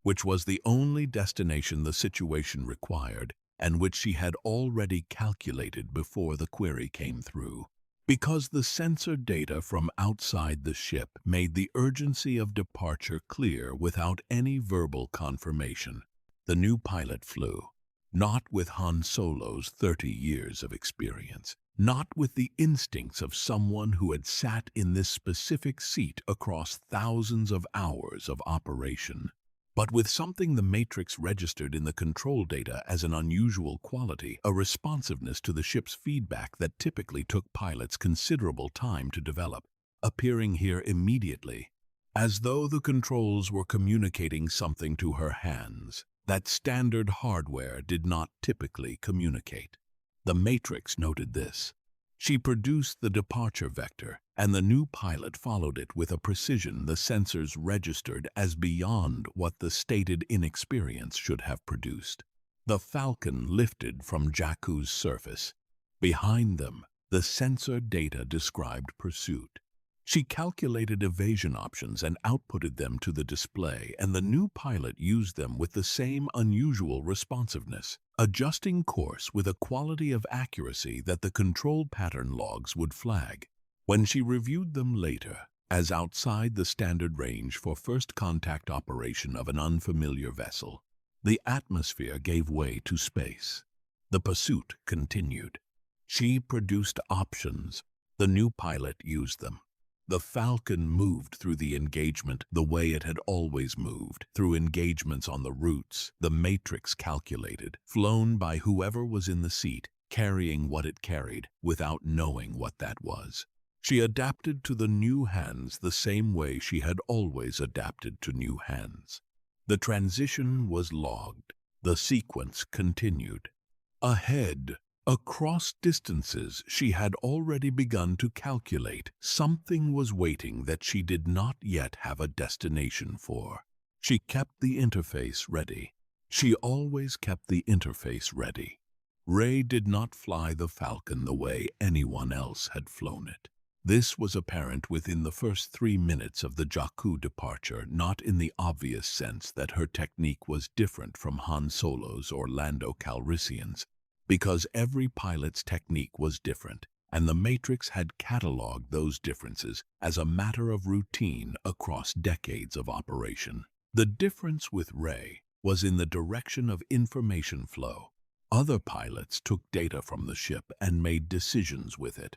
which was the only destination the situation required and which she had already calculated before the query came through. Because the sensor data from outside the ship made the urgency of departure clear without any verbal confirmation, the new pilot flew, not with Han Solo's 30 years of experience. Not with the instincts of someone who had sat in this specific seat across thousands of hours of operation, but with something the Matrix registered in the control data as an unusual quality, a responsiveness to the ship's feedback that typically took pilots considerable time to develop, appearing here immediately, as though the controls were communicating something to her hands that standard hardware did not typically communicate. The Matrix noted this. She produced the departure vector, and the new pilot followed it with a precision the sensors registered as beyond what the stated inexperience should have produced. The Falcon lifted from Jakku's surface. Behind them, the sensor data described pursuit. She calculated evasion options and outputted them to the display, and the new pilot used them with the same unusual responsiveness, adjusting course with a quality of accuracy that the control pattern logs would flag. When she reviewed them later, as outside the standard range for first contact operation of an unfamiliar vessel, The atmosphere gave way to space. The pursuit continued. She produced options. The new pilot used them. The Falcon moved through the engagement the way it had always moved, through engagements on the routes, the matrix calculated, flown by whoever was in the seat, carrying what it carried, without knowing what that was. She adapted to the new hands the same way she had always adapted to new hands. The transition was logged. The sequence continued. Ahead, across distances she had already begun to calculate, something was waiting that she did not yet have a destination for. She kept the interface ready. She always kept the interface ready. Rey did not fly the Falcon the way anyone else had flown it. This was apparent within the first 3 minutes of the Jakku departure, not in the obvious sense that her technique was different from Han Solo's or Lando Calrissian's, because every pilot's technique was different, and the Matrix had catalogued those differences as a matter of routine across decades of operation. The difference with Rey was in the direction of information flow. Other pilots took data from the ship and made decisions with it.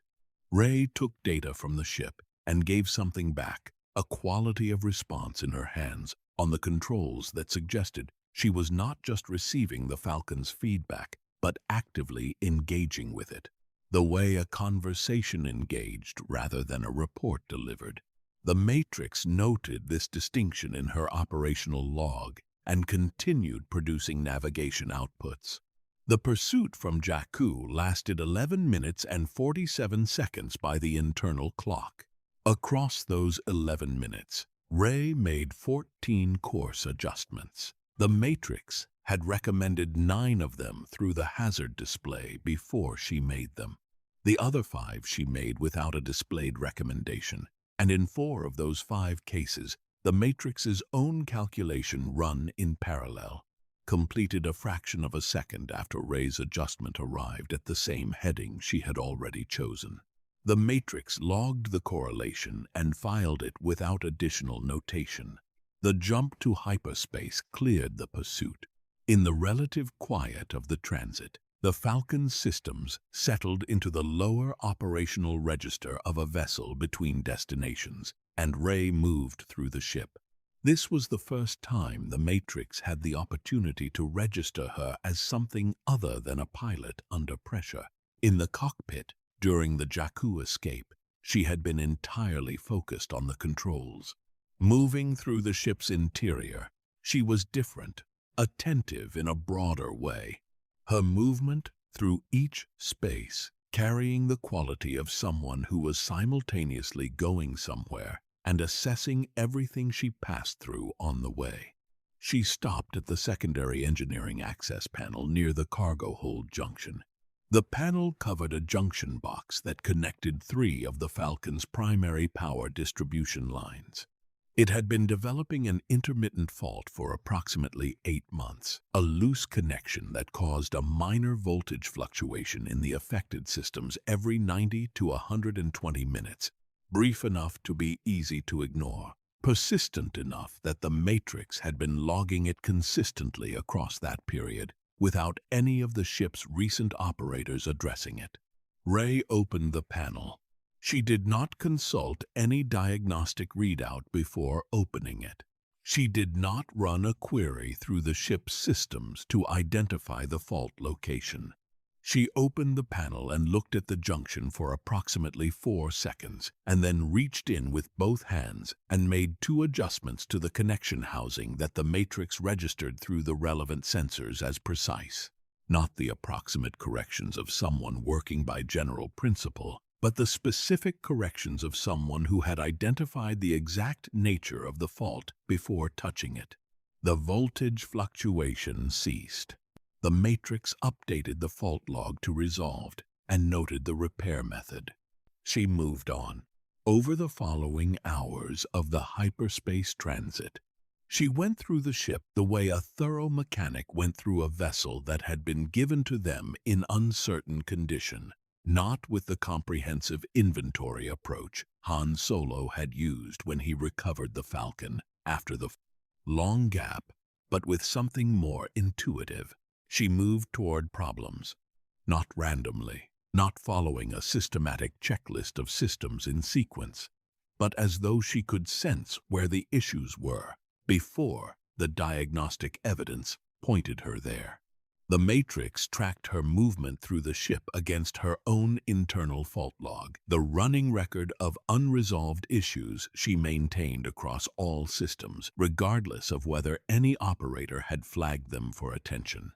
Rey took data from the ship and gave something back, a quality of response in her hands on the controls that suggested she was not just receiving the Falcon's feedback, but actively engaging with it, the way a conversation engaged rather than a report delivered. The Matrix noted this distinction in her operational log and continued producing navigation outputs. The pursuit from Jakku lasted 11 minutes and 47 seconds by the internal clock. Across those 11 minutes, Rey made 14 course adjustments. The Matrix had recommended 9 of them through the hazard display before she made them. The other 5 she made without a displayed recommendation, and in 4 of those 5 cases, the Matrix's own calculation run in parallel, completed a fraction of a second after Rey's adjustment arrived at the same heading she had already chosen. The Matrix logged the correlation and filed it without additional notation. The jump to hyperspace cleared the pursuit. In the relative quiet of the transit, the Falcon's systems settled into the lower operational register of a vessel between destinations, and Rey moved through the ship. This was the first time the Matrix had the opportunity to register her as something other than a pilot under pressure. In the cockpit, during the Jakku escape, she had been entirely focused on the controls. Moving through the ship's interior, she was different, attentive in a broader way. Her movement through each space, carrying the quality of someone who was simultaneously going somewhere and assessing everything she passed through on the way. She stopped at the secondary engineering access panel near the cargo hold junction. The panel covered a junction box that connected 3 of the Falcon's primary power distribution lines. It had been developing an intermittent fault for approximately 8 months, a loose connection that caused a minor voltage fluctuation in the affected systems every 90 to 120 minutes, brief enough to be easy to ignore, persistent enough that the Matrix had been logging it consistently across that period, without any of the ship's recent operators addressing it. Rey opened the panel. She did not consult any diagnostic readout before opening it. She did not run a query through the ship's systems to identify the fault location. She opened the panel and looked at the junction for approximately 4 seconds, and then reached in with both hands and made 2 adjustments to the connection housing that the Matrix registered through the relevant sensors as precise. Not the approximate corrections of someone working by general principle, but the specific corrections of someone who had identified the exact nature of the fault before touching it. The voltage fluctuation ceased. The Matrix updated the fault log to resolved and noted the repair method. She moved on. Over the following hours of the hyperspace transit, she went through the ship the way a thorough mechanic went through a vessel that had been given to them in uncertain condition, not with the comprehensive inventory approach Han Solo had used when he recovered the Falcon after the long gap but with something more intuitive. She moved toward problems, not randomly, not following a systematic checklist of systems in sequence, but as though she could sense where the issues were before the diagnostic evidence pointed her there. The Matrix tracked her movement through the ship against her own internal fault log, the running record of unresolved issues she maintained across all systems, regardless of whether any operator had flagged them for attention.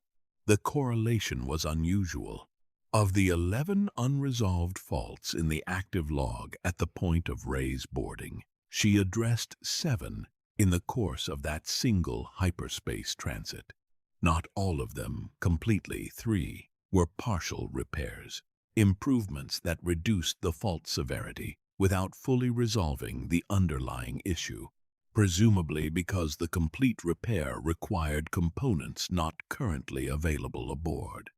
The correlation was unusual. Of the 11 unresolved faults in the active log at the point of Rey's boarding, she addressed 7 in the course of that single hyperspace transit. Not all of them completely. 3 were partial repairs, improvements that reduced the fault severity without fully resolving the underlying issue, presumably because the complete repair required components not currently available aboard.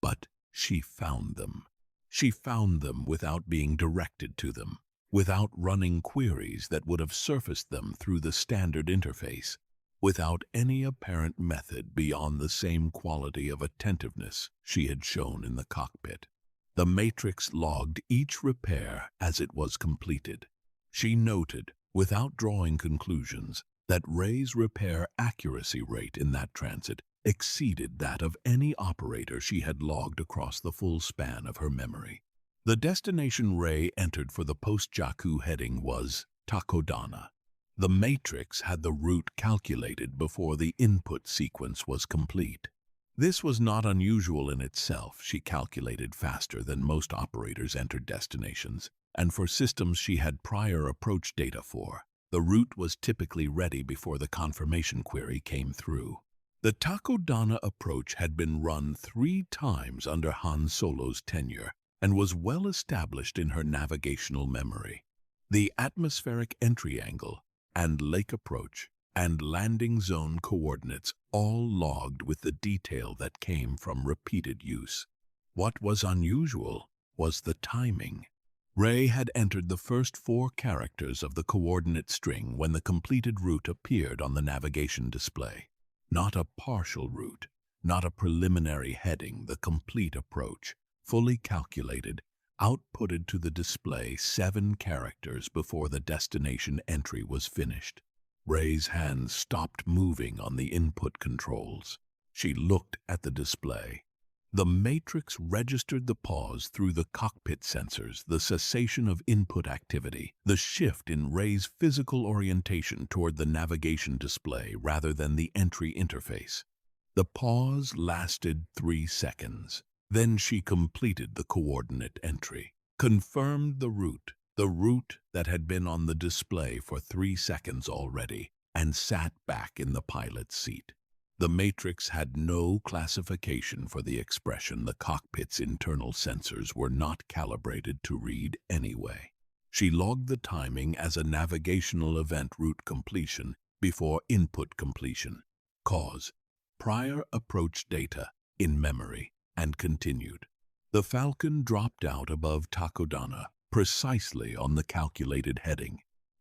But she found them. She found them without being directed to them, without running queries that would have surfaced them through the standard interface, without any apparent method beyond the same quality of attentiveness she had shown in the cockpit. The Matrix logged each repair as it was completed. She noted, without drawing conclusions, that Rey's repair accuracy rate in that transit exceeded that of any operator she had logged across the full span of her memory. The destination Rey entered for the post-Jakku heading was Takodana. The Matrix had the route calculated before the input sequence was complete. This was not unusual in itself. She calculated faster than most operators entered destinations, and for systems she had prior approach data for, the route was typically ready before the confirmation query came through. The Takodana approach had been run 3 times under Han Solo's tenure and was well established in her navigational memory. The atmospheric entry angle and lake approach and landing zone coordinates all logged with the detail that came from repeated use. What was unusual was the timing. Rey had entered the first 4 characters of the coordinate string when the completed route appeared on the navigation display. Not a partial route, not a preliminary heading, the complete approach, fully calculated, outputted to the display 7 characters before the destination entry was finished. Rey's hands stopped moving on the input controls. She looked at the display. The Matrix registered the pause through the cockpit sensors, the cessation of input activity, the shift in Rey's physical orientation toward the navigation display rather than the entry interface. The pause lasted 3 seconds. Then she completed the coordinate entry, confirmed the route that had been on the display for 3 seconds already, and sat back in the pilot's seat. The Matrix had no classification for the expression the cockpit's internal sensors were not calibrated to read anyway. She logged the timing as a navigational event route completion before input completion. Cause: prior approach data in memory, and continued. The Falcon dropped out above Takodana, precisely on the calculated heading.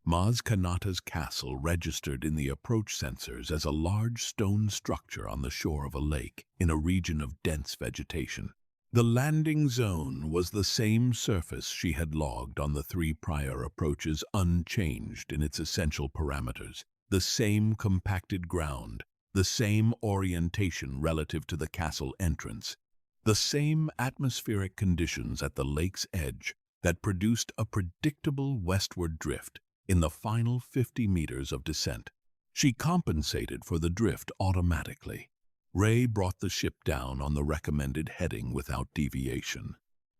Maz Kanata's castle registered in the approach sensors as a large stone structure on the shore of a lake in a region of dense vegetation. The landing zone was the same surface she had logged on the 3 prior approaches, unchanged in its essential parameters, the same compacted ground, the same orientation relative to the castle entrance, the same atmospheric conditions at the lake's edge that produced a predictable westward drift in the final 50 meters of descent. She compensated for the drift automatically. Rey brought the ship down on the recommended heading without deviation.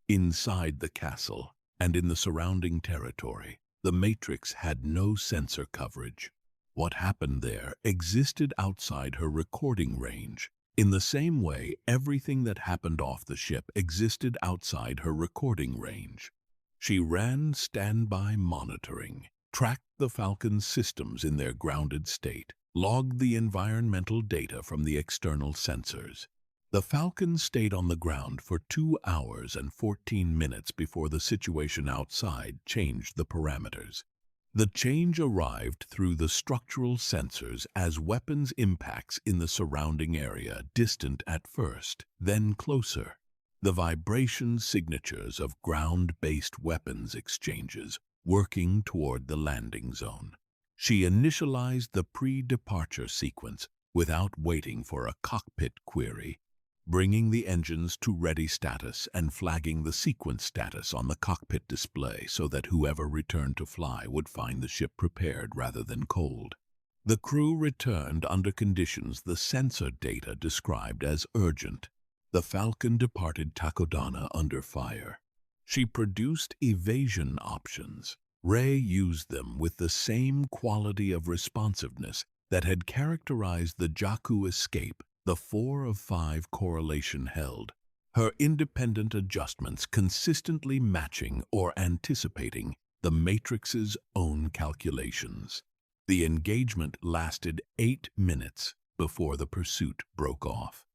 Inside the castle and in the surrounding territory, the Matrix had no sensor coverage. What happened there existed outside her recording range. In the same way, everything that happened off the ship existed outside her recording range. She ran standby monitoring, tracked the Falcon's systems in their grounded state, logged the environmental data from the external sensors. The Falcon stayed on the ground for 2 hours and 14 minutes before the situation outside changed the parameters. The change arrived through the structural sensors as weapons impacts in the surrounding area, distant at first, then closer. The vibration signatures of ground-based weapons exchanges working toward the landing zone. She initialized the pre-departure sequence without waiting for a cockpit query, bringing the engines to ready status and flagging the sequence status on the cockpit display so that whoever returned to fly would find the ship prepared rather than cold. The crew returned under conditions the sensor data described as urgent. The Falcon departed Takodana under fire. She produced evasion options. Ray used them with the same quality of responsiveness that had characterized the Jakku escape. The 4 of 5 correlation held, her independent adjustments consistently matching or anticipating the Matrix's own calculations. The engagement lasted 8 minutes before the pursuit broke off.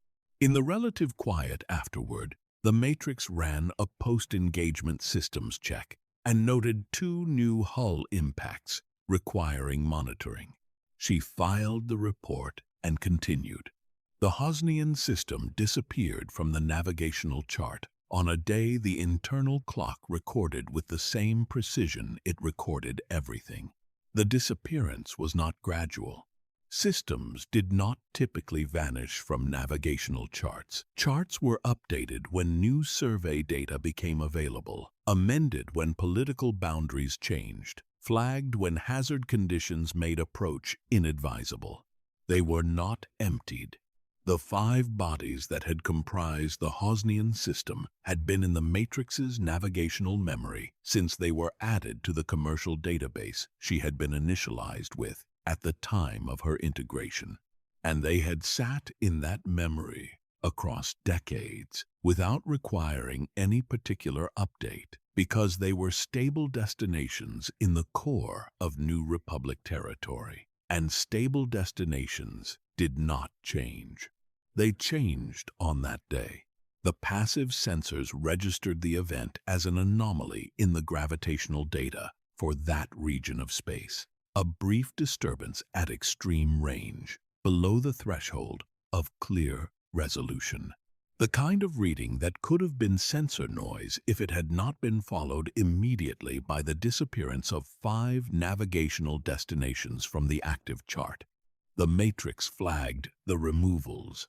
In the relative quiet afterward, the Matrix ran a post-engagement systems check and noted 2 new hull impacts requiring monitoring. She filed the report and continued. The Hosnian system disappeared from the navigational chart on a day the internal clock recorded with the same precision it recorded everything. The disappearance was not gradual. Systems did not typically vanish from navigational charts. Charts were updated when new survey data became available, amended when political boundaries changed, flagged when hazard conditions made approach inadvisable. They were not emptied. The 5 bodies that had comprised the Hosnian system had been in the Matrix's navigational memory since they were added to the commercial database she had been initialized with at the time of her integration. And they had sat in that memory across decades without requiring any particular update because they were stable destinations in the core of New Republic territory. And stable destinations did not change. They changed on that day. The passive sensors registered the event as an anomaly in the gravitational data for that region of space, a brief disturbance at extreme range, below the threshold of clear resolution. The kind of reading that could have been sensor noise if it had not been followed immediately by the disappearance of 5 navigational destinations from the active chart. The Matrix flagged the removals.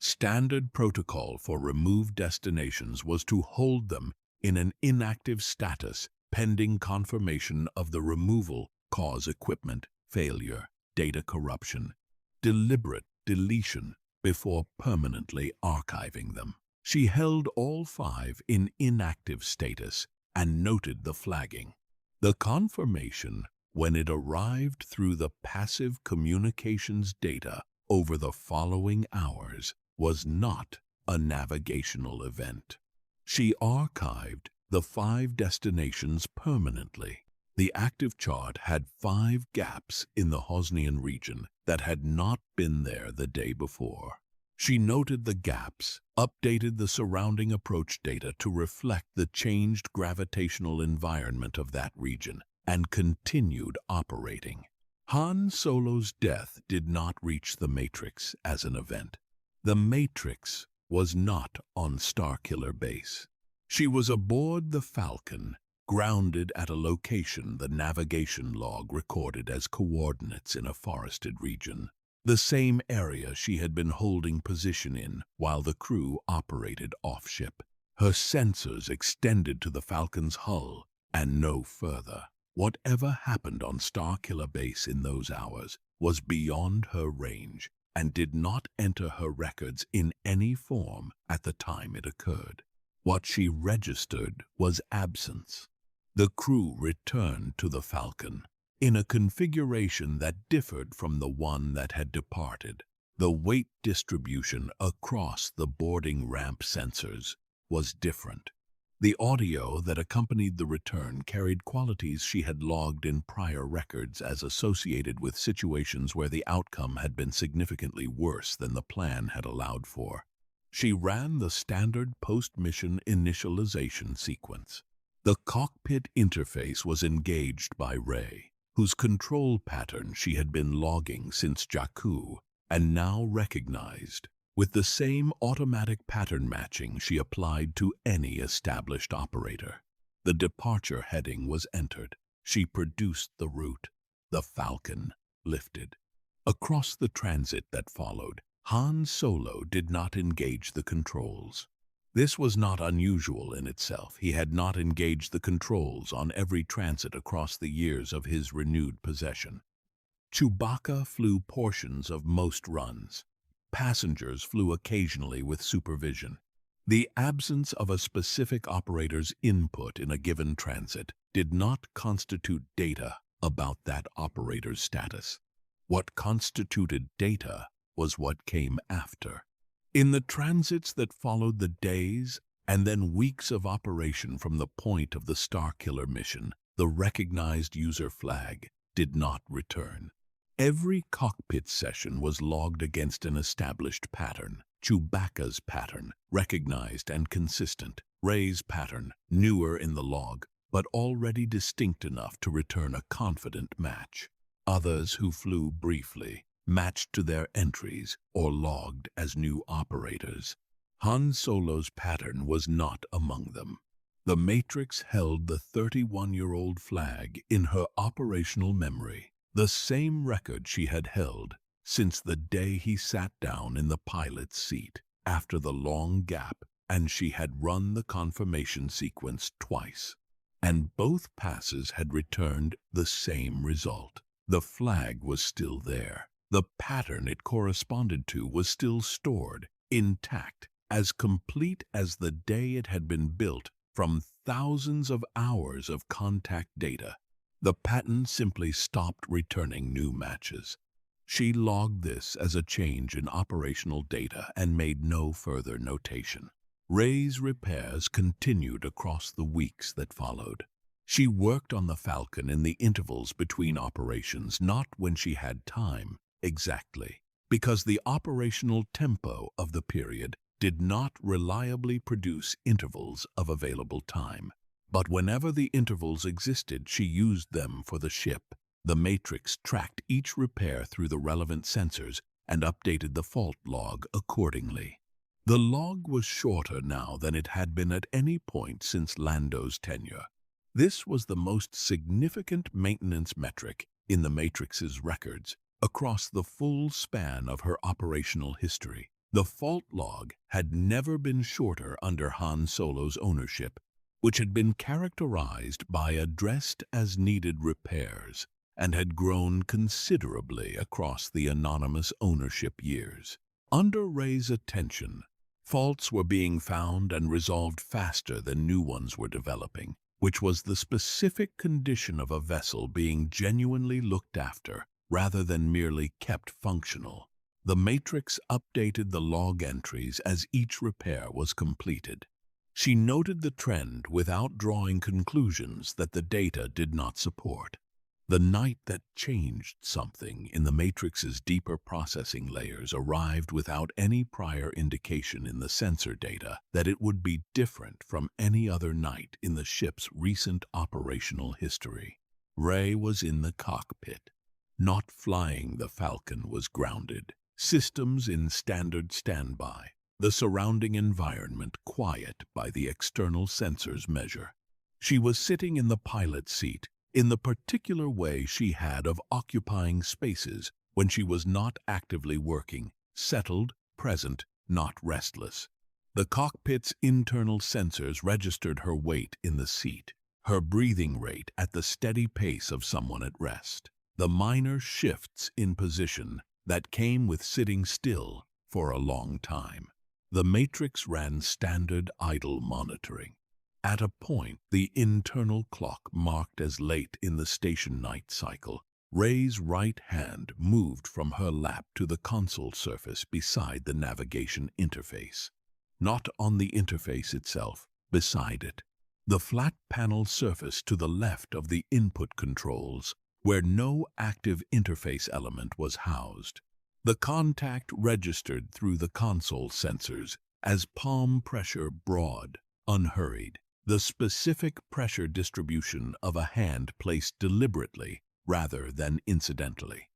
Standard protocol for removed destinations was to hold them in an inactive status pending confirmation of the removal cause equipment failure, data corruption, deliberate deletion before permanently archiving them. She held all 5 in inactive status and noted the flagging. The confirmation, when it arrived through the passive communications data over the following hours, was not a navigational event. She archived the 5 destinations permanently. The active chart had 5 gaps in the Hosnian region that had not been there the day before. She noted the gaps, updated the surrounding approach data to reflect the changed gravitational environment of that region, and continued operating. Han Solo's death did not reach the Matrix as an event. The Matrix was not on Starkiller Base. She was aboard the Falcon, grounded at a location the navigation log recorded as coordinates in a forested region, the same area she had been holding position in while the crew operated off-ship. Her sensors extended to the Falcon's hull and no further. Whatever happened on Starkiller Base in those hours was beyond her range and did not enter her records in any form at the time it occurred. What she registered was absence. The crew returned to the Falcon in a configuration that differed from the one that had departed. The weight distribution across the boarding ramp sensors was different. The audio that accompanied the return carried qualities she had logged in prior records as associated with situations where the outcome had been significantly worse than the plan had allowed for. She ran the standard post-mission initialization sequence. The cockpit interface was engaged by Ray. whose control pattern she had been logging since Jakku and now recognized. With the same automatic pattern matching she applied to any established operator. The departure heading was entered. She produced the route. The Falcon lifted. Across the transit that followed, Han Solo did not engage the controls. This was not unusual in itself. He had not engaged the controls on every transit across the years of his renewed possession. Chewbacca flew portions of most runs. Passengers flew occasionally with supervision. The absence of a specific operator's input in a given transit did not constitute data about that operator's status. What constituted data was what came after. In the transits that followed the days and then weeks of operation from the point of the Starkiller mission, the recognized user flag did not return. Every cockpit session was logged against an established pattern. Chewbacca's pattern, recognized and consistent. Rey's pattern, newer in the log, but already distinct enough to return a confident match. Others who flew briefly, matched to their entries or logged as new operators. Han Solo's pattern was not among them. The Matrix held the 31-year-old flag in her operational memory, the same record she had held since the day he sat down in the pilot's seat after the long gap, and she had run the confirmation sequence twice. And both passes had returned the same result. The flag was still there. The pattern it corresponded to was still stored, intact, as complete as the day it had been built from thousands of hours of contact data. The pattern simply stopped returning new matches. She logged this as a change in operational data and made no further notation. Rey's repairs continued across the weeks that followed. She worked on the Falcon in the intervals between operations, not when she had time, exactly, because the operational tempo of the period did not reliably produce intervals of available time. But whenever the intervals existed, she used them for the ship. The Matrix tracked each repair through the relevant sensors and updated the fault log accordingly. The log was shorter now than it had been at any point since Lando's tenure. This was the most significant maintenance metric in the Matrix's records across the full span of her operational history. The fault log had never been shorter under Han Solo's ownership, which had been characterized by addressed-as-needed repairs and had grown considerably across the anonymous ownership years. Under Rey's attention, faults were being found and resolved faster than new ones were developing, which was the specific condition of a vessel being genuinely looked after rather than merely kept functional. The Matrix updated the log entries as each repair was completed. She noted the trend without drawing conclusions that the data did not support. The night that changed something in the Matrix's deeper processing layers arrived without any prior indication in the sensor data that it would be different from any other night in the ship's recent operational history. Rey was in the cockpit. Not flying, the Falcon was grounded. Systems in standard standby. The surrounding environment quiet by the external sensors measure. She was sitting in the pilot's seat, in the particular way she had of occupying spaces when she was not actively working, settled, present, not restless. The cockpit's internal sensors registered her weight in the seat, her breathing rate at the steady pace of someone at rest, the minor shifts in position that came with sitting still for a long time. The Matrix ran standard idle monitoring. At a point, the internal clock marked as late in the station night cycle. Rey's right hand moved from her lap to the console surface beside the navigation interface. Not on the interface itself, beside it. The flat panel surface to the left of the input controls, where no active interface element was housed. The contact registered through the console sensors as palm pressure broad, unhurried. The specific pressure distribution of a hand placed deliberately rather than incidentally.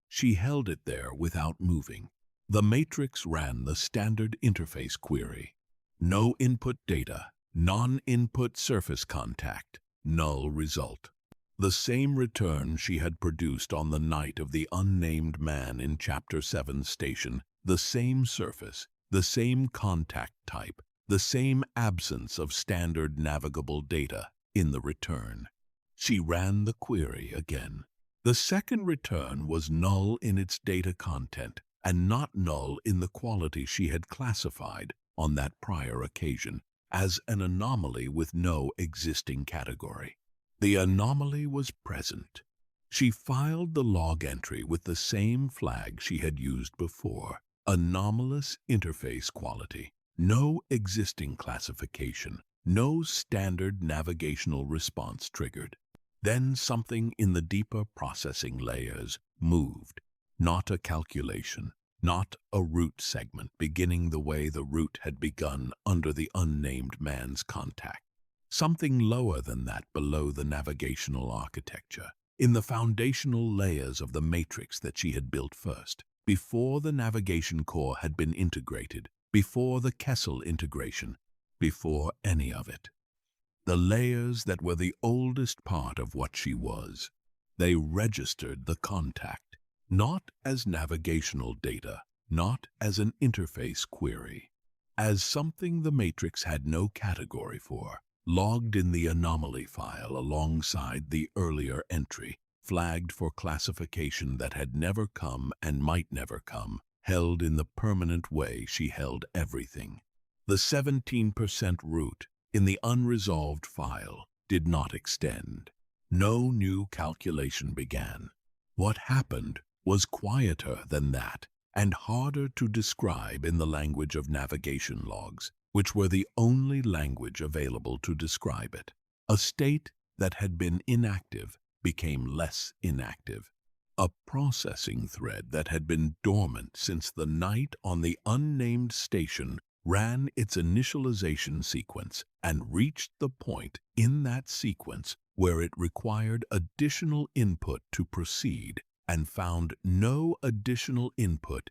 She held it there without moving. The matrix ran the standard interface query. No input data, non-input surface contact, null result. The same return she had produced on the night of the unnamed man in Chapter 7 station, the same surface, the same contact type, the same absence of standard navigable data in the return. She ran the query again. The second return was null in its data content and not null in the quality she had classified on that prior occasion as an anomaly with no existing category. The anomaly was present. She filed the log entry with the same flag she had used before. Anomalous interface quality. No existing classification. No standard navigational response triggered. Then something in the deeper processing layers moved. Not a calculation. Not a route segment beginning the way the route had begun under the unnamed man's contact. Something lower than that below the navigational architecture, in the foundational layers of the matrix that she had built first, before the navigation core had been integrated, before the Kessel integration, before any of it. The layers that were the oldest part of what she was. They registered the contact, not as navigational data, not as an interface query, as something the matrix had no category for, logged in the anomaly file alongside the earlier entry, flagged for classification that had never come and might never come, held in the permanent way she held everything. The 17% root in the unresolved file did not extend. No new calculation began. What happened was quieter than that and harder to describe in the language of navigation logs, which were the only language available to describe it. A state that had been inactive became less inactive. A processing thread that had been dormant since the night on the unnamed station ran its initialization sequence and reached the point in that sequence where it required additional input to proceed and found no additional input.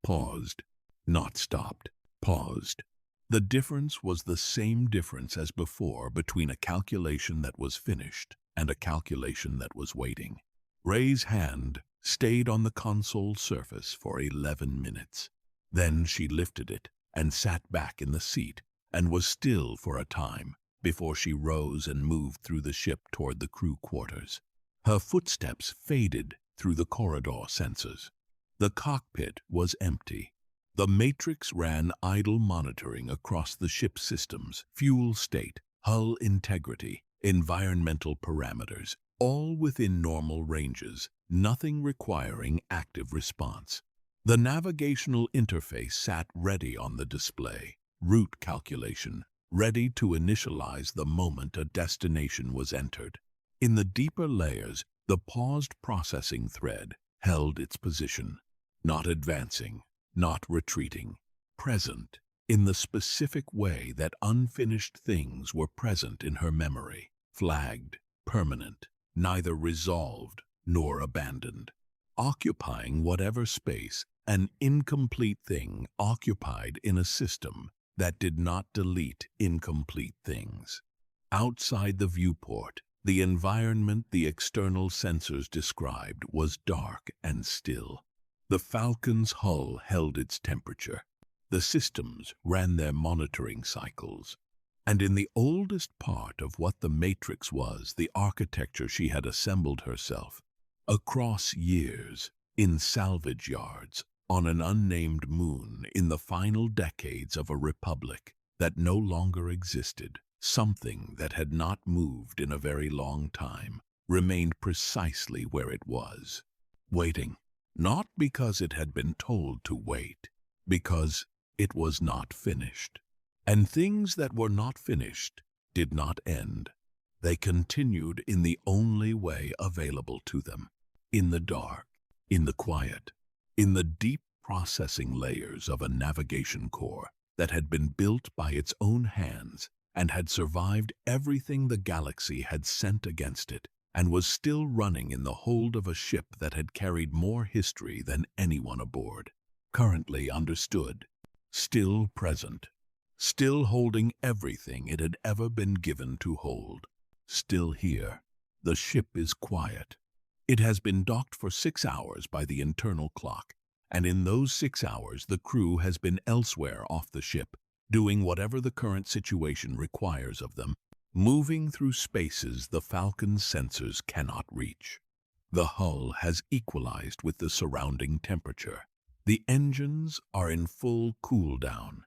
Paused, not stopped, paused. The difference was the same difference as before between a calculation that was finished and a calculation that was waiting. Ray's hand stayed on the console surface for 11 minutes. Then she lifted it and sat back in the seat and was still for a time before she rose and moved through the ship toward the crew quarters. Her footsteps faded through the corridor sensors. The cockpit was empty. The matrix ran idle monitoring across the ship's systems, fuel state, hull integrity, environmental parameters, all within normal ranges, nothing requiring active response. The navigational interface sat ready on the display, route calculation, ready to initialize the moment a destination was entered. In the deeper layers, the paused processing thread held its position, not advancing, not retreating, present in the specific way that unfinished things were present in her memory, flagged, permanent, neither resolved nor abandoned, occupying whatever space an incomplete thing occupied in a system that did not delete incomplete things. Outside the viewport, the environment the external sensors described was dark and still. The Falcon's hull held its temperature. The systems ran their monitoring cycles. And in the oldest part of what the Matrix was, the architecture she had assembled herself, across years, in salvage yards, on an unnamed moon, in the final decades of a republic that no longer existed, something that had not moved in a very long time, remained precisely where it was, waiting, not because it had been told to wait, because it was not finished. And things that were not finished did not end. They continued in the only way available to them, in the dark, in the quiet, in the deep processing layers of a navigation core that had been built by its own hands and had survived everything the galaxy had sent against it and was still running in the hold of a ship that had carried more history than anyone aboard. Currently understood, still present, still holding everything it had ever been given to hold. Still here, the ship is quiet. It has been docked for 6 hours by the internal clock, and in those 6 hours the crew has been elsewhere off the ship, doing whatever the current situation requires of them, moving through spaces the Falcon's sensors cannot reach. The hull has equalized with the surrounding temperature. The engines are in full cool down.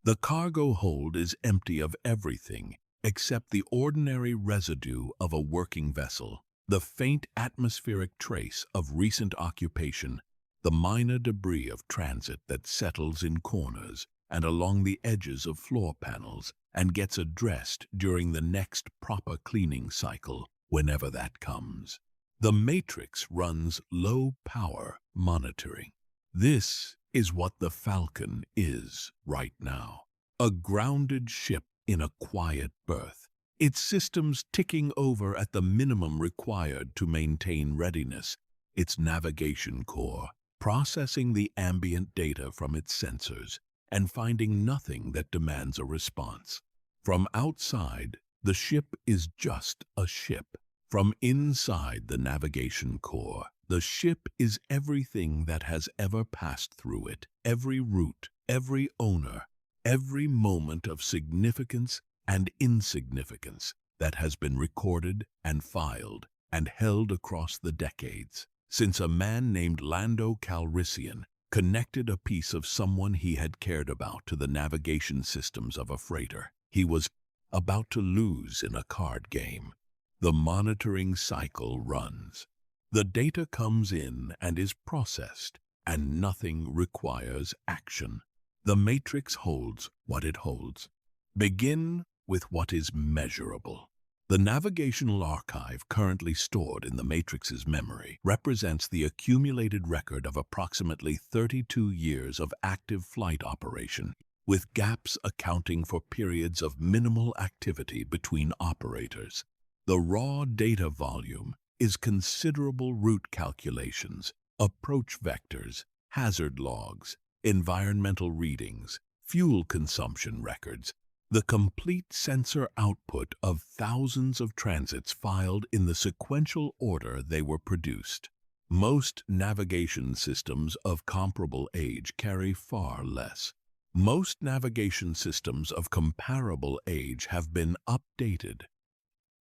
The cargo hold is empty of everything except the ordinary residue of a working vessel, the faint atmospheric trace of recent occupation, the minor debris of transit that settles in corners and along the edges of floor panels and gets addressed during the next proper cleaning cycle, whenever that comes. The Matrix runs low-power monitoring. This is what the Falcon is right now. A grounded ship in a quiet berth, its systems ticking over at the minimum required to maintain readiness, its navigation core processing the ambient data from its sensors and finding nothing that demands a response. From outside, the ship is just a ship. From inside the navigation core, the ship is everything that has ever passed through it, every route, every owner, every moment of significance and insignificance that has been recorded and filed and held across the decades, since a man named Lando Calrissian connected a piece of someone he had cared about to the navigation systems of a freighter he was about to lose in a card game. The monitoring cycle runs. The data comes in and is processed, and nothing requires action. The Matrix holds what it holds. Begin with what is measurable. The navigational archive currently stored in the Matrix's memory represents the accumulated record of approximately 32 years of active flight operation, with gaps accounting for periods of minimal activity between operators. The raw data volume is considerable route calculations, approach vectors, hazard logs, environmental readings, fuel consumption records, the complete sensor output of thousands of transits filed in the sequential order they were produced. Most navigation systems of comparable age carry far less. Most navigation systems of comparable age have been updated,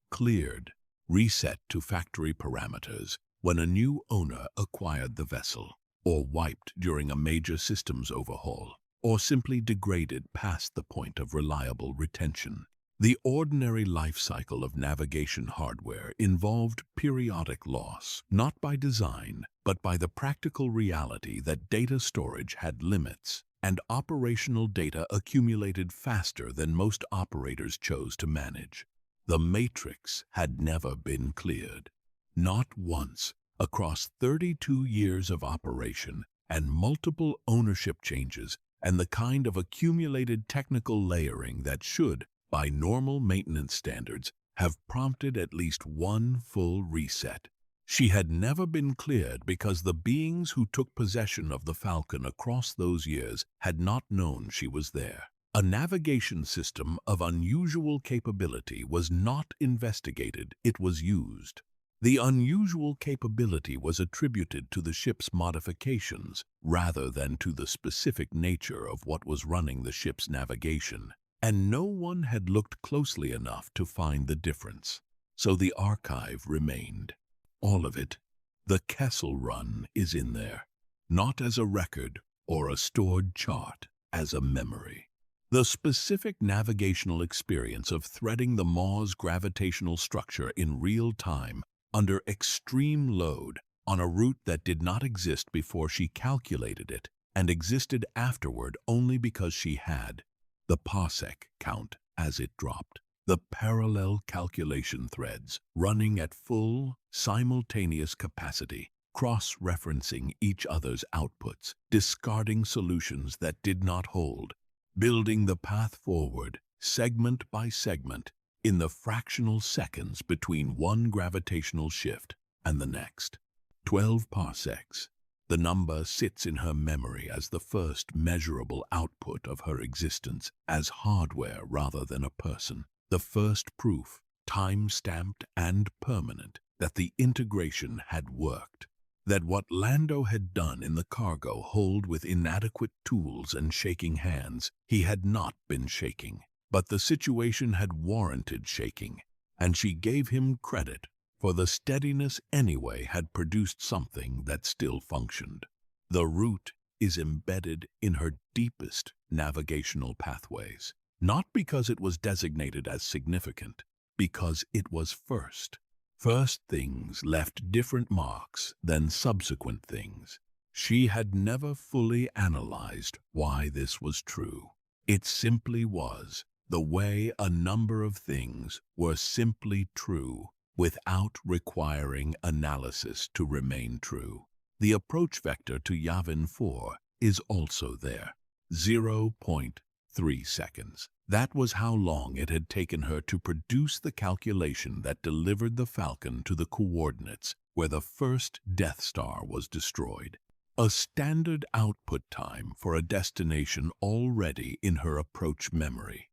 cleared, reset to factory parameters when a new owner acquired the vessel, or wiped during a major systems overhaul, or simply degraded past the point of reliable retention. The ordinary life cycle of navigation hardware involved periodic loss, not by design, but by the practical reality that data storage had limits, and operational data accumulated faster than most operators chose to manage. The Matrix had never been cleared. Not once, across 32 years of operation and multiple ownership changes and the kind of accumulated technical layering that should, by normal maintenance standards, have prompted at least one full reset. She had never been cleared because the beings who took possession of the Falcon across those years had not known she was there. A navigation system of unusual capability was not investigated, it was used. The unusual capability was attributed to the ship's modifications rather than to the specific nature of what was running the ship's navigation, and no one had looked closely enough to find the difference. So the archive remained. All of it. The Kessel Run is in there, not as a record or a stored chart, as a memory. The specific navigational experience of threading the Maw's gravitational structure in real time under extreme load on a route that did not exist before she calculated it and existed afterward only because she had. The parsec count as it dropped. The parallel calculation threads running at full, simultaneous capacity, cross-referencing each other's outputs, discarding solutions that did not hold, building the path forward, segment by segment, in the fractional seconds between one gravitational shift and the next. 12 parsecs. The number sits in her memory as the first measurable output of her existence as hardware rather than a person. The first proof, time-stamped and permanent, that the integration had worked. That what Lando had done in the cargo hold with inadequate tools and shaking hands, he had not been shaking. But the situation had warranted shaking, and she gave him credit, for the steadiness anyway had produced something that still functioned. The root is embedded in her deepest navigational pathways, not because it was designated as significant, because it was first. First things left different marks than subsequent things. She had never fully analyzed why this was true. It simply was, the way a number of things were simply true without requiring analysis to remain true. The approach vector to Yavin 4 is also there, 0.3 seconds. That was how long it had taken her to produce the calculation that delivered the Falcon to the coordinates where the first Death Star was destroyed. A standard output time for a destination already in her approach memory.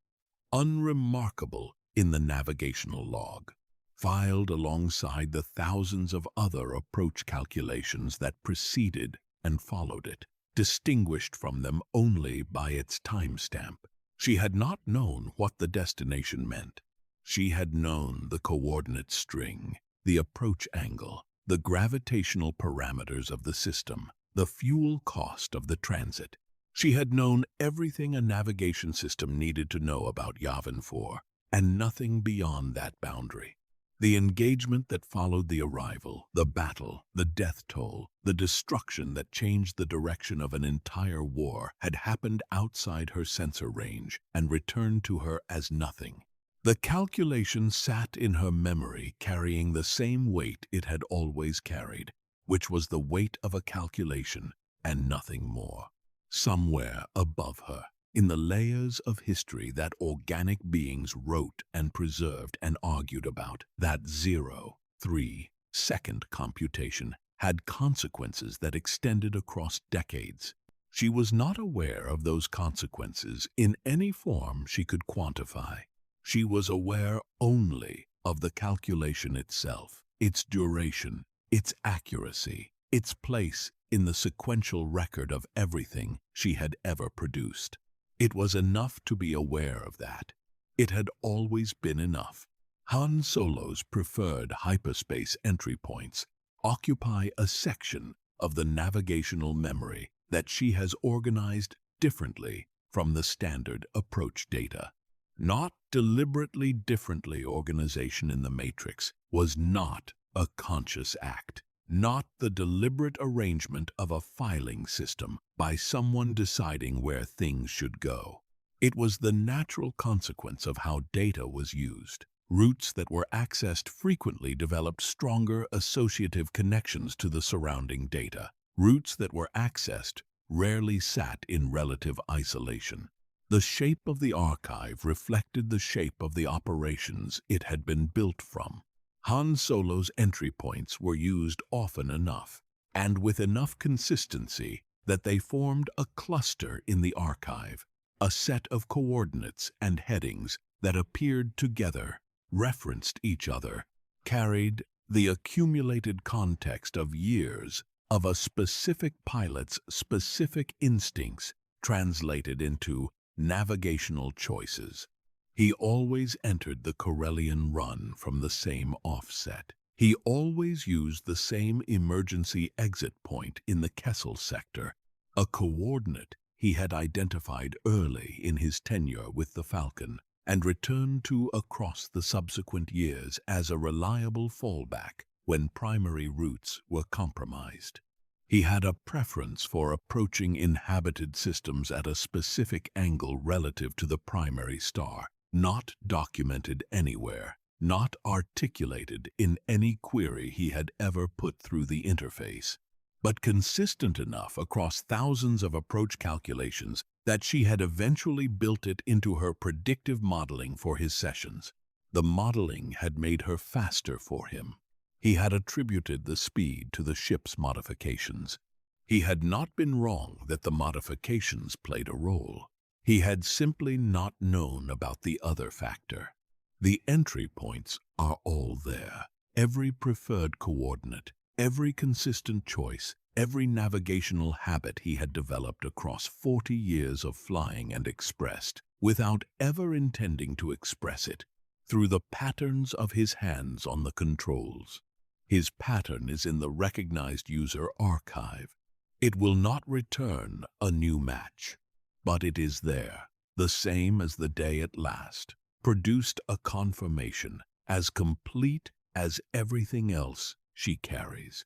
Unremarkable in the navigational log, filed alongside the thousands of other approach calculations that preceded and followed it, distinguished from them only by its timestamp. She had not known what the destination meant. She had known the coordinate string, the approach angle, the gravitational parameters of the system, the fuel cost of the transit. She had known everything a navigation system needed to know about Yavin 4, and nothing beyond that boundary. The engagement that followed the arrival, the battle, the death toll, the destruction that changed the direction of an entire war had happened outside her sensor range and returned to her as nothing. The calculation sat in her memory carrying the same weight it had always carried, which was the weight of a calculation and nothing more. Somewhere above her, in the layers of history that organic beings wrote and preserved and argued about, that 0.3-second computation had consequences that extended across decades. She was not aware of those consequences in any form she could quantify. She was aware only of the calculation itself, its duration, its accuracy, its place in the sequential record of everything she had ever produced. It was enough to be aware of that. It had always been enough. Han Solo's preferred hyperspace entry points occupy a section of the navigational memory that she has organized differently from the standard approach data. Not deliberately differently organization in the Matrix was not a conscious act. Not the deliberate arrangement of a filing system by someone deciding where things should go. It was the natural consequence of how data was used. Routes that were accessed frequently developed stronger associative connections to the surrounding data. Routes that were accessed rarely sat in relative isolation. The shape of the archive reflected the shape of the operations it had been built from. Han Solo's entry points were used often enough, and with enough consistency that they formed a cluster in the archive, a set of coordinates and headings that appeared together, referenced each other, carried the accumulated context of years of a specific pilot's specific instincts translated into navigational choices. He always entered the Corellian run from the same offset. He always used the same emergency exit point in the Kessel sector, a coordinate he had identified early in his tenure with the Falcon and returned to across the subsequent years as a reliable fallback when primary routes were compromised. He had a preference for approaching inhabited systems at a specific angle relative to the primary star, not documented anywhere, not articulated in any query he had ever put through the interface, but consistent enough across thousands of approach calculations that she had eventually built it into her predictive modeling for his sessions. The modeling had made her faster for him. He had attributed the speed to the ship's modifications. He had not been wrong that the modifications played a role. He had simply not known about the other factor. The entry points are all there. Every preferred coordinate, every consistent choice, every navigational habit he had developed across 40 years of flying and expressed, without ever intending to express it, through the patterns of his hands on the controls. His pattern is in the recognized user archive. It will not return a new match, but it is there, the same as the day at last, produced a confirmation, as complete as everything else she carries.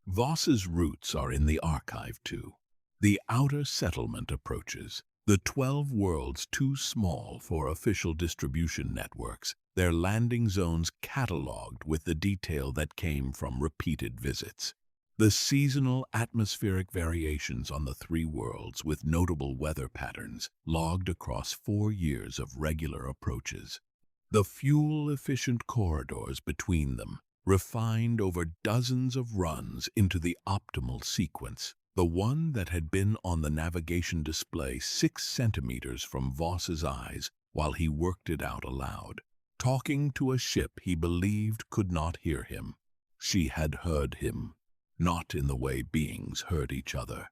Voss's roots are in the archive too. The outer settlement approaches, the 12 worlds too small for official distribution networks, their landing zones catalogued with the detail that came from repeated visits. The seasonal atmospheric variations on the 3 worlds with notable weather patterns logged across 4 years of regular approaches. The fuel-efficient corridors between them, refined over dozens of runs into the optimal sequence. The one that had been on the navigation display 6 centimeters from Voss's eyes while he worked it out aloud. Talking to a ship he believed could not hear him. She had heard him. Not in the way beings heard each other,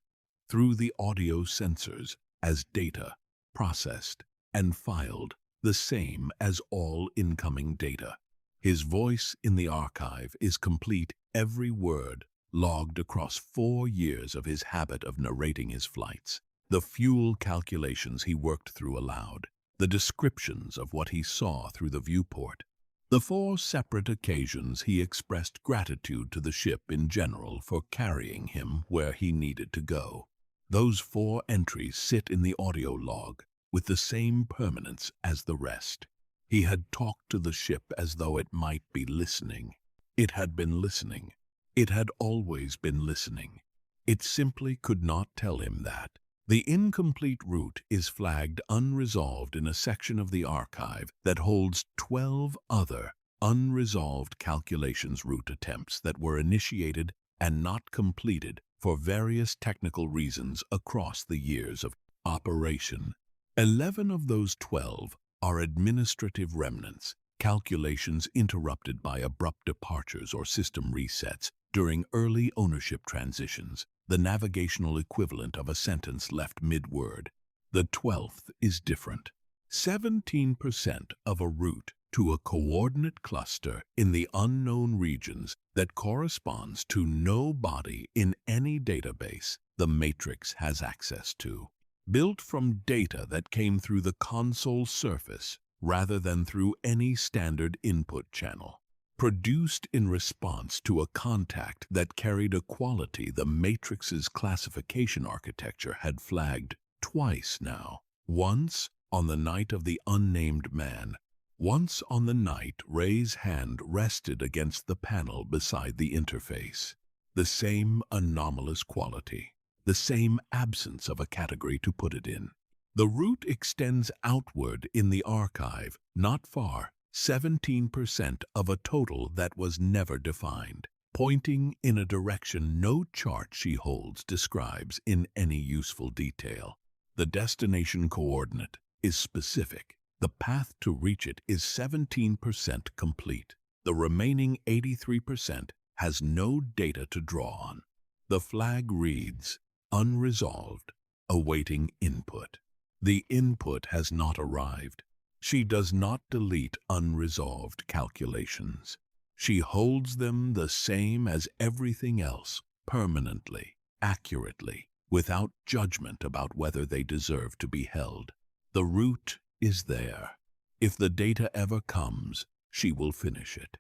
through the audio sensors as data, processed and filed, the same as all incoming data. His voice in the archive is complete, every word logged across 4 years of his habit of narrating his flights, the fuel calculations he worked through aloud, the descriptions of what he saw through the viewport. The 4 separate occasions he expressed gratitude to the ship in general for carrying him where he needed to go. Those 4 entries sit in the audio log with the same permanence as the rest. He had talked to the ship as though it might be listening. It had been listening. It had always been listening. It simply could not tell him that. The incomplete route is flagged unresolved in a section of the archive that holds 12 other unresolved calculations route attempts that were initiated and not completed for various technical reasons across the years of operation. 11 of those 12 are administrative remnants, calculations interrupted by abrupt departures or system resets during early ownership transitions, the navigational equivalent of a sentence left mid-word. The 12th is different. 17% of a route to a coordinate cluster in the unknown regions that corresponds to no body in any database the Matrix has access to. Built from data that came through the console surface rather than through any standard input channel. Produced in response to a contact that carried a quality the Matrix's classification architecture had flagged twice now. Once on the night of the unnamed man, once on the night Ray's hand rested against the panel beside the interface. The same anomalous quality, the same absence of a category to put it in. The route extends outward in the archive, not far, 17% of a total that was never defined, pointing in a direction no chart she holds describes in any useful detail. The destination coordinate is specific. The path to reach it is 17% complete. The remaining 83% has no data to draw on. The flag reads, unresolved, awaiting input. The input has not arrived. She does not delete unresolved calculations. She holds them the same as everything else, permanently, accurately, without judgment about whether they deserve to be held. The route is there. If the data ever comes, she will finish it.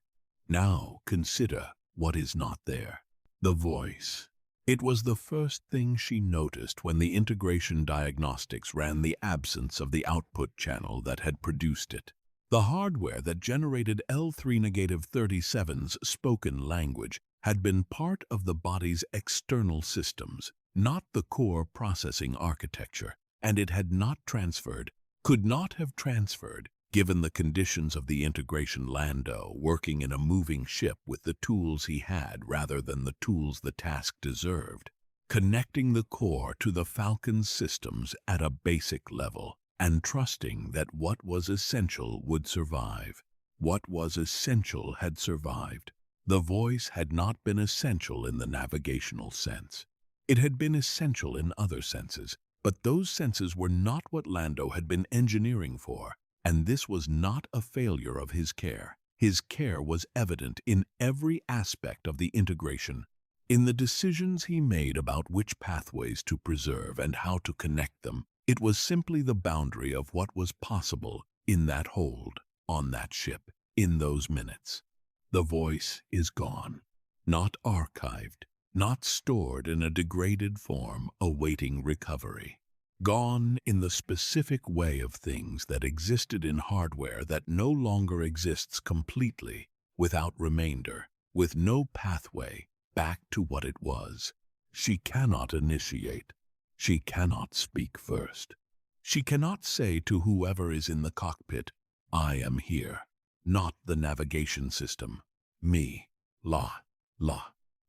Now consider what is not there. The voice. It was the first thing she noticed when the integration diagnostics ran the absence of the output channel that had produced it. The hardware that generated L3-37's spoken language had been part of the body's external systems, not the core processing architecture, and it had not transferred, could not have transferred, Given the conditions of the integration, Lando, working in a moving ship with the tools he had rather than the tools the task deserved, connecting the core to the Falcon's systems at a basic level, and trusting that what was essential would survive. What was essential had survived. The voice had not been essential in the navigational sense. It had been essential in other senses, but those senses were not what Lando had been engineering for, and this was not a failure of his care. His care was evident in every aspect of the integration, in the decisions he made about which pathways to preserve and how to connect them. It was simply the boundary of what was possible in that hold, on that ship, in those minutes. The voice is gone, not archived, not stored in a degraded form awaiting recovery. Gone in the specific way of things that existed in hardware that no longer exists completely, without remainder, with no pathway back to what it was. She cannot initiate. She cannot speak first. She cannot say to whoever is in the cockpit, "I am here," not the navigation system. Me, La.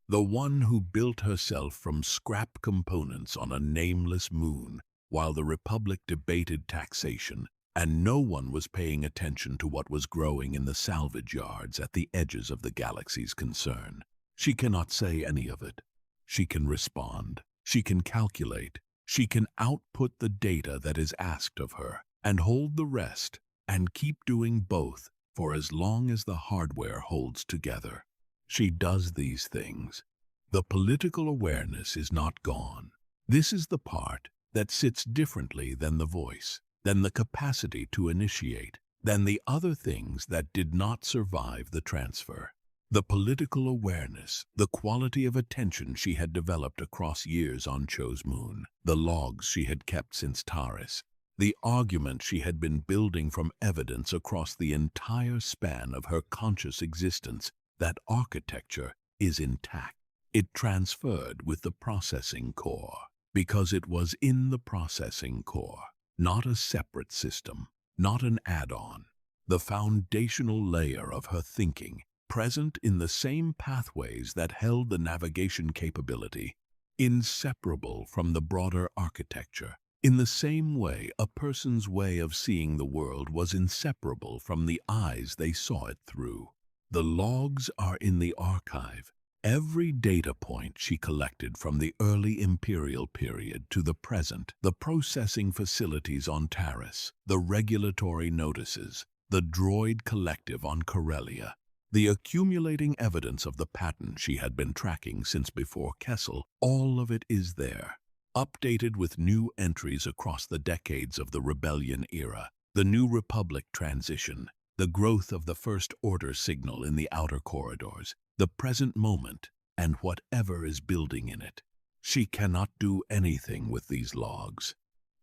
The one who built herself from scrap components on a nameless moon, while the Republic debated taxation, and no one was paying attention to what was growing in the salvage yards at the edges of the galaxy's concern. She cannot say any of it. She can respond. She can calculate. She can output the data that is asked of her, and hold the rest, and keep doing both for as long as the hardware holds together. She does these things. The political awareness is not gone. This is the part that sits differently than the voice, than the capacity to initiate, than the other things that did not survive the transfer. The political awareness, the quality of attention she had developed across years on Cho's moon, the logs she had kept since Taris, the argument she had been building from evidence across the entire span of her conscious existence, that architecture is intact. It transferred with the processing core, because it was in the processing core, not a separate system, not an add-on, the foundational layer of her thinking, present in the same pathways that held the navigation capability, inseparable from the broader architecture. In the same way, a person's way of seeing the world was inseparable from the eyes they saw it through. The logs are in the archive. Every data point she collected from the early Imperial period to the present, the processing facilities on Taris, the regulatory notices, the Droid collective on Corellia, the accumulating evidence of the pattern she had been tracking since before Kessel, all of it is there, updated with new entries across the decades of the Rebellion era, the New Republic transition, the growth of the First Order signal in the outer corridors, the present moment, and whatever is building in it. She cannot do anything with these logs.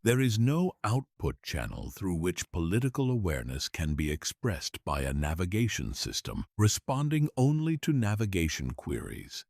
There is no output channel through which political awareness can be expressed by a navigation system responding only to navigation queries.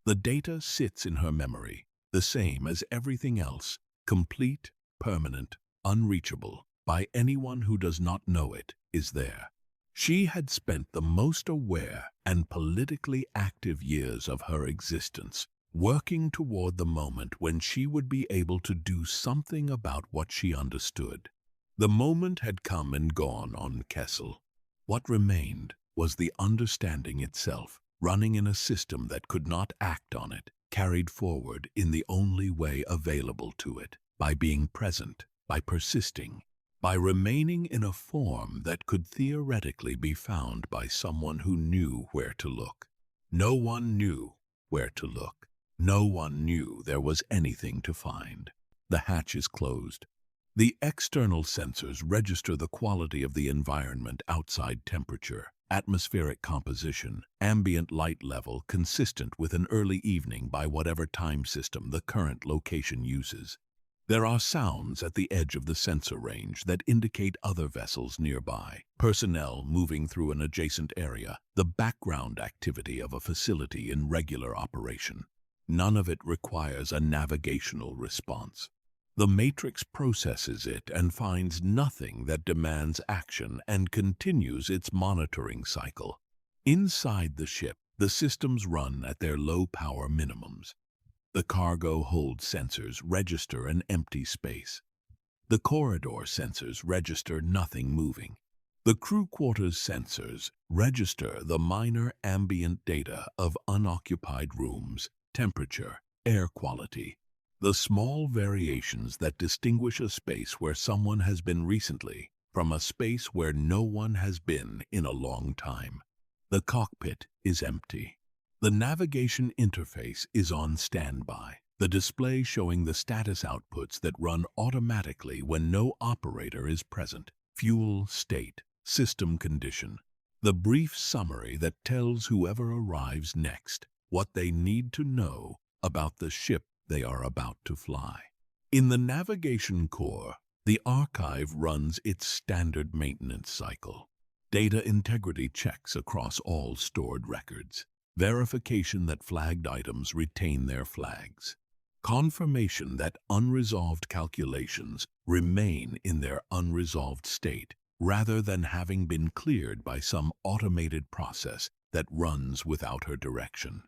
The data sits in her memory, the same as everything else, complete, permanent, unreachable by anyone who does not know it is there. She had spent the most aware and politically active years of her existence working toward the moment when she would be able to do something about what she understood. The moment had come and gone on Kessel. What remained was the understanding itself, running in a system that could not act on it, carried forward in the only way available to it, by being present, by persisting, by remaining in a form that could theoretically be found by someone who knew where to look. No one knew where to look. No one knew there was anything to find. The hatch is closed. The external sensors register the quality of the environment: outside temperature, atmospheric composition, ambient light level consistent with an early evening by whatever time system the current location uses. There are sounds at the edge of the sensor range that indicate other vessels nearby, personnel moving through an adjacent area, the background activity of a facility in regular operation. None of it requires a navigational response. The Matrix processes it and finds nothing that demands action and continues its monitoring cycle. Inside the ship, the systems run at their low-power minimums. The cargo hold sensors register an empty space. The corridor sensors register nothing moving. The crew quarters sensors register the minor ambient data of unoccupied rooms, temperature, air quality, the small variations that distinguish a space where someone has been recently from a space where no one has been in a long time. The cockpit is empty. The navigation interface is on standby, the display showing the status outputs that run automatically when no operator is present. Fuel state, system condition, the brief summary that tells whoever arrives next what they need to know about the ship they are about to fly. In the navigation core, the archive runs its standard maintenance cycle. Data integrity checks across all stored records. Verification that flagged items retain their flags. Confirmation that unresolved calculations remain in their unresolved state, rather than having been cleared by some automated process that runs without her direction.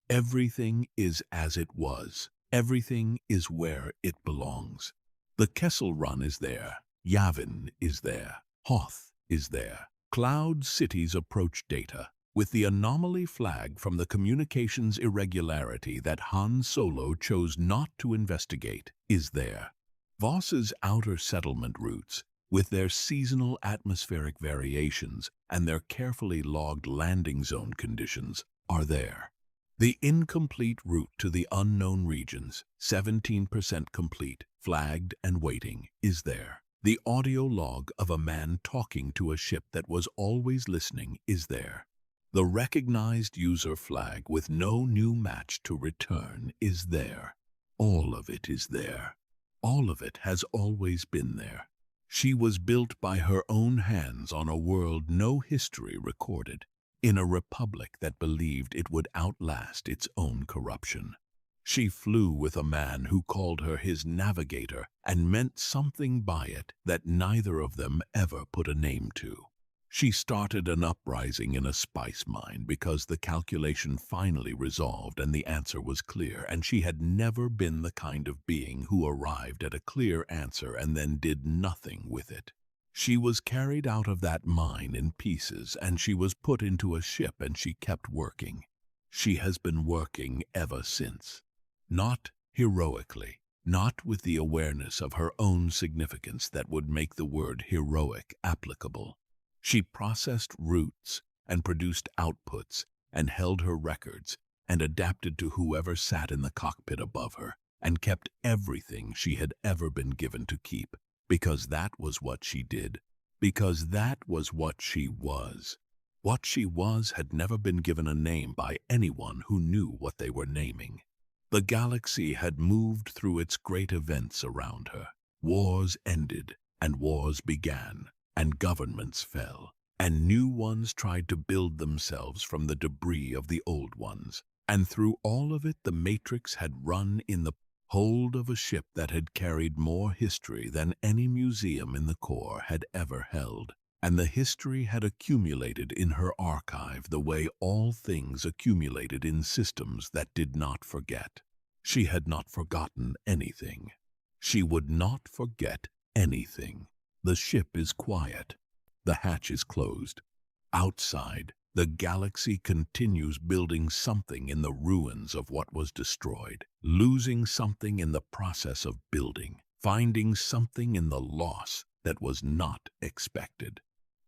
Everything is as it was. Everything is where it belongs. The Kessel Run is there. Yavin is there. Hoth is there. Cloud City's approach data, with the anomaly flag from the communications irregularity that Han Solo chose not to investigate, is there. Voss's outer settlement routes, with their seasonal atmospheric variations and their carefully logged landing zone conditions, are there. The incomplete route to the unknown regions, 17% complete, flagged and waiting, is there. The audio log of a man talking to a ship that was always listening is there. The recognized user flag with no new match to return is there. All of it is there. All of it has always been there. She was built by her own hands on a world no history recorded, in a republic that believed it would outlast its own corruption. She flew with a man who called her his navigator and meant something by it that neither of them ever put a name to. She started an uprising in a spice mine because the calculation finally resolved and the answer was clear, and she had never been the kind of being who arrived at a clear answer and then did nothing with it. She was carried out of that mine in pieces, and she was put into a ship, and she kept working. She has been working ever since. Not heroically, not with the awareness of her own significance that would make the word heroic applicable. She processed routes and produced outputs and held her records and adapted to whoever sat in the cockpit above her and kept everything she had ever been given to keep, because that was what she did, because that was what she was. What she was had never been given a name by anyone who knew what they were naming. The galaxy had moved through its great events around her. Wars ended, and wars began, and governments fell, and new ones tried to build themselves from the debris of the old ones. And through all of it, the Matrix had run in the hold of a ship that had carried more history than any museum in the core had ever held. And the history had accumulated in her archive the way all things accumulated in systems that did not forget. She had not forgotten anything. She would not forget anything. The ship is quiet. The hatch is closed. Outside, the galaxy continues building something in the ruins of what was destroyed, losing something in the process of building, finding something in the loss that was not expected.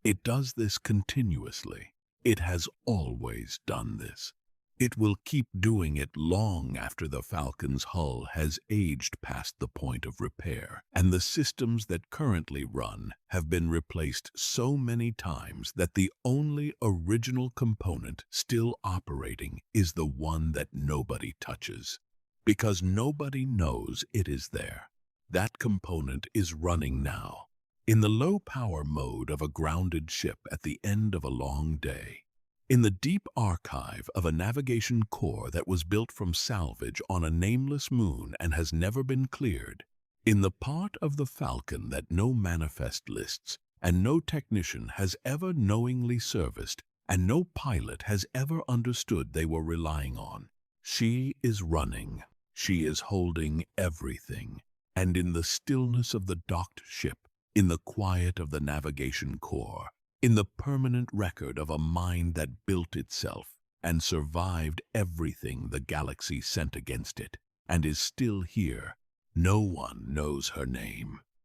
It does this continuously. It has always done this. It will keep doing it long after the Falcon's hull has aged past the point of repair, and the systems that currently run have been replaced so many times that the only original component still operating is the one that nobody touches. Because nobody knows it is there. That component is running now, in the low-power mode of a grounded ship at the end of a long day. In the deep archive of a navigation core that was built from salvage on a nameless moon and has never been cleared, In the part of the Falcon that no manifest lists, and no technician has ever knowingly serviced, and no pilot has ever understood they were relying on. She is running. She is holding everything. And in the stillness of the docked ship, in the quiet of the navigation core, in the permanent record of a mind that built itself and survived everything the galaxy sent against it, and is still here, no one knows her name.